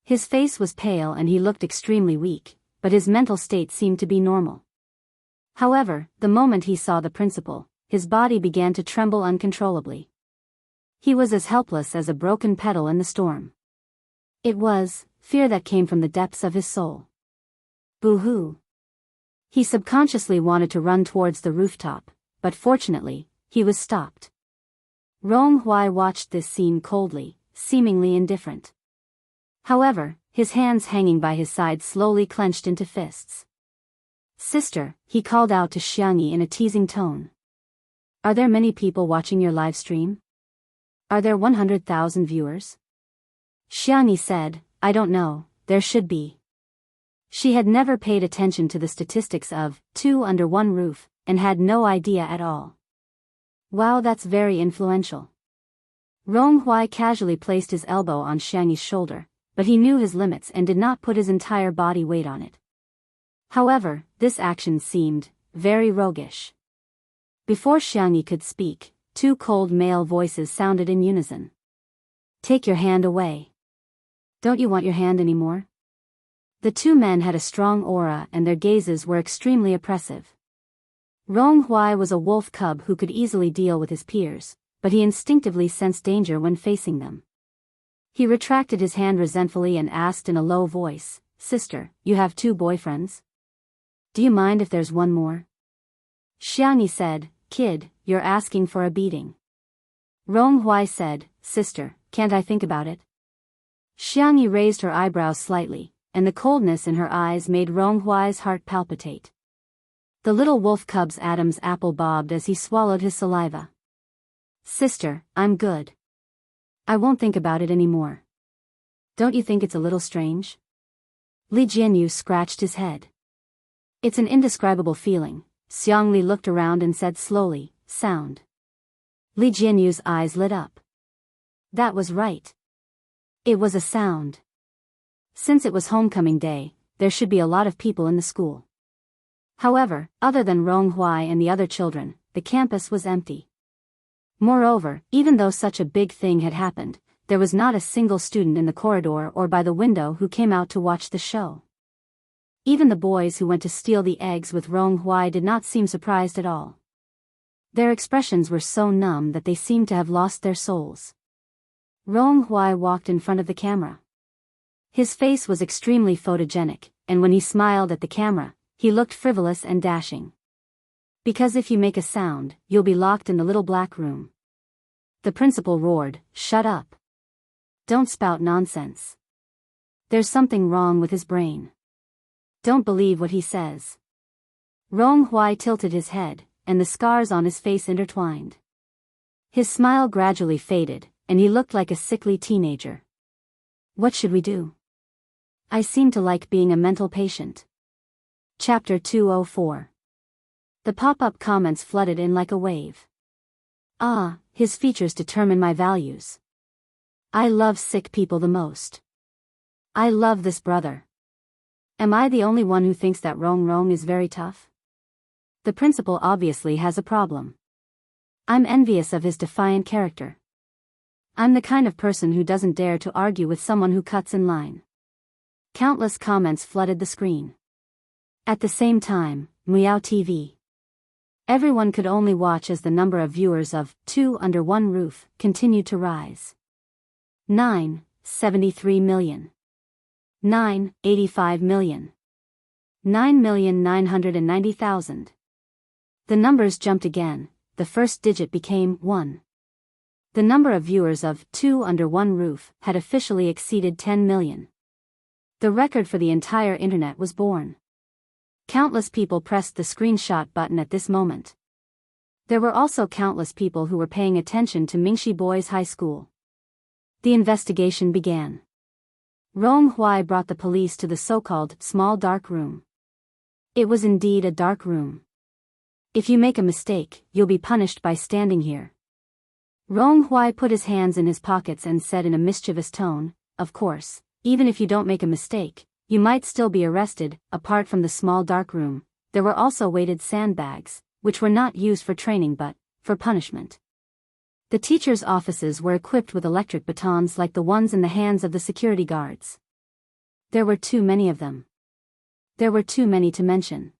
His face was pale and he looked extremely weak, but his mental state seemed to be normal. However, the moment he saw the principal, his body began to tremble uncontrollably. He was as helpless as a broken petal in the storm. It was fear that came from the depths of his soul. Boo-hoo. He subconsciously wanted to run towards the rooftop, but fortunately, he was stopped. Rong Hui watched this scene coldly, seemingly indifferent. However, his hands hanging by his side slowly clenched into fists. Sister, he called out to Xiangyi in a teasing tone. Are there many people watching your live stream? Are there 100,000 viewers? Xiangyi said, I don't know, there should be. She had never paid attention to the statistics of two under one roof, and had no idea at all. Wow, that's very influential. Rong Hui casually placed his elbow on Xiangyi's shoulder, but he knew his limits and did not put his entire body weight on it. However, this action seemed very roguish. Before Xiangyi could speak, two cold male voices sounded in unison. Take your hand away. Don't you want your hand anymore? The two men had a strong aura and their gazes were extremely oppressive. Rong Hui was a wolf cub who could easily deal with his peers, but he instinctively sensed danger when facing them. He retracted his hand resentfully and asked in a low voice, Sister, you have two boyfriends? Do you mind if there's one more? Xiangyi said, Kid, you're asking for a beating. Rong Hui said, Sister, can't I think about it? Xiangyi raised her eyebrows slightly, and the coldness in her eyes made Rong Hui's heart palpitate. The little wolf cub's Adam's apple bobbed as he swallowed his saliva. Sister, I'm good. I won't think about it anymore. Don't you think it's a little strange? Li Jianyu scratched his head. It's an indescribable feeling. Xiangli looked around and said slowly, sound. Li Jianyu's eyes lit up. That was right. It was a sound. Since it was homecoming day, there should be a lot of people in the school. However, other than Rong Huai and the other children, the campus was empty. Moreover, even though such a big thing had happened, there was not a single student in the corridor or by the window who came out to watch the show. Even the boys who went to steal the eggs with Rong Huai did not seem surprised at all. Their expressions were so numb that they seemed to have lost their souls. Rong Huai walked in front of the camera. His face was extremely photogenic, and when he smiled at the camera, he looked frivolous and dashing. Because if you make a sound, you'll be locked in the little black room. The principal roared, "Shut up. Don't spout nonsense. There's something wrong with his brain. Don't believe what he says." Rong Huai tilted his head, and the scars on his face intertwined. His smile gradually faded, and he looked like a sickly teenager. What should we do? I seem to like being a mental patient. Chapter 204. The pop-up comments flooded in like a wave. Ah, his features determine my values. I love sick people the most. I love this brother. Am I the only one who thinks that Rong is very tough? The principal obviously has a problem. I'm envious of his defiant character. I'm the kind of person who doesn't dare to argue with someone who cuts in line. Countless comments flooded the screen. At the same time, Meow TV. Everyone could only watch as the number of viewers of Two Under One Roof continued to rise. 9.73 million. 9.85 million. 9,990,000. The numbers jumped again, the first digit became 1. The number of viewers of Two Under One Roof had officially exceeded 10 million. The record for the entire internet was born. Countless people pressed the screenshot button at this moment. There were also countless people who were paying attention to Mingxi Boys High School. The investigation began. Rong Huai brought the police to the so-called small dark room. It was indeed a dark room. If you make a mistake, you'll be punished by standing here. Rong Huai put his hands in his pockets and said in a mischievous tone, "Of course, even if you don't make a mistake, you might still be arrested." Apart from the small dark room, there were also weighted sandbags, which were not used for training but for punishment. The teachers' offices were equipped with electric batons like the ones in the hands of the security guards. There were too many of them. There were too many to mention.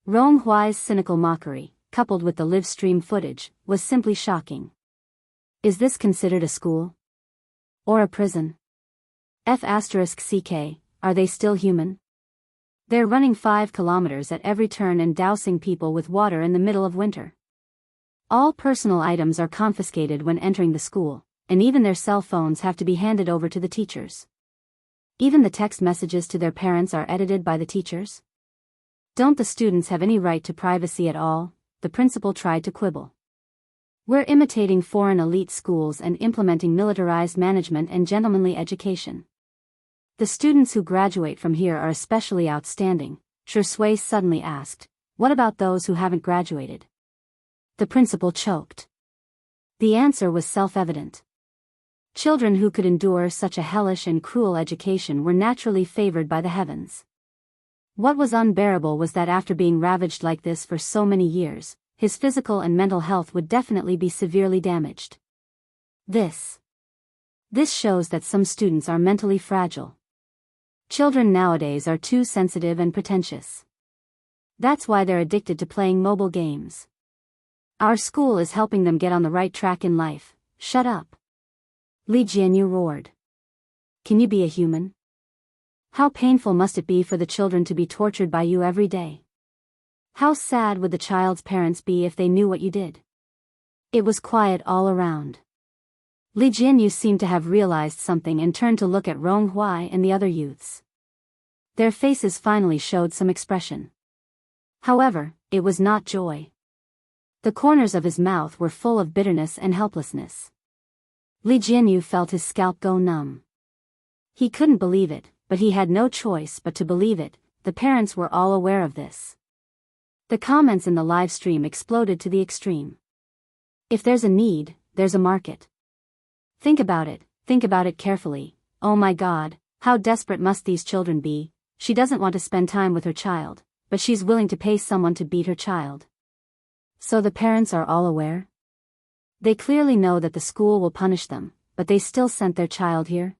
Rong Huai's cynical mockery, coupled with the live stream footage, was simply shocking. Is this considered a school? Or a prison? F***ck, are they still human? They're running 5 kilometers at every turn and dousing people with water in the middle of winter. All personal items are confiscated when entering the school, and even their cell phones have to be handed over to the teachers. Even the text messages to their parents are edited by the teachers. Don't the students have any right to privacy at all? The principal tried to quibble. We're imitating foreign elite schools and implementing militarized management and gentlemanly education. The students who graduate from here are especially outstanding, Shui suddenly asked. What about those who haven't graduated? The principal choked. The answer was self-evident. Children who could endure such a hellish and cruel education were naturally favored by the heavens. What was unbearable was that after being ravaged like this for so many years, his physical and mental health would definitely be severely damaged. This shows that some students are mentally fragile. Children nowadays are too sensitive and pretentious. That's why they're addicted to playing mobile games. Our school is helping them get on the right track in life. Shut up. Li Jianyu roared. Can you be a human? How painful must it be for the children to be tortured by you every day? How sad would the child's parents be if they knew what you did? It was quiet all around. Li Jianyu seemed to have realized something and turned to look at Rong Huai and the other youths. Their faces finally showed some expression. However, it was not joy. The corners of his mouth were full of bitterness and helplessness. Li Jianyu felt his scalp go numb. He couldn't believe it, but he had no choice but to believe it. The parents were all aware of this. The comments in the live stream exploded to the extreme. If there's a need, there's a market. Think about it carefully. Oh my God, how desperate must these children be? She doesn't want to spend time with her child, but she's willing to pay someone to beat her child. So the parents are all aware? They clearly know that the school will punish them, but they still sent their child here?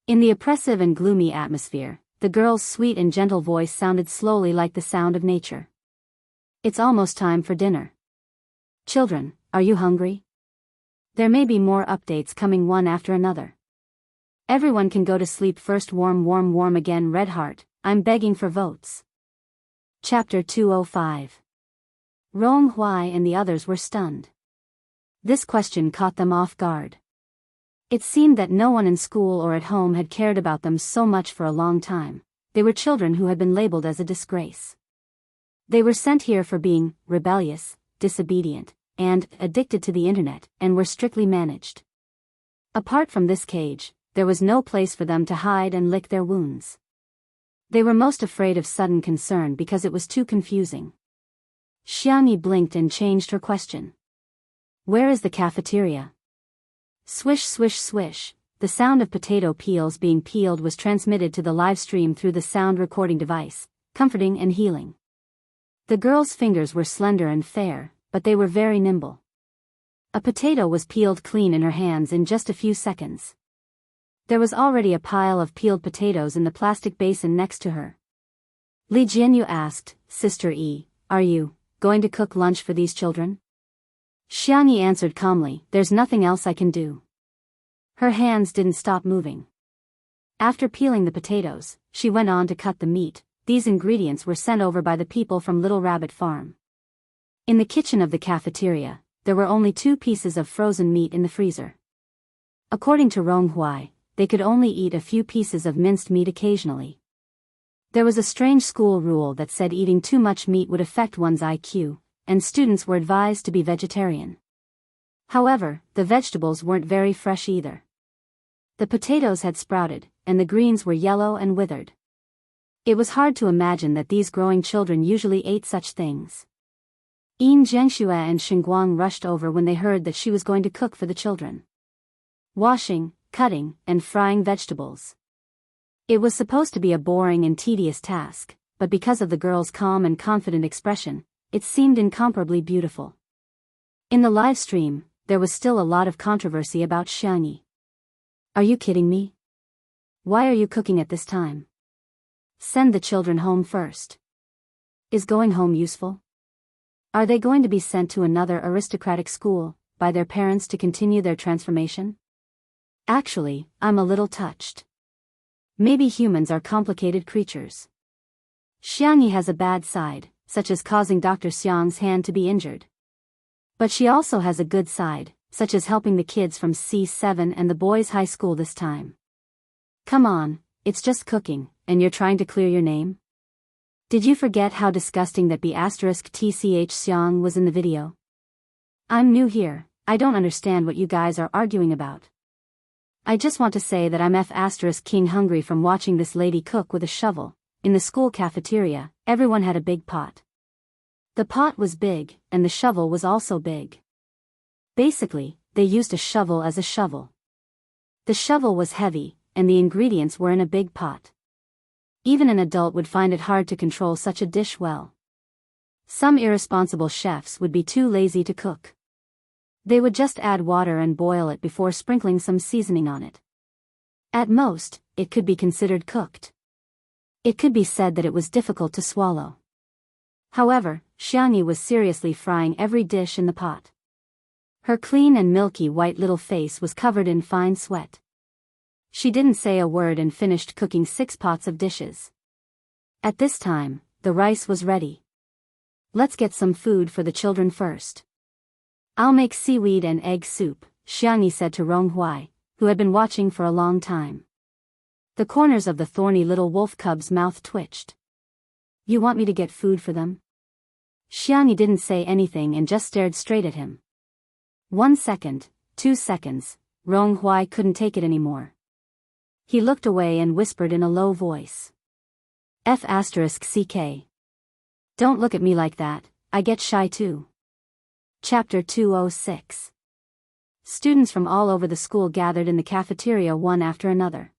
In the oppressive and gloomy atmosphere, the girl's sweet and gentle voice sounded slowly like the sound of nature. It's almost time for dinner. Children, are you hungry? There may be more updates coming one after another. Everyone can go to sleep first. Warm again. Red heart, I'm begging for votes. Chapter 205. Rong Hui and the others were stunned. This question caught them off guard. It seemed that no one in school or at home had cared about them so much for a long time. They were children who had been labeled as a disgrace. They were sent here for being rebellious, disobedient, and addicted to the internet, and were strictly managed. Apart from this cage, there was no place for them to hide and lick their wounds. They were most afraid of sudden concern because it was too confusing. Xiangyi blinked and changed her question. Where is the cafeteria? Swish swish swish, the sound of potato peels being peeled was transmitted to the live stream through the sound recording device, comforting and healing. The girl's fingers were slender and fair, but they were very nimble. A potato was peeled clean in her hands in just a few seconds. There was already a pile of peeled potatoes in the plastic basin next to her. Li Jianyu asked, Sister E, are you going to cook lunch for these children? Xiangyi answered calmly, there's nothing else I can do. Her hands didn't stop moving. After peeling the potatoes, she went on to cut the meat. These ingredients were sent over by the people from Little Rabbit Farm. In the kitchen of the cafeteria, there were only 2 pieces of frozen meat in the freezer. According to Rong Hui, they could only eat a few pieces of minced meat occasionally. There was a strange school rule that said eating too much meat would affect one's IQ, and students were advised to be vegetarian. However, the vegetables weren't very fresh either. The potatoes had sprouted, and the greens were yellow and withered. It was hard to imagine that these growing children usually ate such things. Yin Zhengxue and Xinguang rushed over when they heard that she was going to cook for the children. Washing, cutting, and frying vegetables. It was supposed to be a boring and tedious task, but because of the girl's calm and confident expression, it seemed incomparably beautiful. In the live stream, there was still a lot of controversy about Xiangyi. Are you kidding me? Why are you cooking at this time? Send the children home first. Is going home useful? Are they going to be sent to another aristocratic school, by their parents to continue their transformation? Actually, I'm a little touched. Maybe humans are complicated creatures. Xiangyi has a bad side, such as causing Dr. Xiang's hand to be injured. But she also has a good side, such as helping the kids from C7 and the boys' high school this time. Come on, it's just cooking, and you're trying to clear your name? Did you forget how disgusting that B*TCH Xiang was in the video? I'm new here, I don't understand what you guys are arguing about. I just want to say that I'm F*King hungry from watching this lady cook with a shovel. In the school cafeteria, everyone had a big pot. The pot was big, and the shovel was also big. Basically, they used a shovel as a shovel. The shovel was heavy, and the ingredients were in a big pot. Even an adult would find it hard to control such a dish well. Some irresponsible chefs would be too lazy to cook. They would just add water and boil it before sprinkling some seasoning on it. At most, it could be considered cooked. It could be said that it was difficult to swallow. However, Xiangyi was seriously frying every dish in the pot. Her clean and milky white little face was covered in fine sweat. She didn't say a word and finished cooking 6 pots of dishes. At this time, the rice was ready. Let's get some food for the children first. I'll make seaweed and egg soup, Xiangyi said to Rong Hui, who had been watching for a long time. The corners of the thorny little wolf cub's mouth twitched. You want me to get food for them? Xiangyi didn't say anything and just stared straight at him. 1 second, 2 seconds, Rong Hui couldn't take it anymore. He looked away and whispered in a low voice. F***ck. Don't look at me like that, I get shy too. Chapter 206. Students from all over the school gathered in the cafeteria one after another.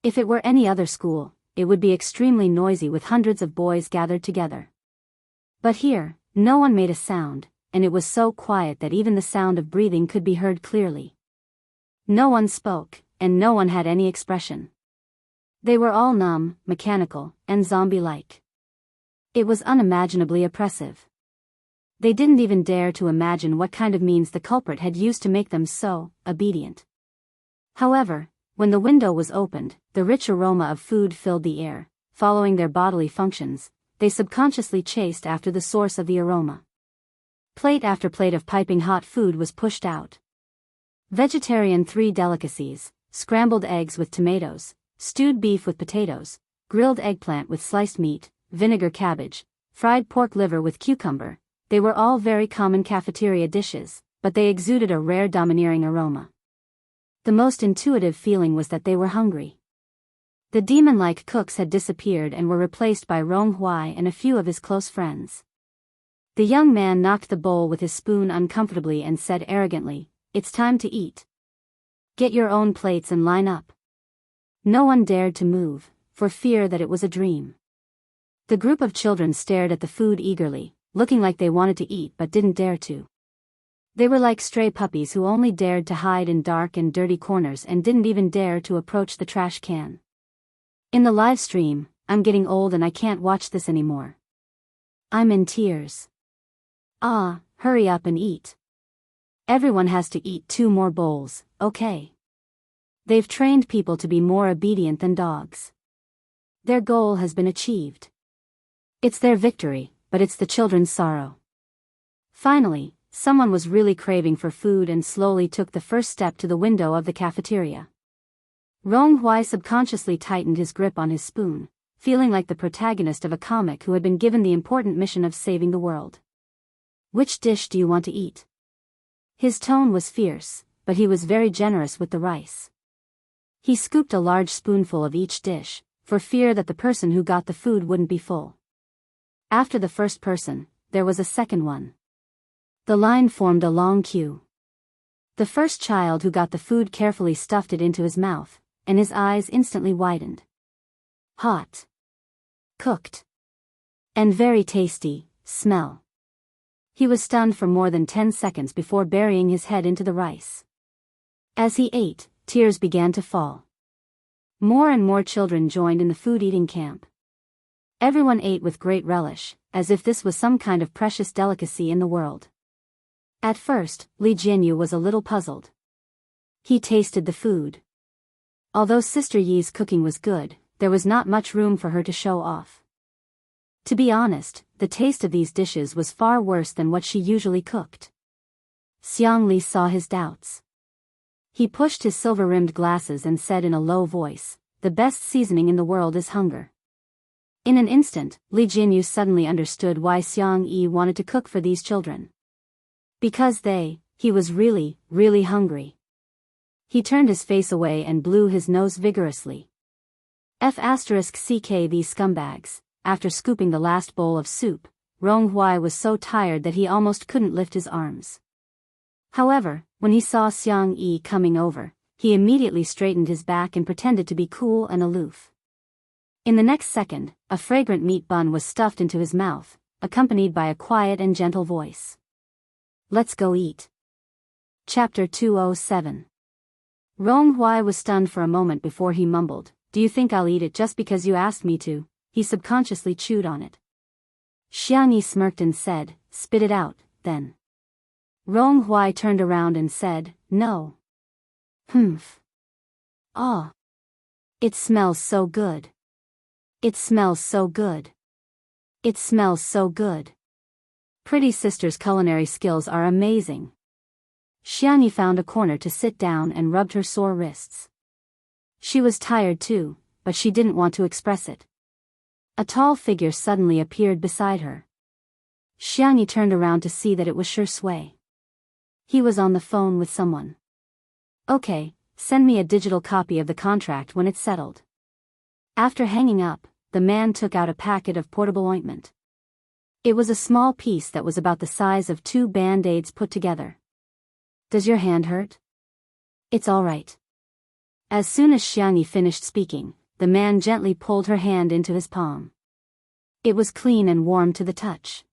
If it were any other school, it would be extremely noisy with hundreds of boys gathered together. But here, no one made a sound, and it was so quiet that even the sound of breathing could be heard clearly. No one spoke, and no one had any expression. They were all numb, mechanical, and zombie-like. It was unimaginably oppressive. They didn't even dare to imagine what kind of means the culprit had used to make them so obedient. However, when the window was opened, the rich aroma of food filled the air. Following their bodily functions, they subconsciously chased after the source of the aroma. Plate after plate of piping hot food was pushed out. Vegetarian 3 delicacies, scrambled eggs with tomatoes, stewed beef with potatoes, grilled eggplant with sliced meat, vinegar cabbage, fried pork liver with cucumber. They were all very common cafeteria dishes, but they exuded a rare domineering aroma. The most intuitive feeling was that they were hungry. The demon-like cooks had disappeared and were replaced by Rong Hui and a few of his close friends. The young man knocked the bowl with his spoon uncomfortably and said arrogantly, "It's time to eat. Get your own plates and line up." No one dared to move, for fear that it was a dream. The group of children stared at the food eagerly, looking like they wanted to eat but didn't dare to. They were like stray puppies who only dared to hide in dark and dirty corners and didn't even dare to approach the trash can. In the live stream, "I'm getting old and I can't watch this anymore. I'm in tears. Ah, hurry up and eat. Everyone has to eat 2 more bowls, okay? They've trained people to be more obedient than dogs. Their goal has been achieved. It's their victory, but it's the children's sorrow." Finally, someone was really craving for food and slowly took the first step to the window of the cafeteria. Rong Hui subconsciously tightened his grip on his spoon, feeling like the protagonist of a comic who had been given the important mission of saving the world. "Which dish do you want to eat?" His tone was fierce, but he was very generous with the rice. He scooped a large spoonful of each dish, for fear that the person who got the food wouldn't be full. After the first person, there was a second one. The line formed a long queue. The first child who got the food carefully stuffed it into his mouth, and his eyes instantly widened. Hot. Cooked. And very tasty, smell. He was stunned for more than 10 seconds before burying his head into the rice. As he ate, tears began to fall. More and more children joined in the food-eating camp. Everyone ate with great relish, as if this was some kind of precious delicacy in the world. At first, Li Jianyu was a little puzzled. He tasted the food. Although Sister Yi's cooking was good, there was not much room for her to show off. To be honest, the taste of these dishes was far worse than what she usually cooked. Xiang Li saw his doubts. He pushed his silver-rimmed glasses and said in a low voice, "The best seasoning in the world is hunger." In an instant, Li Jianyu suddenly understood why Xiang Yi wanted to cook for these children. Because he was really, really hungry. He turned his face away and blew his nose vigorously. F***ck these scumbags. After scooping the last bowl of soup, Rong Hui was so tired that he almost couldn't lift his arms. However, when he saw Xiang Yi coming over, he immediately straightened his back and pretended to be cool and aloof. In the next second, a fragrant meat bun was stuffed into his mouth, accompanied by a quiet and gentle voice. "Let's go eat." Chapter 207. Rong Hui was stunned for a moment before he mumbled, "Do you think I'll eat it just because you asked me to?" He subconsciously chewed on it. Xiang Yi smirked and said, "Spit it out, then." Rong Hui turned around and said, "No." "Humph. Ah. It smells so good. It smells so good. It smells so good. Pretty sister's culinary skills are amazing." Xiang Yi found a corner to sit down and rubbed her sore wrists. She was tired too, but she didn't want to express it. A tall figure suddenly appeared beside her. Xiang Yi turned around to see that it was Shui. He was on the phone with someone. "Okay, send me a digital copy of the contract when it's settled. After hanging up, the man took out a packet of portable ointment. It was a small piece that was about the size of 2 Band-Aids put together. Does your hand hurt? It's all right. As soon as Xiangyi finished speaking, the man gently pulled her hand into his palm. It was clean and warm to the touch.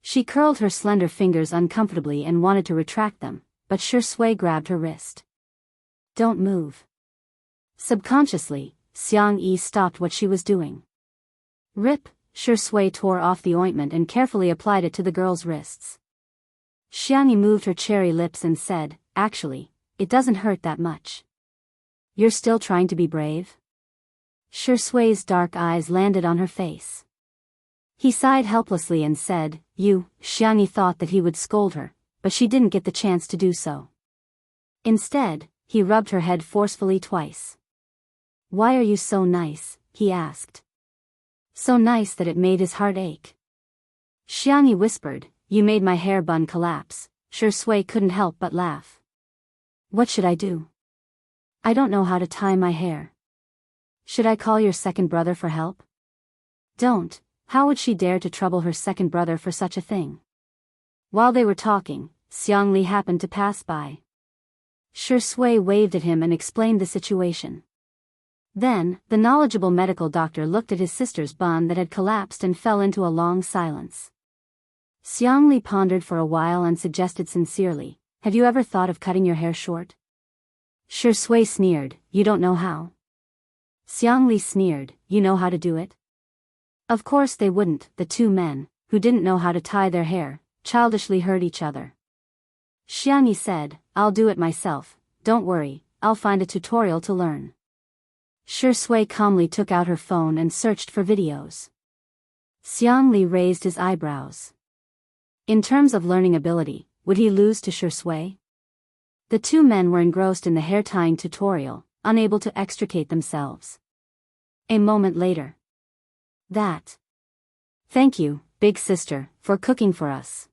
She curled her slender fingers uncomfortably and wanted to retract them, but Shui grabbed her wrist. Don't move. Subconsciously, Xiangyi stopped what she was doing. Rip, Shui tore off the ointment and carefully applied it to the girl's wrists. Xiangyi moved her cherry lips and said, actually, it doesn't hurt that much. You're still trying to be brave? Shui's dark eyes landed on her face. He sighed helplessly and said, Xiangyi thought that he would scold her, but she didn't get the chance to do so. Instead, he rubbed her head forcefully twice. Why are you so nice? He asked. So nice that it made his heart ache. Xiangyi whispered, you made my hair bun collapse. Shui couldn't help but laugh. What should I do? I don't know how to tie my hair. Should I call your second brother for help? Don't. How would she dare to trouble her second brother for such a thing? While they were talking, Xiangli happened to pass by. Shui waved at him and explained the situation. Then, the knowledgeable medical doctor looked at his sister's bun that had collapsed and fell into a long silence. Xiangli pondered for a while and suggested sincerely, have you ever thought of cutting your hair short? Shui sneered, you don't know how. Xiangli sneered, you know how to do it? Of course they wouldn't. The two men, who didn't know how to tie their hair, childishly heard each other. Xiangyi said, I'll do it myself, don't worry, I'll find a tutorial to learn. Shui calmly took out her phone and searched for videos. Xiangli raised his eyebrows. In terms of learning ability, would he lose to Shui? The two men were engrossed in the hair tying tutorial, unable to extricate themselves. A moment later. Thank you, big sister, for cooking for us.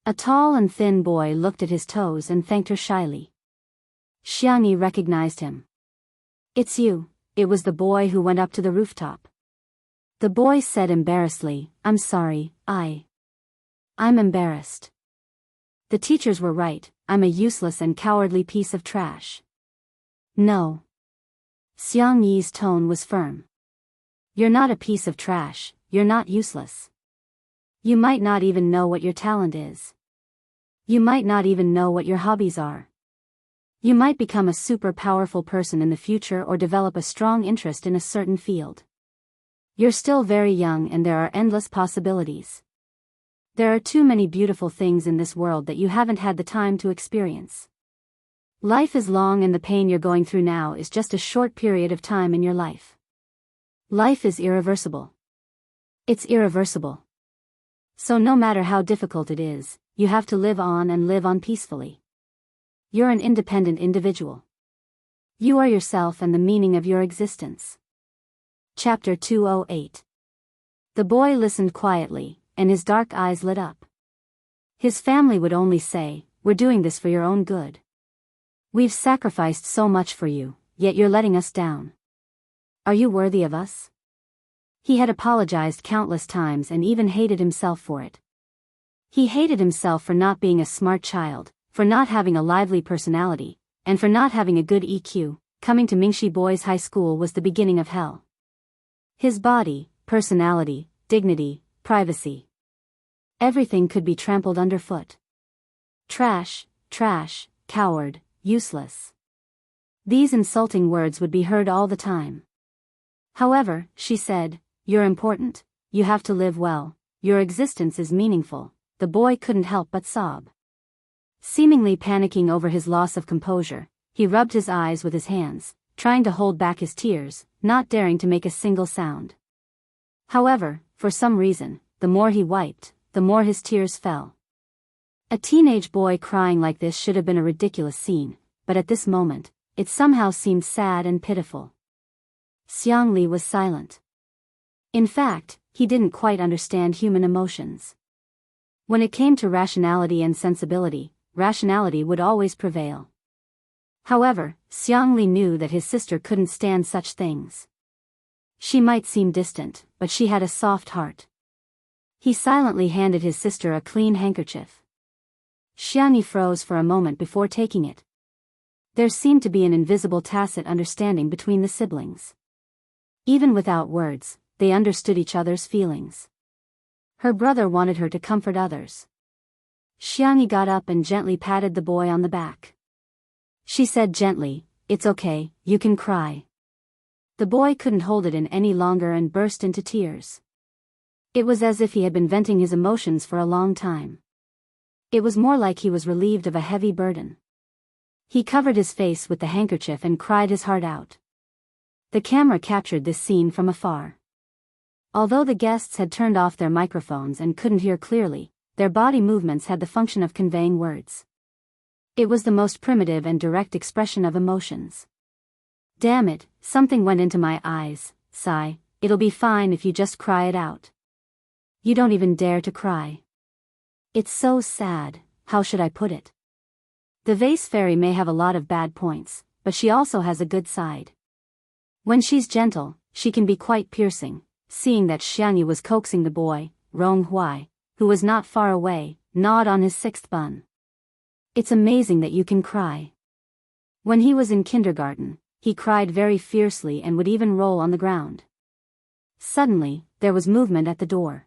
A tall and thin boy looked at his toes and thanked her shyly. Xiangyi recognized him. It's you. It was the boy who went up to the rooftop. The boy said embarrassedly, I'm sorry, I'm embarrassed. The teachers were right, I'm a useless and cowardly piece of trash. No. Xiangyi's tone was firm. You're not a piece of trash, you're not useless. You might not even know what your talent is. You might not even know what your hobbies are. You might become a super powerful person in the future or develop a strong interest in a certain field. You're still very young and there are endless possibilities. There are too many beautiful things in this world that you haven't had the time to experience. Life is long and the pain you're going through now is just a short period of time in your life. Life is irreversible. It's irreversible. So no matter how difficult it is, you have to live on and live on peacefully. You're an independent individual. You are yourself and the meaning of your existence. Chapter 208. The boy listened quietly, and his dark eyes lit up. His family would only say, we're doing this for your own good. We've sacrificed so much for you, yet you're letting us down. Are you worthy of us? He had apologized countless times and even hated himself for it. He hated himself for not being a smart child, for not having a lively personality, and for not having a good EQ. Coming to Mingxi Boys High School was the beginning of hell. His body, personality, dignity, privacy. Everything could be trampled underfoot. Trash, coward, useless. These insulting words would be heard all the time. However, she said, you're important, you have to live well, your existence is meaningful. The boy couldn't help but sob. Seemingly panicking over his loss of composure, he rubbed his eyes with his hands, trying to hold back his tears, not daring to make a single sound. However, for some reason, the more he wiped, the more his tears fell. A teenage boy crying like this should have been a ridiculous scene, but at this moment, it somehow seemed sad and pitiful. Xiangli was silent. In fact, he didn't quite understand human emotions. When it came to rationality and sensibility, rationality would always prevail. However, Xiangli knew that his sister couldn't stand such things. She might seem distant, but she had a soft heart. He silently handed his sister a clean handkerchief. Xiangli froze for a moment before taking it. There seemed to be an invisible tacit understanding between the siblings. Even without words, they understood each other's feelings. Her brother wanted her to comfort others. Xiangli got up and gently patted the boy on the back. She said gently, "It's okay, you can cry." The boy couldn't hold it in any longer and burst into tears. It was as if he had been venting his emotions for a long time. It was more like he was relieved of a heavy burden. He covered his face with the handkerchief and cried his heart out. The camera captured this scene from afar. Although the guests had turned off their microphones and couldn't hear clearly, their body movements had the function of conveying words. It was the most primitive and direct expression of emotions. "Damn it, something went into my eyes, sigh, it'll be fine if you just cry it out. You don't even dare to cry. It's so sad, how should I put it? The vase fairy may have a lot of bad points, but she also has a good side. When she's gentle, she can be quite piercing." Seeing that Xiangyu was coaxing the boy, Rong Huai, who was not far away, gnawed on his sixth bun. "It's amazing that you can cry. When he was in kindergarten, he cried very fiercely and would even roll on the ground." Suddenly, there was movement at the door.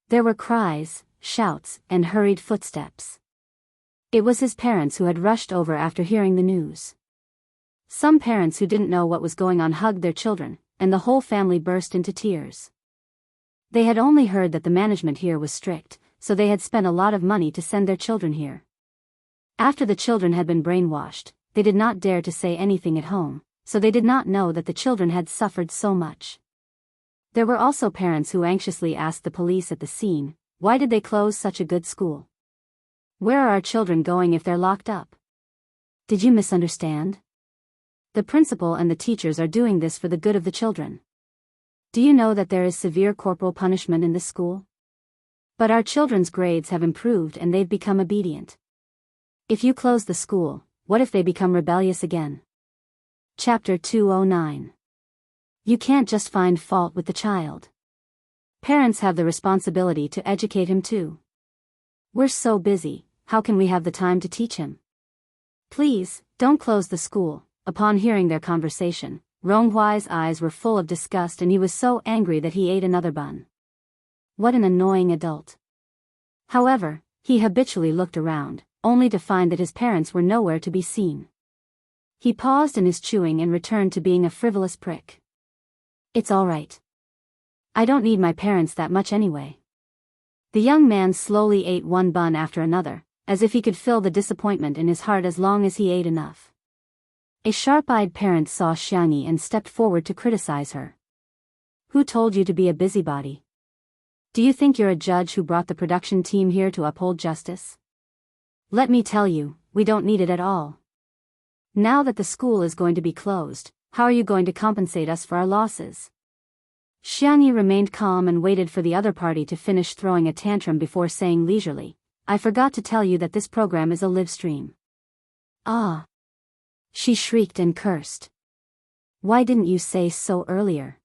There were cries, shouts, and hurried footsteps. It was his parents who had rushed over after hearing the news. Some parents who didn't know what was going on hugged their children, and the whole family burst into tears. They had only heard that the management here was strict, so they had spent a lot of money to send their children here. After the children had been brainwashed, they did not dare to say anything at home, so they did not know that the children had suffered so much. There were also parents who anxiously asked the police at the scene, "Why did they close such a good school? Where are our children going if they're locked up? Did you misunderstand? The principal and the teachers are doing this for the good of the children. Do you know that there is severe corporal punishment in this school? But our children's grades have improved and they've become obedient. If you close the school, what if they become rebellious again?" Chapter 209. You can't just find fault with the child. Parents have the responsibility to educate him too. We're so busy, how can we have the time to teach him? Please, don't close the school. Upon hearing their conversation, Ronghuai's eyes were full of disgust and he was so angry that he ate another bun. What an annoying adult. However, he habitually looked around, only to find that his parents were nowhere to be seen. He paused in his chewing and returned to being a frivolous prick. "It's all right. I don't need my parents that much anyway." The young man slowly ate one bun after another, as if he could fill the disappointment in his heart as long as he ate enough. A sharp-eyed parent saw Xiangyi and stepped forward to criticize her. "Who told you to be a busybody? Do you think you're a judge who brought the production team here to uphold justice? Let me tell you, we don't need it at all. Now that the school is going to be closed, how are you going to compensate us for our losses?" Xiangyi remained calm and waited for the other party to finish throwing a tantrum before saying leisurely, "I forgot to tell you that this program is a live stream." "Ah!" She shrieked and cursed. "Why didn't you say so earlier?"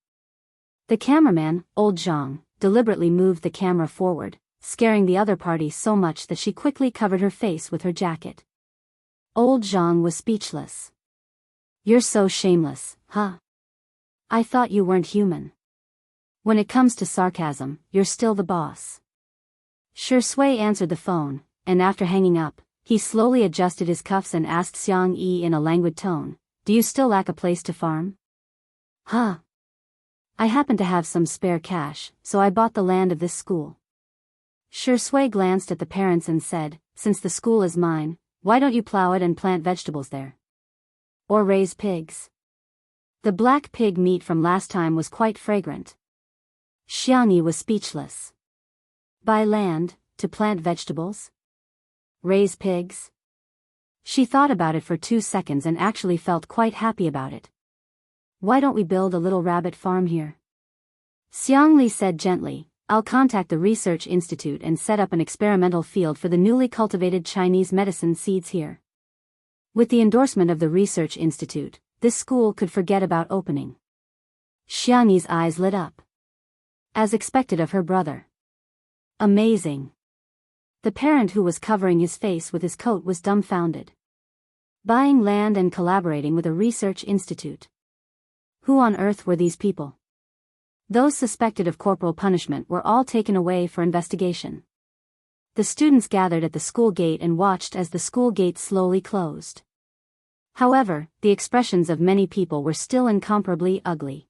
The cameraman, old Zhang, deliberately moved the camera forward, scaring the other party so much that she quickly covered her face with her jacket. Old Zhang was speechless. "You're so shameless, huh? I thought you weren't human. When it comes to sarcasm, you're still the boss." Shui answered the phone, and after hanging up, he slowly adjusted his cuffs and asked Xiang Yi in a languid tone, "Do you still lack a place to farm?" "Huh. I happen to have some spare cash, so I bought the land of this school." Shui glanced at the parents and said, "Since the school is mine, why don't you plow it and plant vegetables there? Or raise pigs? The black pig meat from last time was quite fragrant." Xiang Yi was speechless. Buy land, to plant vegetables? Raise pigs? She thought about it for 2 seconds and actually felt quite happy about it. "Why don't we build a little rabbit farm here?" Xiang Li said gently, "I'll contact the research institute and set up an experimental field for the newly cultivated Chinese medicine seeds here. With the endorsement of the Research Institute, this school could forget about opening. Xiangyi's eyes lit up. As expected of her brother. Amazing. The parent who was covering his face with his coat was dumbfounded. Buying land and collaborating with a research institute. Who on earth were these people? Those suspected of corporal punishment were all taken away for investigation. The students gathered at the school gate and watched as the school gate slowly closed. However, the expressions of many people were still incomparably ugly.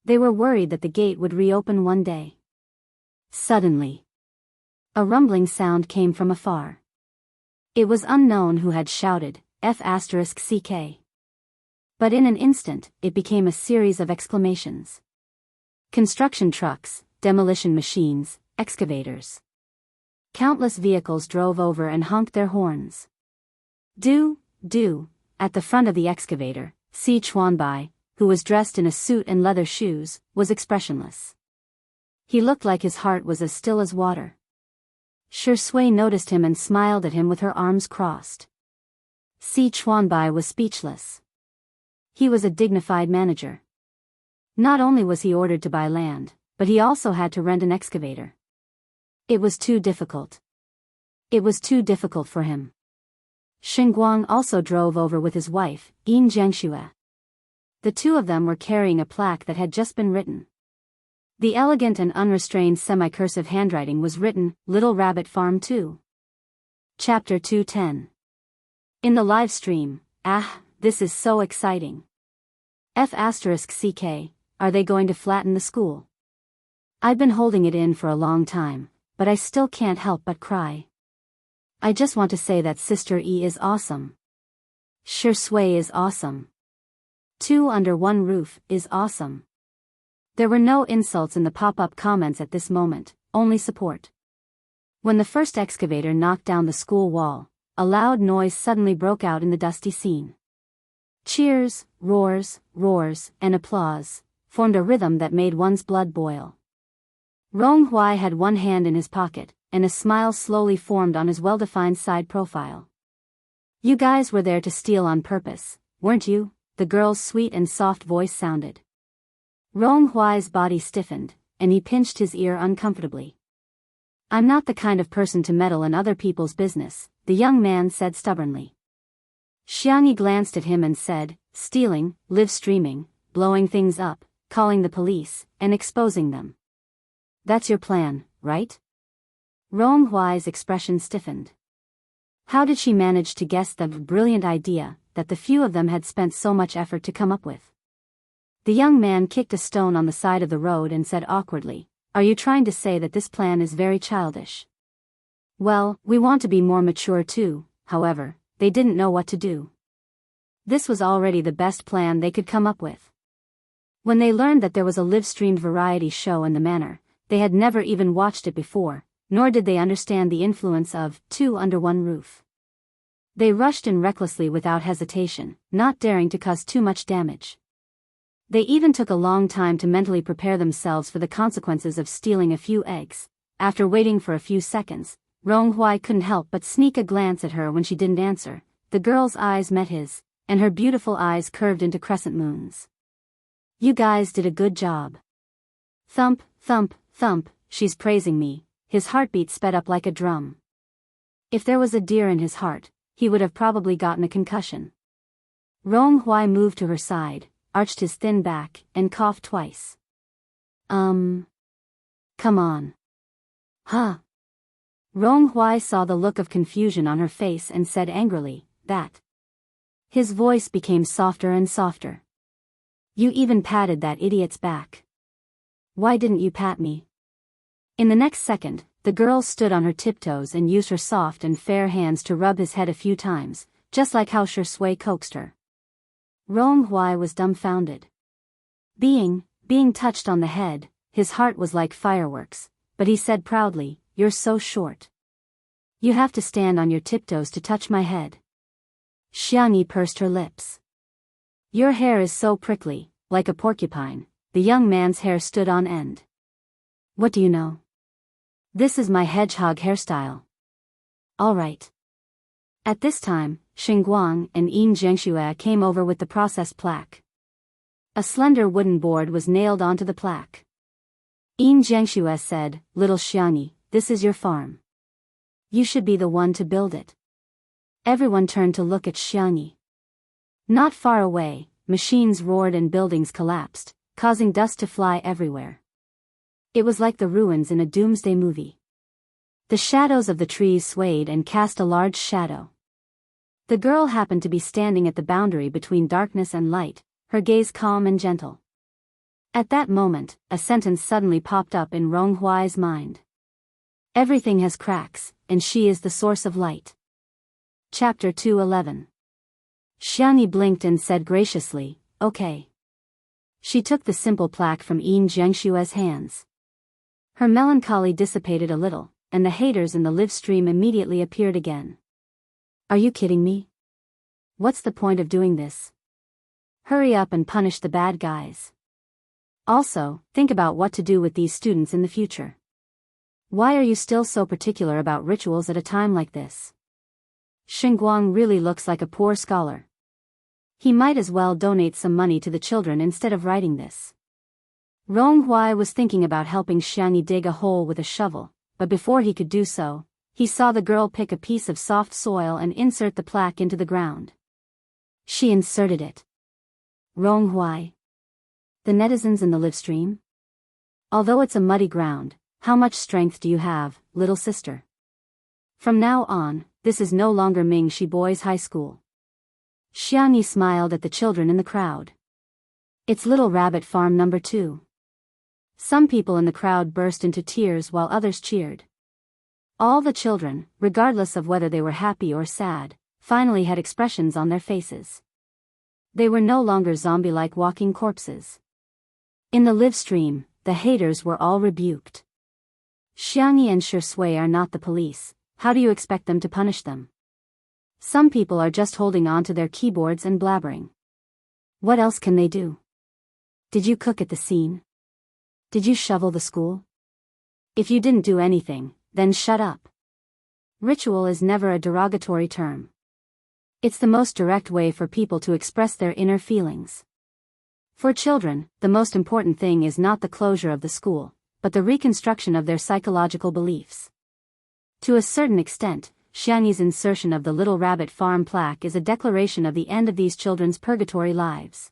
They were worried that the gate would reopen one day. Suddenly, a rumbling sound came from afar. It was unknown who had shouted, F***CK. But in an instant, it became a series of exclamations. Construction trucks, demolition machines, excavators. Countless vehicles drove over and honked their horns. At the front of the excavator, Si Chuanbai, who was dressed in a suit and leather shoes, was expressionless. He looked like his heart was as still as water. Shui noticed him and smiled at him with her arms crossed. Si Chuanbai was speechless. He was a dignified manager. Not only was he ordered to buy land, but he also had to rent an excavator. It was too difficult. It was too difficult for him. Xinguang also drove over with his wife, Yin Jiangxue. The two of them were carrying a plaque that had just been written. The elegant and unrestrained semi-cursive handwriting was written, Little Rabbit Farm 2. Chapter 210. In the live stream, this is so exciting. F***CK, are they going to flatten the school? I've been holding it in for a long time, but I still can't help but cry. I just want to say that Sister E is awesome. Shui is awesome. 2 under 1 roof is awesome. There were no insults in the pop-up comments at this moment, only support. When the first excavator knocked down the school wall, a loud noise suddenly broke out in the dusty scene. Cheers, roars, and applause formed a rhythm that made one's blood boil. Rong Hui had one hand in his pocket, and a smile slowly formed on his well-defined side profile. You guys were there to steal on purpose, weren't you? The girl's sweet and soft voice sounded. Rong Hui's body stiffened, and he pinched his ear uncomfortably. I'm not the kind of person to meddle in other people's business, the young man said stubbornly. Xiangyi glanced at him and said, stealing, live streaming, blowing things up, calling the police, and exposing them. That's your plan, right? Rong Hui's expression stiffened. How did she manage to guess the brilliant idea that the few of them had spent so much effort to come up with? The young man kicked a stone on the side of the road and said awkwardly, Are you trying to say that this plan is very childish? Well, we want to be more mature too. However, they didn't know what to do. This was already the best plan they could come up with. When they learned that there was a live-streamed variety show in the manor, they had never even watched it before, nor did they understand the influence of 2 under 1 roof. They rushed in recklessly without hesitation, not daring to cause too much damage. They even took a long time to mentally prepare themselves for the consequences of stealing a few eggs. After waiting for a few seconds, Rong Hui couldn't help but sneak a glance at her when she didn't answer. The girl's eyes met his, and her beautiful eyes curved into crescent moons. You guys did a good job. Thump, thump, thump, she's praising me. His heartbeat sped up like a drum. If there was a deer in his heart, he would have probably gotten a concussion. Rong Hui moved to her side, arched his thin back, and coughed twice. Come on. Huh? Rong Hui saw the look of confusion on her face and said angrily, that. His voice became softer and softer. You even patted that idiot's back. Why didn't you pat me? In the next second, the girl stood on her tiptoes and used her soft and fair hands to rub his head a few times, just like how Shui coaxed her. Rong Hui was dumbfounded. Being touched on the head, his heart was like fireworks, but he said proudly, You're so short. You have to stand on your tiptoes to touch my head. Xiangyi pursed her lips. Your hair is so prickly, like a porcupine. The young man's hair stood on end. What do you know? This is my hedgehog hairstyle. All right. At this time, Xinguang and Yin Zhengxue came over with the processed plaque. A slender wooden board was nailed onto the plaque. Yin Zhengxue said, "Little Xiangyi, this is your farm. You should be the one to build it." Everyone turned to look at Xiangyi. Not far away, machines roared and buildings collapsed, causing dust to fly everywhere. It was like the ruins in a doomsday movie. The shadows of the trees swayed and cast a large shadow. The girl happened to be standing at the boundary between darkness and light, her gaze calm and gentle. At that moment, a sentence suddenly popped up in Ronghuai's mind. Everything has cracks, and she is the source of light. Chapter 2:11. Xiangyi blinked and said graciously, "Okay." She took the simple plaque from Yin Zhengshue's hands. Her melancholy dissipated a little, and the haters in the live stream immediately appeared again. "Are you kidding me? What's the point of doing this? Hurry up and punish the bad guys. Also, think about what to do with these students in the future. Why are you still so particular about rituals at a time like this? Xinguang really looks like a poor scholar. He might as well donate some money to the children instead of writing this." Ronghuai was thinking about helping Xiangyi dig a hole with a shovel, but before he could do so, he saw the girl pick a piece of soft soil and insert the plaque into the ground. She inserted it. Ronghuai. The netizens in the live stream? Although it's a muddy ground, how much strength do you have, little sister? From now on, this is no longer Mingxi Boys High School. Xiangyi smiled at the children in the crowd. It's Little Rabbit Farm number 2. Some people in the crowd burst into tears while others cheered. All the children, regardless of whether they were happy or sad, finally had expressions on their faces. They were no longer zombie-like walking corpses. In the live stream, the haters were all rebuked. Xiangyi and Shui are not the police, how do you expect them to punish them? Some people are just holding on to their keyboards and blabbering. What else can they do? Did you cook at the scene? Did you shovel the school? If you didn't do anything, then shut up. Ritual is never a derogatory term. It's the most direct way for people to express their inner feelings. For children, the most important thing is not the closure of the school, but the reconstruction of their psychological beliefs. To a certain extent, Xiangyi's insertion of the Little Rabbit Farm plaque is a declaration of the end of these children's purgatory lives.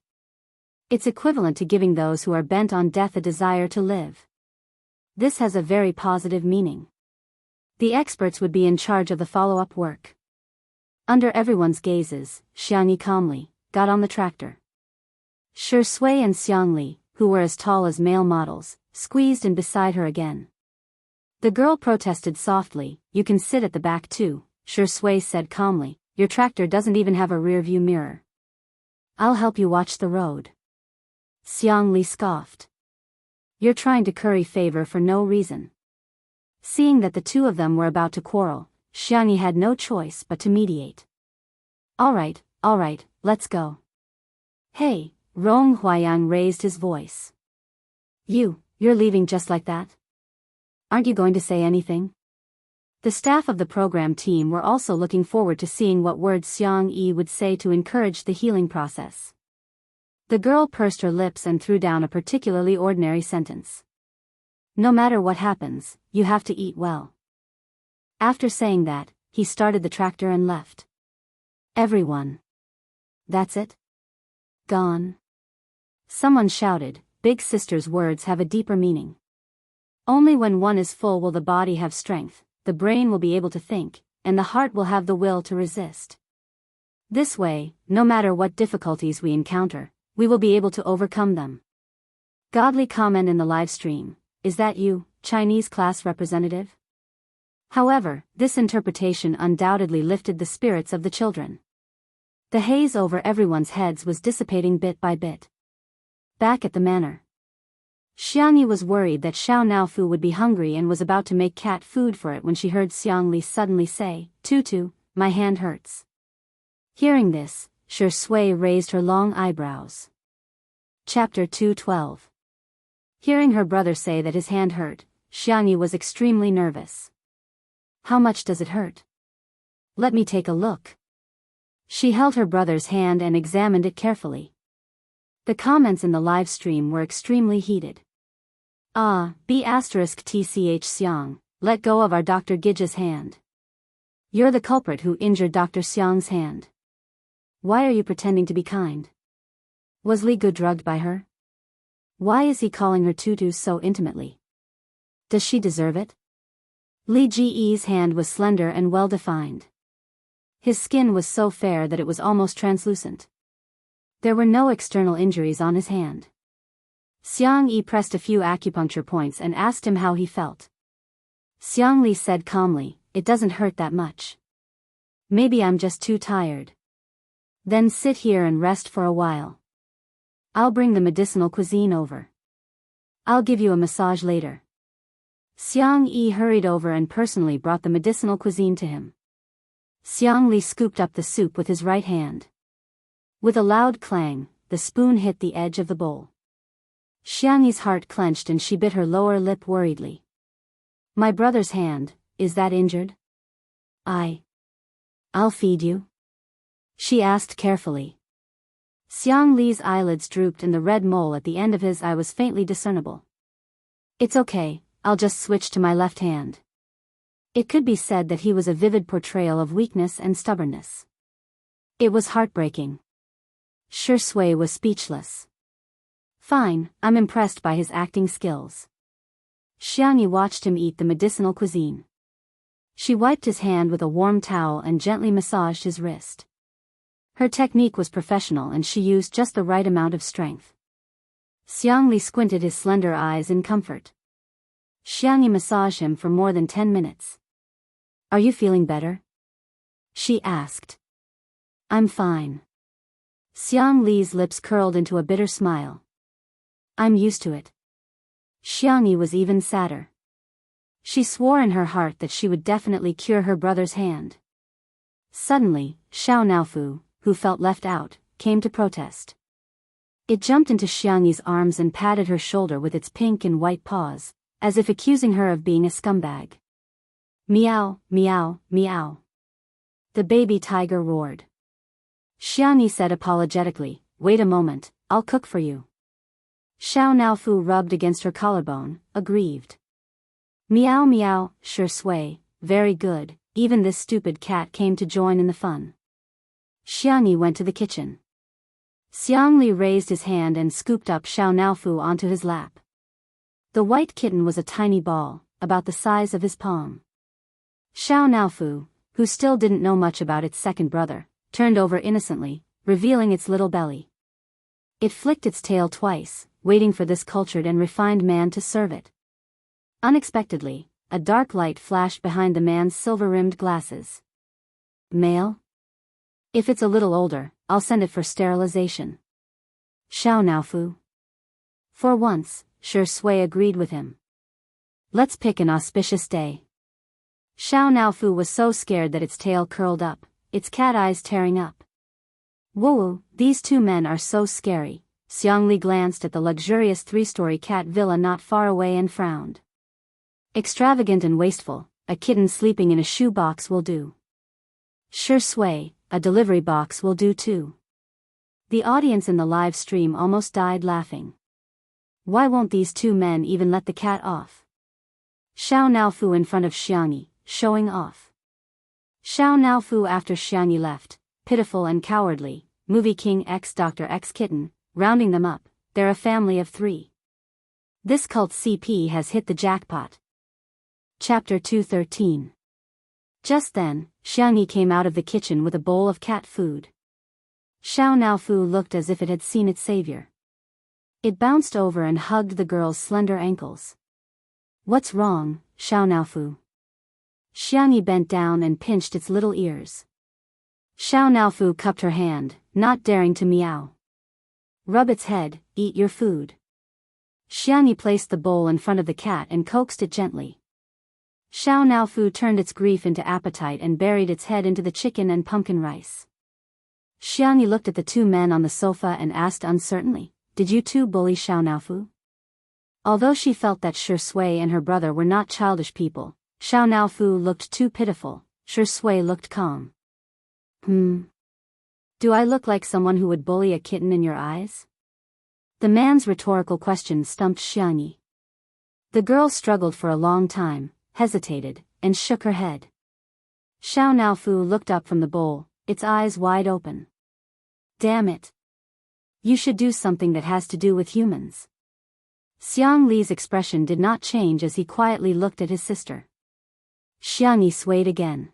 It's equivalent to giving those who are bent on death a desire to live. This has a very positive meaning. The experts would be in charge of the follow-up work. Under everyone's gazes, Xiangyi calmly got on the tractor. Shui and Xiangli, who were as tall as male models, squeezed in beside her again. The girl protested softly, "You can sit at the back too," Shui said calmly, "Your tractor doesn't even have a rear-view mirror." "I'll help you watch the road." Xiangli scoffed. "You're trying to curry favor for no reason." Seeing that the two of them were about to quarrel, Xiangyi had no choice but to mediate. All right, let's go." "Hey," Rong Huayang raised his voice. You're leaving just like that? Aren't you going to say anything?" The staff of the program team were also looking forward to seeing what words Xiangyi would say to encourage the healing process. The girl pursed her lips and threw down a particularly ordinary sentence. "No matter what happens, you have to eat well." After saying that, he started the tractor and left. Everyone. That's it? Gone? Someone shouted, "Big sister's words have a deeper meaning. Only when one is full will the body have strength, the brain will be able to think, and the heart will have the will to resist. This way, no matter what difficulties we encounter, we will be able to overcome them." Godly comment in the live stream, "Is that you, Chinese class representative?" However, this interpretation undoubtedly lifted the spirits of the children. The haze over everyone's heads was dissipating bit by bit. Back at the manor, Xiangyi was worried that Xiao Naofu would be hungry and was about to make cat food for it when she heard Xiangli suddenly say, "Tutu, my hand hurts." Hearing this, Shui raised her long eyebrows. Chapter 2:12. Hearing her brother say that his hand hurt, Xiangyi was extremely nervous. "How much does it hurt?" Let me take a look. She held her brother's hand and examined it carefully. The comments in the live stream were extremely heated. B*tch Xiang, let go of our Dr. Gij's hand. You're the culprit who injured Dr. Xiang's hand. Why are you pretending to be kind? Was Li Gu drugged by her? Why is he calling her Tutu so intimately? Does she deserve it? Li Ji's hand was slender and well-defined. His skin was so fair that it was almost translucent. There were no external injuries on his hand. Xiang Yi pressed a few acupuncture points and asked him how he felt. Xiang Li said calmly, "It doesn't hurt that much. Maybe I'm just too tired. Then sit here and rest for a while. I'll bring the medicinal cuisine over. I'll give you a massage later." Xiang Yi hurried over and personally brought the medicinal cuisine to him. Xiang Li scooped up the soup with his right hand. With a loud clang, the spoon hit the edge of the bowl. Xiang Yi's heart clenched and she bit her lower lip worriedly. My brother's hand, is that injured? I'll feed you? She asked carefully. Xiang Li's eyelids drooped and the red mole at the end of his eye was faintly discernible. It's okay, I'll just switch to my left hand. It could be said that he was a vivid portrayal of weakness and stubbornness. It was heartbreaking. Shi Sui was speechless. Fine, I'm impressed by his acting skills. Xiang Yi watched him eat the medicinal cuisine. She wiped his hand with a warm towel and gently massaged his wrist. Her technique was professional and she used just the right amount of strength. Xiang Li squinted his slender eyes in comfort. Xiang Yi massaged him for more than 10 minutes. Are you feeling better? She asked. I'm fine. Xiang Li's lips curled into a bitter smile. I'm used to it. Xiang Yi was even sadder. She swore in her heart that she would definitely cure her brother's hand. Suddenly, Xiao Naofu, who felt left out, came to protest. It jumped into Xiang Yi's arms and patted her shoulder with its pink and white paws, as if accusing her of being a scumbag. Meow, meow, meow. The baby tiger roared. Xiang Yi said apologetically, wait a moment, I'll cook for you. Xiao Naofu rubbed against her collarbone, aggrieved. Meow meow, Shi Sui, very good, even this stupid cat came to join in the fun. Xiang Yi went to the kitchen. Xiang Li raised his hand and scooped up Xiao Naofu onto his lap. The white kitten was a tiny ball, about the size of his palm. Xiao Naofu, who still didn't know much about its second brother, turned over innocently, revealing its little belly. It flicked its tail twice, waiting for this cultured and refined man to serve it. Unexpectedly, a dark light flashed behind the man's silver-rimmed glasses. Male? If it's a little older, I'll send it for sterilization. Xiao Naofu. For once, Shi Sui agreed with him. Let's pick an auspicious day. Xiao Naofu was so scared that its tail curled up, its cat eyes tearing up. Whoa, these two men are so scary. Xiang Li glanced at the luxurious three-story cat villa not far away and frowned. Extravagant and wasteful, a kitten sleeping in a shoe box will do. Shi Sui, a delivery box will do too. The audience in the live stream almost died laughing. Why won't these two men even let the cat off? Xiao Naofu in front of Xiang Yi, showing off. Xiao Naofu after Xiang Yi left, pitiful and cowardly, Movie King x Dr. X Kitten, rounding them up, they're a family of 3. This cult CP has hit the jackpot. Chapter 213. Just then, Xiang Yi came out of the kitchen with a bowl of cat food. Xiao Naofu looked as if it had seen its savior. It bounced over and hugged the girl's slender ankles. What's wrong, Xiao Naofu? Xiang Yi bent down and pinched its little ears. Xiao Naofu cupped her hand, not daring to meow. Rub its head, eat your food. Xiang Yi placed the bowl in front of the cat and coaxed it gently. Xiao Naofu turned its grief into appetite and buried its head into the chicken and pumpkin rice. Xiang Yi looked at the two men on the sofa and asked uncertainly, did you two bully Xiao Naofu? Although she felt that Shi Sui and her brother were not childish people, Xiao Naofu looked too pitiful, Shui looked calm. Do I look like someone who would bully a kitten in your eyes? The man's rhetorical question stumped Xiangyi. The girl struggled for a long time, hesitated, and shook her head. Xiao Naofu looked up from the bowl, its eyes wide open. Damn it. You should do something that has to do with humans. Xiang Li's expression did not change as he quietly looked at his sister. Xiangyi swayed again.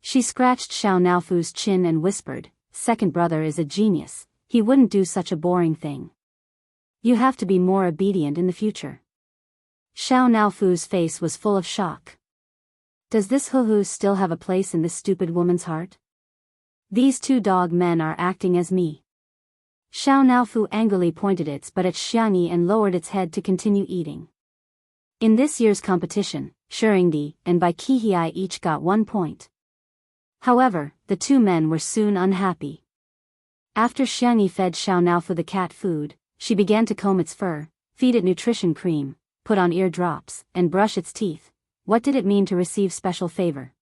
She scratched Xiao Naofu's chin and whispered, "Second brother is a genius, he wouldn't do such a boring thing. You have to be more obedient in the future." Xiao Naofu's face was full of shock. Does this Huhu still have a place in this stupid woman's heart? These two dog men are acting as me. Xiao Naofu angrily pointed its butt at Xiangyi and lowered its head to continue eating. In this year's competition, Shuringdi and Bai Qihai each got 1 point. However, the two men were soon unhappy. After Xiangyi fed Xiao Naofu the cat food, she began to comb its fur, feed it nutrition cream, put on ear drops, and brush its teeth. What did it mean to receive special favor?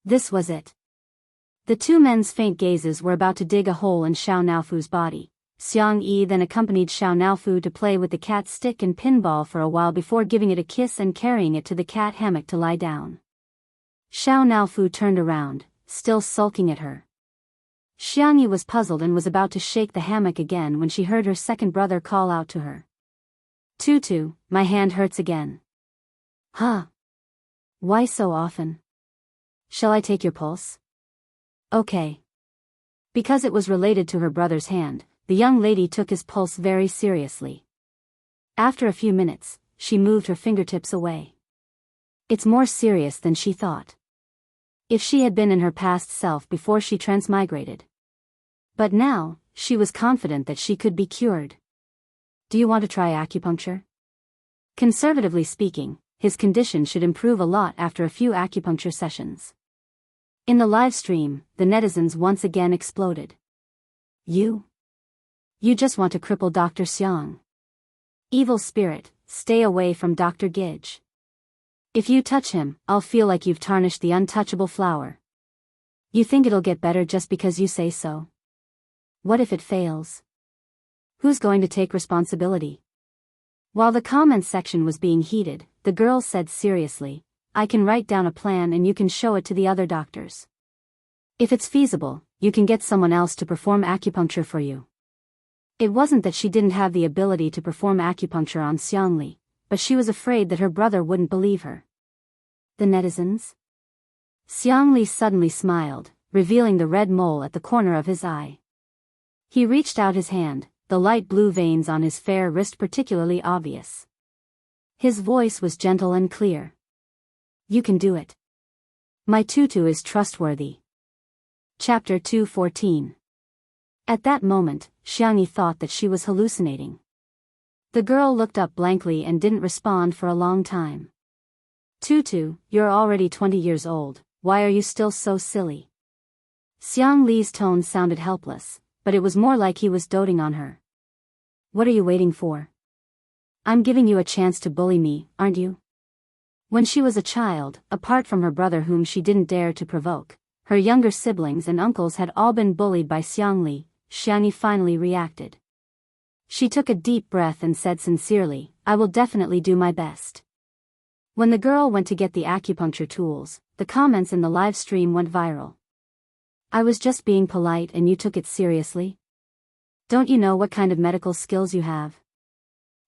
This was it. The two men's faint gazes were about to dig a hole in Xiao Naofu's body. Xiang Yi then accompanied Xiao Naofu to play with the cat's stick and pinball for a while before giving it a kiss and carrying it to the cat hammock to lie down. Xiao Naofu turned around, still sulking at her. Xiang Yi was puzzled and was about to shake the hammock again when she heard her second brother call out to her. "Tutu, my hand hurts again." "Huh? Why so often? Shall I take your pulse?" "Okay." Because it was related to her brother's hand, the young lady took his pulse very seriously. After a few minutes, she moved her fingertips away. It's more serious than she thought. If she had been in her past self before she transmigrated. But now, she was confident that she could be cured. Do you want to try acupuncture? Conservatively speaking, his condition should improve a lot after a few acupuncture sessions. In the live stream, the netizens once again exploded. You just want to cripple Dr. Xiang. Evil spirit, stay away from Dr. Gidge. If you touch him, I'll feel like you've tarnished the untouchable flower. You think it'll get better just because you say so? What if it fails? Who's going to take responsibility? While the comments section was being heated, the girl said seriously, "I can write down a plan and you can show it to the other doctors. If it's feasible, you can get someone else to perform acupuncture for you." It wasn't that she didn't have the ability to perform acupuncture on Xiangli, but she was afraid that her brother wouldn't believe her. The netizens? Xiangli suddenly smiled, revealing the red mole at the corner of his eye. He reached out his hand, the light blue veins on his fair wrist particularly obvious. His voice was gentle and clear. "You can do it. My tutu is trustworthy." Chapter 214. At that moment, Xiangyi thought that she was hallucinating. The girl looked up blankly and didn't respond for a long time. "Tutu, you're already 20 years old, why are you still so silly?" Xiang Li's tone sounded helpless, but it was more like he was doting on her. "What are you waiting for? I'm giving you a chance to bully me, aren't you?" When she was a child, apart from her brother whom she didn't dare to provoke, her younger siblings and uncles had all been bullied by Xiang Li. Xiangyi finally reacted. She took a deep breath and said sincerely, "I will definitely do my best." When the girl went to get the acupuncture tools, the comments in the live stream went viral. "I was just being polite and you took it seriously? Don't you know what kind of medical skills you have?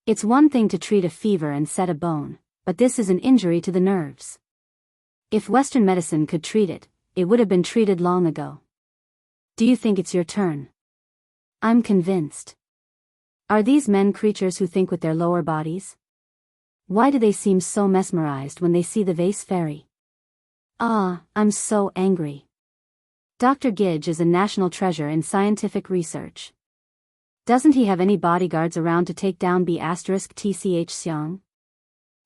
It's one thing to treat a fever and set a bone, but this is an injury to the nerves. If Western medicine could treat it, it would have been treated long ago. Do you think it's your turn?" "I'm convinced. Are these men creatures who think with their lower bodies? Why do they seem so mesmerized when they see the vase fairy? Ah, I'm so angry. Dr. Gidge is a national treasure in scientific research. Doesn't he have any bodyguards around to take down B***tch Xiang?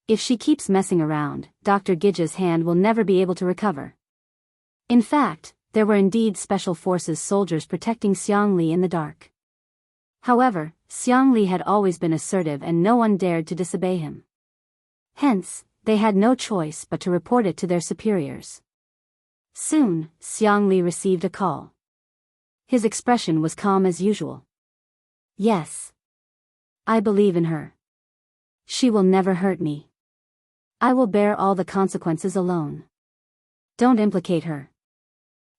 If she keeps messing around, Dr. Gidge's hand will never be able to recover." In fact, there were indeed special forces soldiers protecting Xiang Li in the dark. However, Xiang Li had always been assertive and no one dared to disobey him. Hence, they had no choice but to report it to their superiors. Soon, Xiang Li received a call. His expression was calm as usual. Yes. I believe in her. She will never hurt me. I will bear all the consequences alone. Don't implicate her.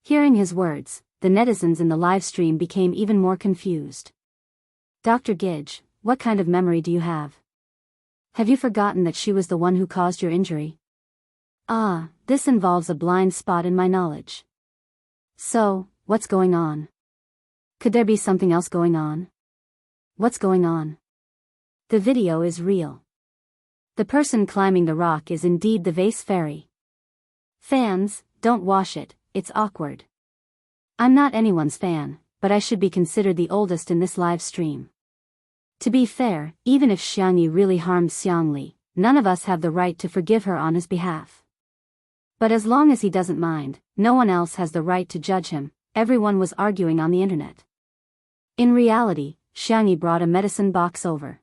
Hearing his words, the netizens in the live stream became even more confused. Dr. Gidge, what kind of memory do you have? Have you forgotten that she was the one who caused your injury? Ah, this involves a blind spot in my knowledge. So, what's going on? Could there be something else going on? What's going on? The video is real. The person climbing the rock is indeed the vase fairy. Fans, don't wash it, it's awkward. I'm not anyone's fan, but I should be considered the oldest in this live stream. To be fair, even if Xiangyi really harmed Xiangli, none of us have the right to forgive her on his behalf. But as long as he doesn't mind, no one else has the right to judge him, everyone was arguing on the internet. In reality, Xiangyi brought a medicine box over.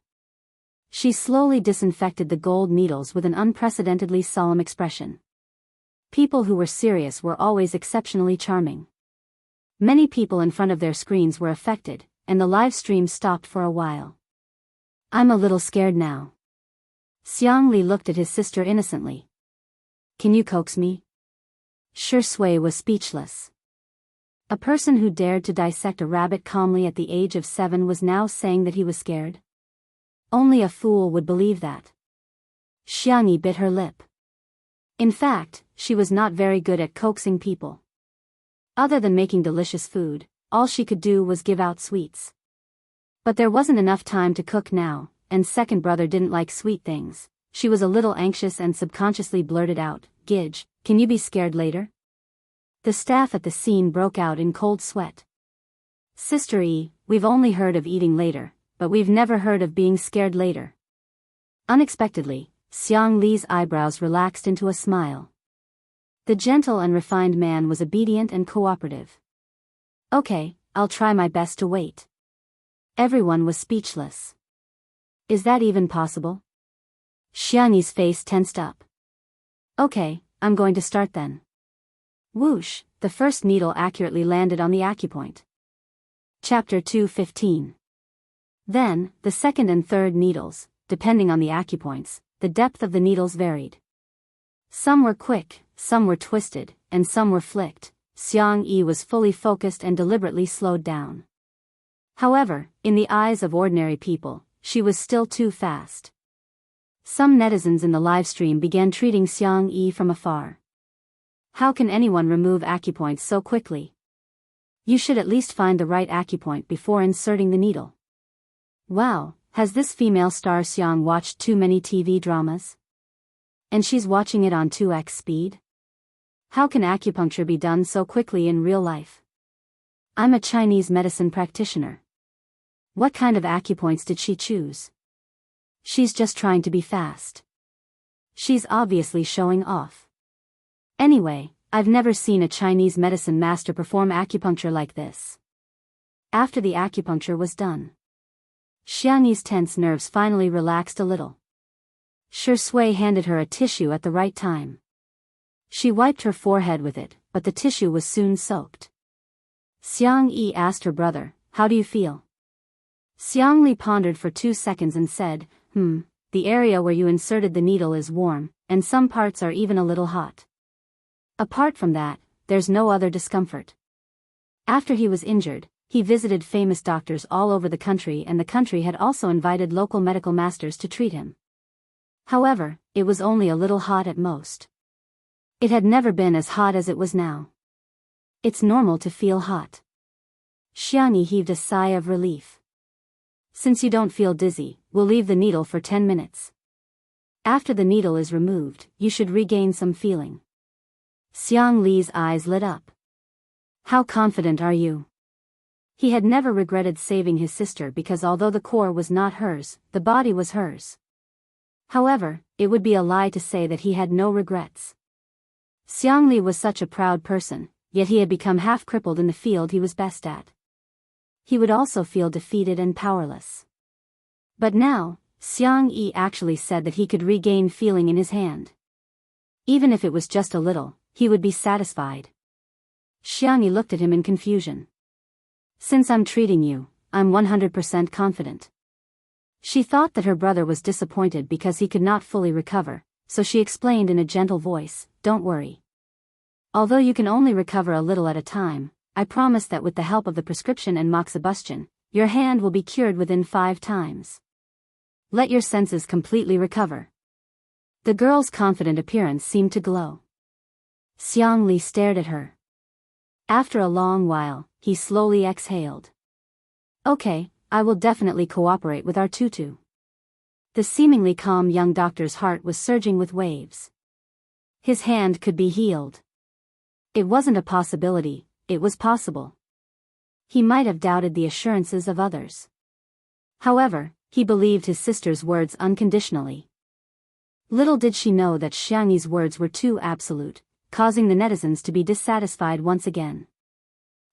She slowly disinfected the gold needles with an unprecedentedly solemn expression. People who were serious were always exceptionally charming. Many people in front of their screens were affected, and the live stream stopped for a while. I'm a little scared now. Xiang Li looked at his sister innocently. Can you coax me? Shi Sui was speechless. A person who dared to dissect a rabbit calmly at the age of 7 was now saying that he was scared? Only a fool would believe that. Xiangyi bit her lip. In fact, she was not very good at coaxing people. Other than making delicious food, all she could do was give out sweets. But there wasn't enough time to cook now, and second brother didn't like sweet things. She was a little anxious and subconsciously blurted out, Gidge, can you be scared later? The staff at the scene broke out in cold sweat. Sister E, we've only heard of eating later, but we've never heard of being scared later. Unexpectedly, Xiang Li's eyebrows relaxed into a smile. The gentle and refined man was obedient and cooperative. Okay, I'll try my best to wait. Everyone was speechless. Is that even possible? Xiangyi's face tensed up. Okay, I'm going to start then. Whoosh, the first needle accurately landed on the acupoint. Chapter 2:15. Then, the second and third needles, depending on the acupoints, the depth of the needles varied. Some were quick, some were twisted, and some were flicked. Xiang Yi was fully focused and deliberately slowed down. However, in the eyes of ordinary people, she was still too fast. Some netizens in the livestream began treating Xiang Yi from afar. How can anyone remove acupoints so quickly? You should at least find the right acupoint before inserting the needle. Wow, has this female star Xiang watched too many TV dramas? And she's watching it on 2x speed? How can acupuncture be done so quickly in real life? I'm a Chinese medicine practitioner. What kind of acupoints did she choose? She's just trying to be fast. She's obviously showing off. Anyway, I've never seen a Chinese medicine master perform acupuncture like this. After the acupuncture was done, Xiangyi's tense nerves finally relaxed a little. Shi Sui handed her a tissue at the right time. She wiped her forehead with it, but the tissue was soon soaked. Xiang Yi asked her brother, how do you feel? Xiang Li pondered for 2 seconds and said, the area where you inserted the needle is warm, and some parts are even a little hot. Apart from that, there's no other discomfort. After he was injured, he visited famous doctors all over the country, and the country had also invited local medical masters to treat him. However, it was only a little hot at most. It had never been as hot as it was now. It's normal to feel hot. Xiangyi heaved a sigh of relief. Since you don't feel dizzy, we'll leave the needle for 10 minutes. After the needle is removed, you should regain some feeling. Xiang Li's eyes lit up. How confident are you? He had never regretted saving his sister because although the core was not hers, the body was hers. However, it would be a lie to say that he had no regrets. Xiang Li was such a proud person, yet he had become half crippled in the field he was best at. He would also feel defeated and powerless. But now, Xiang Yi actually said that he could regain feeling in his hand. Even if it was just a little, he would be satisfied. Xiangyi looked at him in confusion. Since I'm treating you, I'm 100% confident. She thought that her brother was disappointed because he could not fully recover, so she explained in a gentle voice, don't worry. Although you can only recover a little at a time, I promise that with the help of the prescription and moxibustion, your hand will be cured within 5 times. Let your senses completely recover. The girl's confident appearance seemed to glow. Xiangli stared at her. After a long while, he slowly exhaled. Okay, I will definitely cooperate with our tutu. The seemingly calm young doctor's heart was surging with waves. His hand could be healed. It wasn't a possibility, it was possible. He might have doubted the assurances of others. However, he believed his sister's words unconditionally. Little did she know that Xiangyi's words were too absolute, causing the netizens to be dissatisfied once again.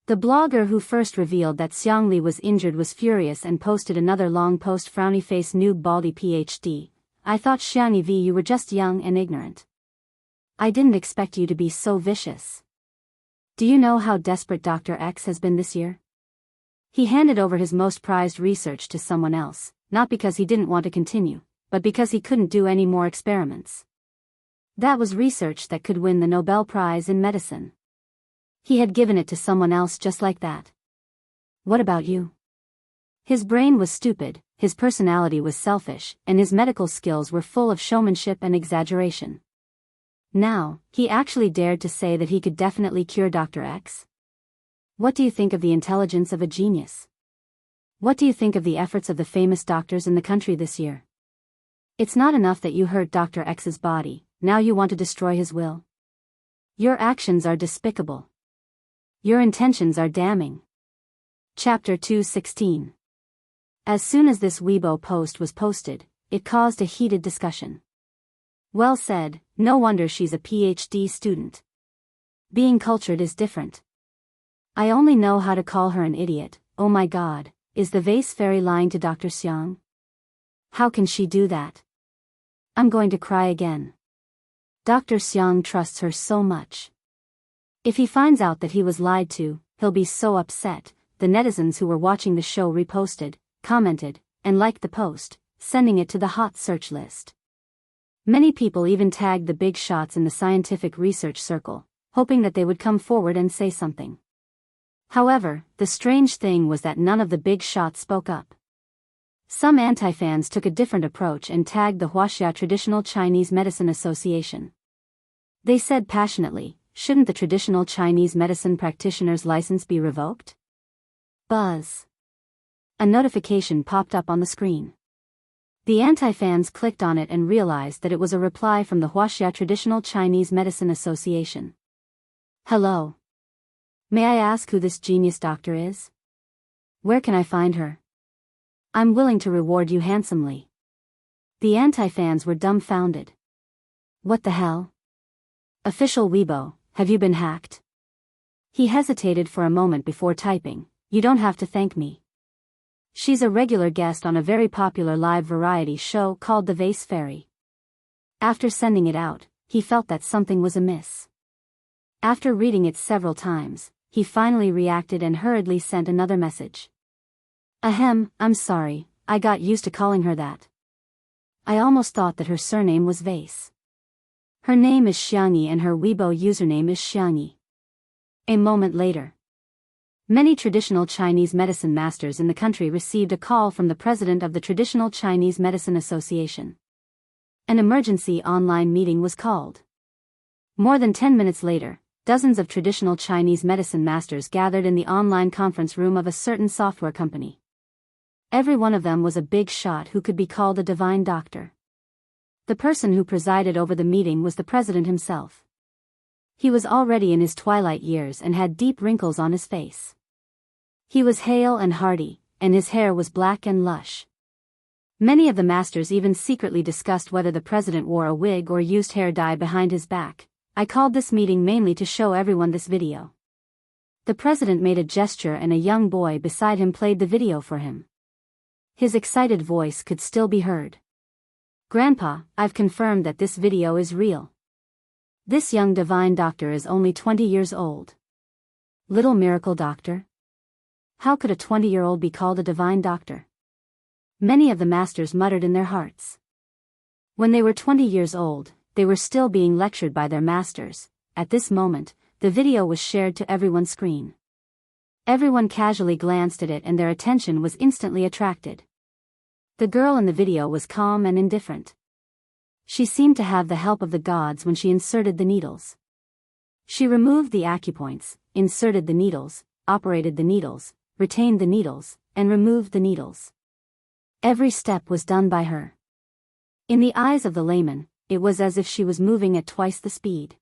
The blogger who first revealed that Xiangli was injured was furious and posted another long post. Frowny face noob baldy PhD. I thought Xiangyi V you were just young and ignorant. I didn't expect you to be so vicious. Do you know how desperate Dr. X has been this year? He handed over his most prized research to someone else, not because he didn't want to continue, but because he couldn't do any more experiments. That was research that could win the Nobel Prize in medicine. He had given it to someone else just like that. What about you? His brain was stupid, his personality was selfish, and his medical skills were full of showmanship and exaggeration. Now, he actually dared to say that he could definitely cure Dr. X? What do you think of the intelligence of a genius? What do you think of the efforts of the famous doctors in the country this year? It's not enough that you hurt Dr. X's body, now you want to destroy his will? Your actions are despicable. Your intentions are damning. Chapter 216. As soon as this Weibo post was posted, it caused a heated discussion. Well said, no wonder she's a PhD student. Being cultured is different. I only know how to call her an idiot. Oh my god, is the vase fairy lying to Dr. Xiang? How can she do that? I'm going to cry again. Dr. Xiang trusts her so much. If he finds out that he was lied to, he'll be so upset. The netizens who were watching the show reposted, commented, and liked the post, sending it to the hot search list. Many people even tagged the big shots in the scientific research circle, hoping that they would come forward and say something. However, the strange thing was that none of the big shots spoke up. Some anti-fans took a different approach and tagged the Huaxia Traditional Chinese Medicine Association. They said passionately, shouldn't the traditional Chinese medicine practitioner's license be revoked? Buzz. A notification popped up on the screen. The anti-fans clicked on it and realized that it was a reply from the Huaxia Traditional Chinese Medicine Association. Hello. May I ask who this genius doctor is? Where can I find her? I'm willing to reward you handsomely. The anti-fans were dumbfounded. What the hell? Official Weibo, have you been hacked? He hesitated for a moment before typing, you don't have to thank me. She's a regular guest on a very popular live variety show called The Vase Fairy. After sending it out, he felt that something was amiss. After reading it several times, he finally reacted and hurriedly sent another message. Ahem, I'm sorry, I got used to calling her that. I almost thought that her surname was Vase. Her name is Xiangyi and her Weibo username is Xiangyi. A moment later. Many traditional Chinese medicine masters in the country received a call from the president of the Traditional Chinese Medicine Association. An emergency online meeting was called. More than 10 minutes later, dozens of traditional Chinese medicine masters gathered in the online conference room of a certain software company. Every one of them was a big shot who could be called a divine doctor. The person who presided over the meeting was the president himself. He was already in his twilight years and had deep wrinkles on his face. He was hale and hearty, and his hair was black and lush. Many of the masters even secretly discussed whether the president wore a wig or used hair dye behind his back. I called this meeting mainly to show everyone this video. The president made a gesture and a young boy beside him played the video for him. His excited voice could still be heard. Grandpa, I've confirmed that this video is real. This young divine doctor is only 20 years old. Little miracle doctor? How could a 20-year-old be called a divine doctor? Many of the masters muttered in their hearts. When they were 20 years old, they were still being lectured by their masters. At this moment, the video was shared to everyone's screen. Everyone casually glanced at it and their attention was instantly attracted. The girl in the video was calm and indifferent. She seemed to have the help of the gods when she inserted the needles. She removed the acupoints, inserted the needles, operated the needles, retained the needles, and removed the needles. Every step was done by her. In the eyes of the layman, it was as if she was moving at twice the speed.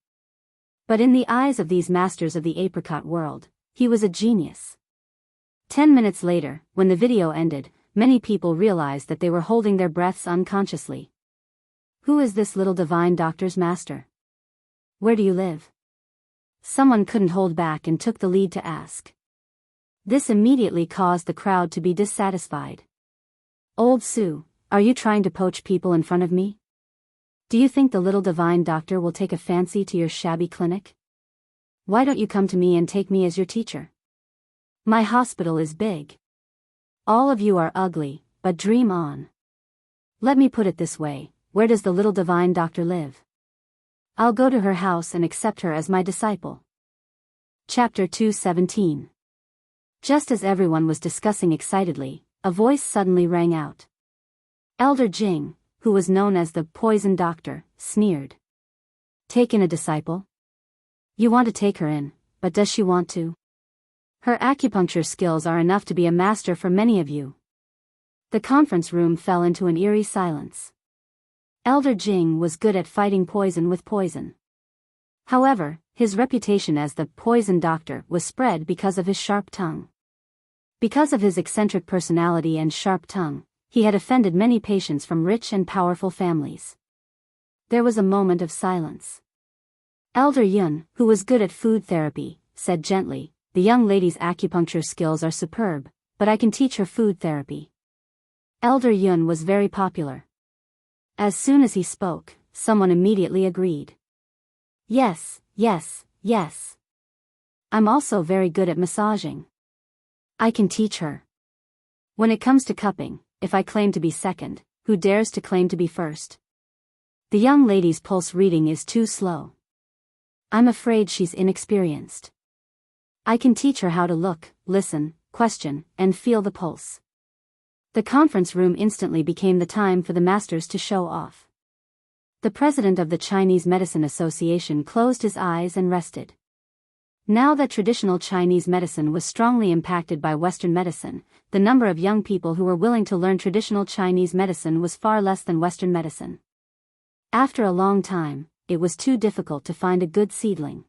But in the eyes of these masters of the apricot world, he was a genius. 10 minutes later, when the video ended, many people realized that they were holding their breaths unconsciously. Who is this little divine doctor's master? Where do you live? Someone couldn't hold back and took the lead to ask. This immediately caused the crowd to be dissatisfied. Old Sue, are you trying to poach people in front of me? Do you think the little divine doctor will take a fancy to your shabby clinic? Why don't you come to me and take me as your teacher? My hospital is big. All of you are ugly, but dream on. Let me put it this way, where does the little divine doctor live? I'll go to her house and accept her as my disciple. Chapter 2:17. Just as everyone was discussing excitedly, a voice suddenly rang out. Elder Jing, who was known as the poison doctor, sneered. Take in a disciple? You want to take her in, but does she want to? Her acupuncture skills are enough to be a master for many of you. The conference room fell into an eerie silence. Elder Jing was good at fighting poison with poison. However, his reputation as the poison doctor was spread because of his sharp tongue. Because of his eccentric personality and sharp tongue, he had offended many patients from rich and powerful families. There was a moment of silence. Elder Yun, who was good at food therapy, said gently, the young lady's acupuncture skills are superb, but I can teach her food therapy. Elder Yun was very popular. As soon as he spoke, someone immediately agreed. Yes, yes, yes. I'm also very good at massaging. I can teach her. When it comes to cupping, if I claim to be second, who dares to claim to be first? The young lady's pulse reading is too slow. I'm afraid she's inexperienced. I can teach her how to look, listen, question, and feel the pulse. The conference room instantly became the time for the masters to show off. The president of the Chinese Medicine Association closed his eyes and rested. Now that traditional Chinese medicine was strongly impacted by Western medicine, the number of young people who were willing to learn traditional Chinese medicine was far less than Western medicine. After a long time, it was too difficult to find a good seedling.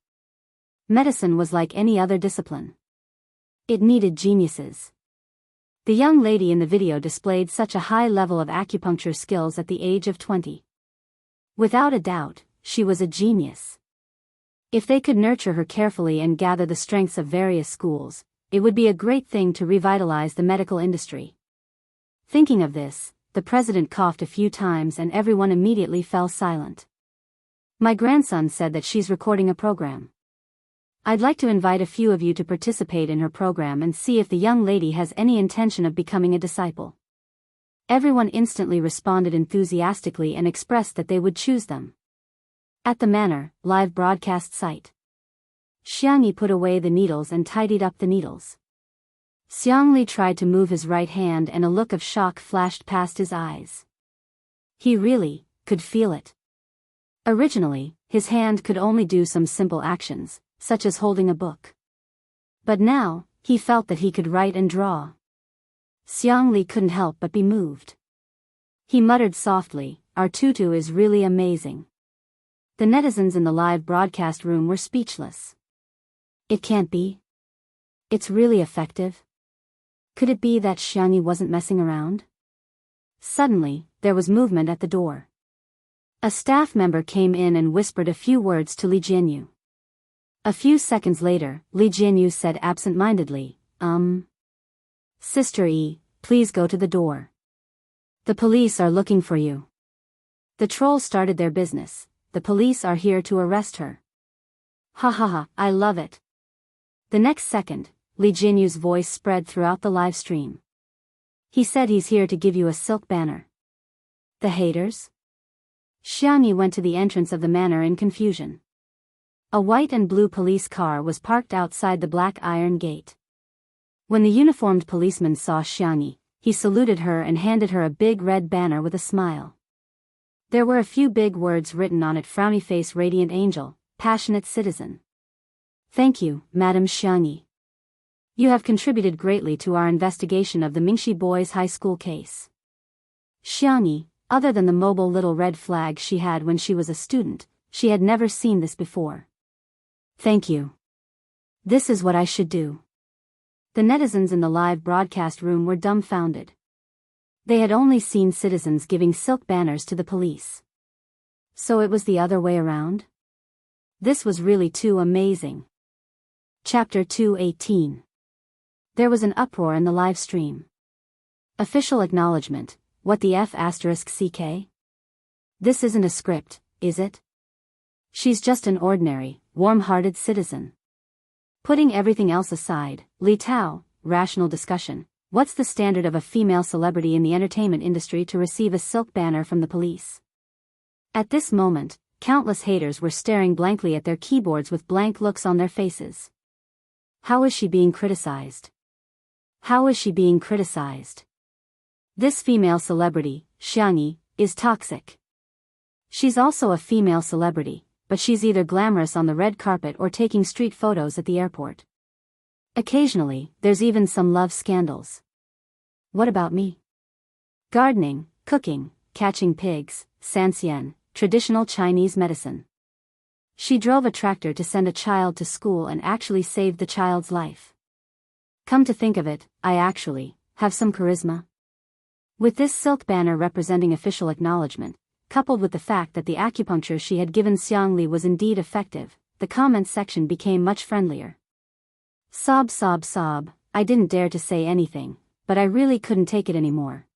Medicine was like any other discipline. It needed geniuses. The young lady in the video displayed such a high level of acupuncture skills at the age of 20. Without a doubt, she was a genius. If they could nurture her carefully and gather the strengths of various schools, it would be a great thing to revitalize the medical industry. Thinking of this, the president coughed a few times and everyone immediately fell silent. My grandson said that she's recording a program. I'd like to invite a few of you to participate in her program and see if the young lady has any intention of becoming a disciple. Everyone instantly responded enthusiastically and expressed that they would choose them. At the Manor, live broadcast site. Xiangyi put away the needles and tidied up the needles. Xiangli tried to move his right hand and a look of shock flashed past his eyes. He really could feel it. Originally, his hand could only do some simple actions, such as holding a book. But now, he felt that he could write and draw. Xiangli couldn't help but be moved. He muttered softly, "Our tutu is really amazing." The netizens in the live broadcast room were speechless. It can't be. It's really effective. Could it be that Xiangyi wasn't messing around? Suddenly, there was movement at the door. A staff member came in and whispered a few words to Li Jianyu. A few seconds later, Li Jianyu said absent-mindedly, Sister E, please go to the door. The police are looking for you. The trolls started their business. The police are here to arrest her. Ha ha ha, I love it. The next second, Li Jinyu's voice spread throughout the live stream. He said he's here to give you a silk banner. The haters? Xiangyi went to the entrance of the manor in confusion. A white and blue police car was parked outside the black iron gate. When the uniformed policeman saw Xiangyi, he saluted her and handed her a big red banner with a smile. There were a few big words written on it: frowny face, radiant angel, passionate citizen. Thank you, Madam Xiangyi. You have contributed greatly to our investigation of the Mingxi boys' high school case. Xiangyi, other than the mobile little red flag she had when she was a student, she had never seen this before. Thank you. This is what I should do. The netizens in the live broadcast room were dumbfounded. They had only seen citizens giving silk banners to the police. So it was the other way around? This was really too amazing. Chapter 218. There was an uproar in the live stream. Official acknowledgement. What the F***CK? This isn't a script, is it? She's just an ordinary, warm-hearted citizen. Putting everything else aside, Li Tao, rational discussion. What's the standard of a female celebrity in the entertainment industry to receive a silk banner from the police? At this moment, countless haters were staring blankly at their keyboards with blank looks on their faces. How is she being criticized? How is she being criticized? This female celebrity, Xiangyi, is toxic. She's also a female celebrity, but she's either glamorous on the red carpet or taking street photos at the airport. Occasionally, there's even some love scandals. What about me? Gardening, cooking, catching pigs, sanxian, traditional Chinese medicine. She drove a tractor to send a child to school and actually saved the child's life. Come to think of it, I actually have some charisma. With this silk banner representing official acknowledgement, coupled with the fact that the acupuncture she had given Xiangli was indeed effective, the comments section became much friendlier. Sob sob sob, I didn't dare to say anything, but I really couldn't take it anymore.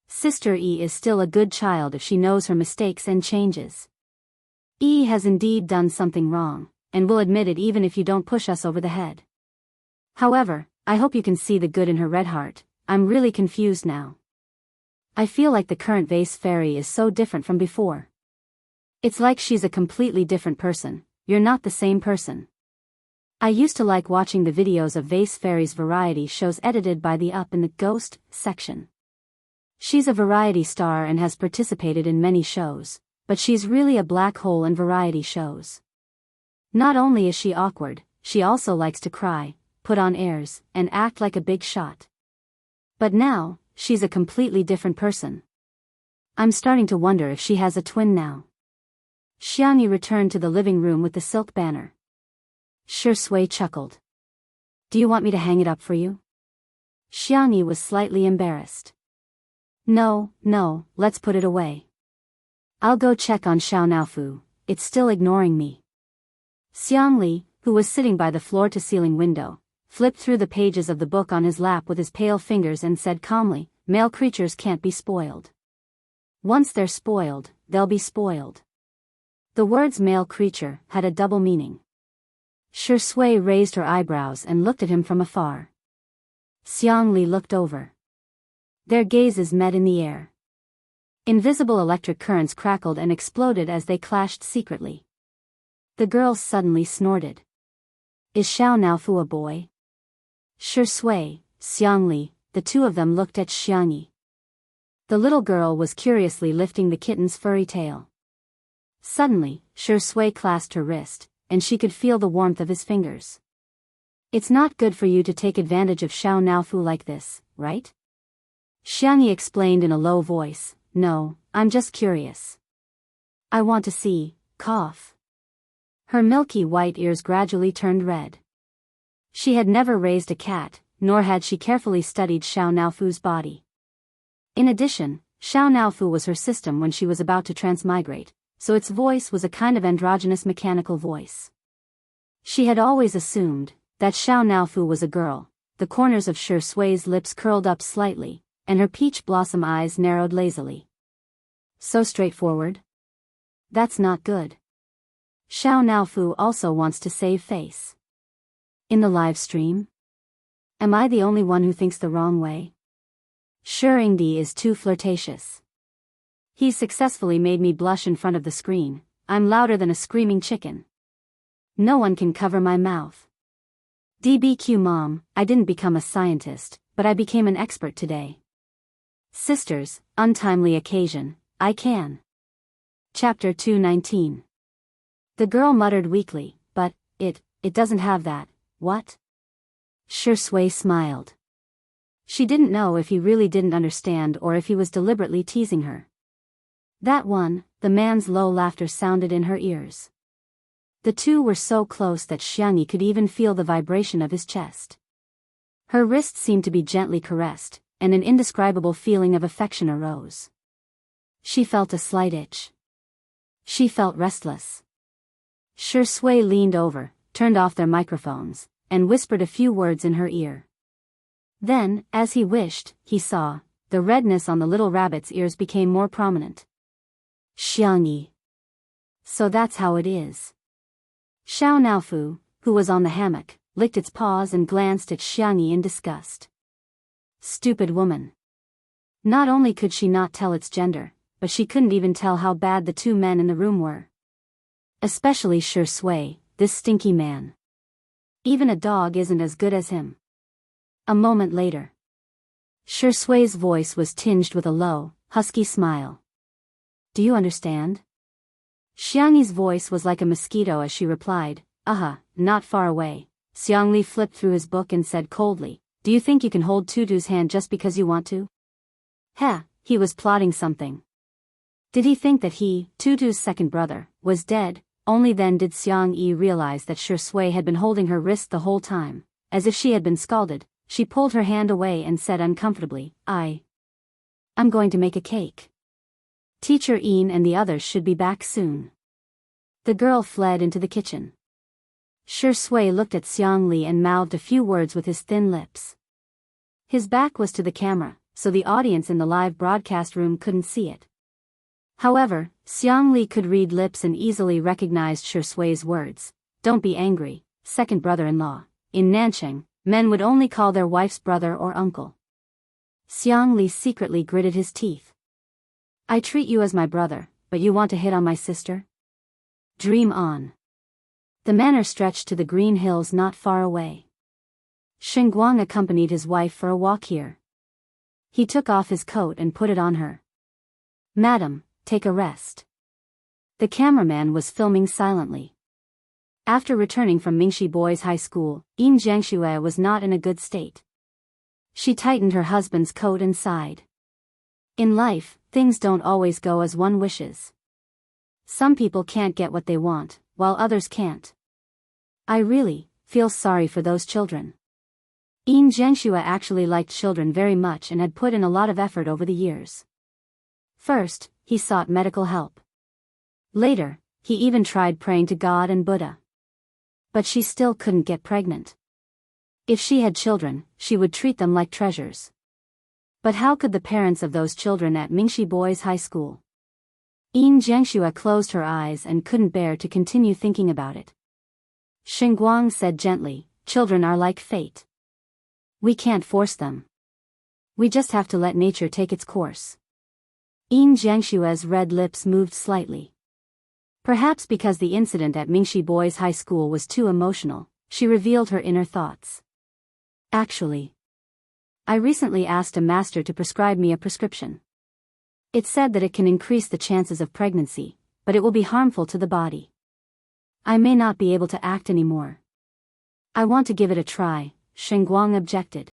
Sister E is still a good child if she knows her mistakes and changes. E has indeed done something wrong, and will admit it even if you don't push us over the head. However, I hope you can see the good in her red heart. I'm really confused now. I feel like the current vase fairy is so different from before. It's like she's a completely different person. You're not the same person. I used to like watching the videos of vase fairies variety shows edited by the Up in the Ghost section. She's a variety star and has participated in many shows, but she's really a black hole in variety shows. Not only is she awkward, she also likes to cry, put on airs, and act like a big shot. But now, she's a completely different person. I'm starting to wonder if she has a twin now. Xiangyi returned to the living room with the silk banner. Shi Sui chuckled. Do you want me to hang it up for you? Xiangyi was slightly embarrassed. No, let's put it away. I'll go check on Xiao Naofu, it's still ignoring me. Xiangli, who was sitting by the floor-to-ceiling window, flipped through the pages of the book on his lap with his pale fingers and said calmly, male creatures can't be spoiled. Once they're spoiled, they'll be spoiled. The words male creature had a double meaning. Shi Sui raised her eyebrows and looked at him from afar. Xiangli looked over. Their gazes met in the air. Invisible electric currents crackled and exploded as they clashed secretly. The girl suddenly snorted. Is Xiao Naofu a boy? Shi Sui, Xiangli, the two of them looked at Xiangyi. The little girl was curiously lifting the kitten's furry tail. Suddenly, Shi Sui clasped her wrist, and she could feel the warmth of his fingers. It's not good for you to take advantage of Xiao Naofu like this, right? Xiangyi explained in a low voice, no, I'm just curious. I want to see, cough. Her milky white ears gradually turned red. She had never raised a cat, nor had she carefully studied Xiao Naofu's body. In addition, Xiao Naofu was her system when she was about to transmigrate, so its voice was a kind of androgynous mechanical voice. She had always assumed that Xiao Naofu was a girl. The corners of Shi Sui's lips curled up slightly, and her peach blossom eyes narrowed lazily. So straightforward? That's not good. Xiao Naofu also wants to save face. In the live stream? Am I the only one who thinks the wrong way? Sure, Ingdi is too flirtatious. He's successfully made me blush in front of the screen. I'm louder than a screaming chicken. No one can cover my mouth. DBQ mom, I didn't become a scientist, but I became an expert today. Sisters, untimely occasion, I can. Chapter 219. The girl muttered weakly, but, it doesn't have that, what? Shui smiled. She didn't know if he really didn't understand or if he was deliberately teasing her. That one, the man's low laughter sounded in her ears. The two were so close that Xiangyi could even feel the vibration of his chest. Her wrist seemed to be gently caressed, and an indescribable feeling of affection arose. She felt a slight itch. She felt restless. Shui leaned over, turned off their microphones, and whispered a few words in her ear. Then, as he wished, he saw, the redness on the little rabbit's ears became more prominent. Xiangyi. So that's how it is. Xiao Naofu, who was on the hammock, licked its paws and glanced at Xiangyi in disgust. Stupid woman. Not only could she not tell its gender, but she couldn't even tell how bad the two men in the room were. Especially Shui, this stinky man. Even a dog isn't as good as him. A moment later. Shui's voice was tinged with a low, husky smile. Do you understand? Xiangyi's voice was like a mosquito as she replied, not far away. Xiangli flipped through his book and said coldly, do you think you can hold Tutu's hand just because you want to? He was plotting something. Did he think that he, Tutu's second brother, was dead? Only then did Xiangyi realize that Shui had been holding her wrist the whole time. As if she had been scalded, she pulled her hand away and said uncomfortably, I'm going to make a cake. Teacher Yin and the others should be back soon. The girl fled into the kitchen. Shui looked at Xiangli and mouthed a few words with his thin lips. His back was to the camera, so the audience in the live broadcast room couldn't see it. However, Xiangli could read lips and easily recognized Shui's words. Don't be angry, second brother-in-law. In Nanchang, men would only call their wife's brother or uncle. Xiangli secretly gritted his teeth. I treat you as my brother, but you want to hit on my sister? Dream on. The manor stretched to the green hills not far away. Xinguang accompanied his wife for a walk here. He took off his coat and put it on her. Madam, take a rest. The cameraman was filming silently. After returning from Mingxi Boys High School, Yin Jiangxue was not in a good state. She tightened her husband's coat and sighed. In life, things don't always go as one wishes. Some people can't get what they want, while others can't. I really feel sorry for those children. Yin Jiangxue actually liked children very much and had put in a lot of effort over the years. First, he sought medical help. Later, he even tried praying to God and Buddha. But she still couldn't get pregnant. If she had children, she would treat them like treasures. But how could the parents of those children at Mingxi Boys High School? Yin Jiangxue closed her eyes and couldn't bear to continue thinking about it. Xinguang said gently, children are like fate. We can't force them. We just have to let nature take its course. Yin Jiangxue's red lips moved slightly. Perhaps because the incident at Mingxi Boys High School was too emotional, she revealed her inner thoughts. Actually, I recently asked a master to prescribe me a prescription. It said that it can increase the chances of pregnancy, but it will be harmful to the body. I may not be able to act anymore. I want to give it a try, Xinguang objected.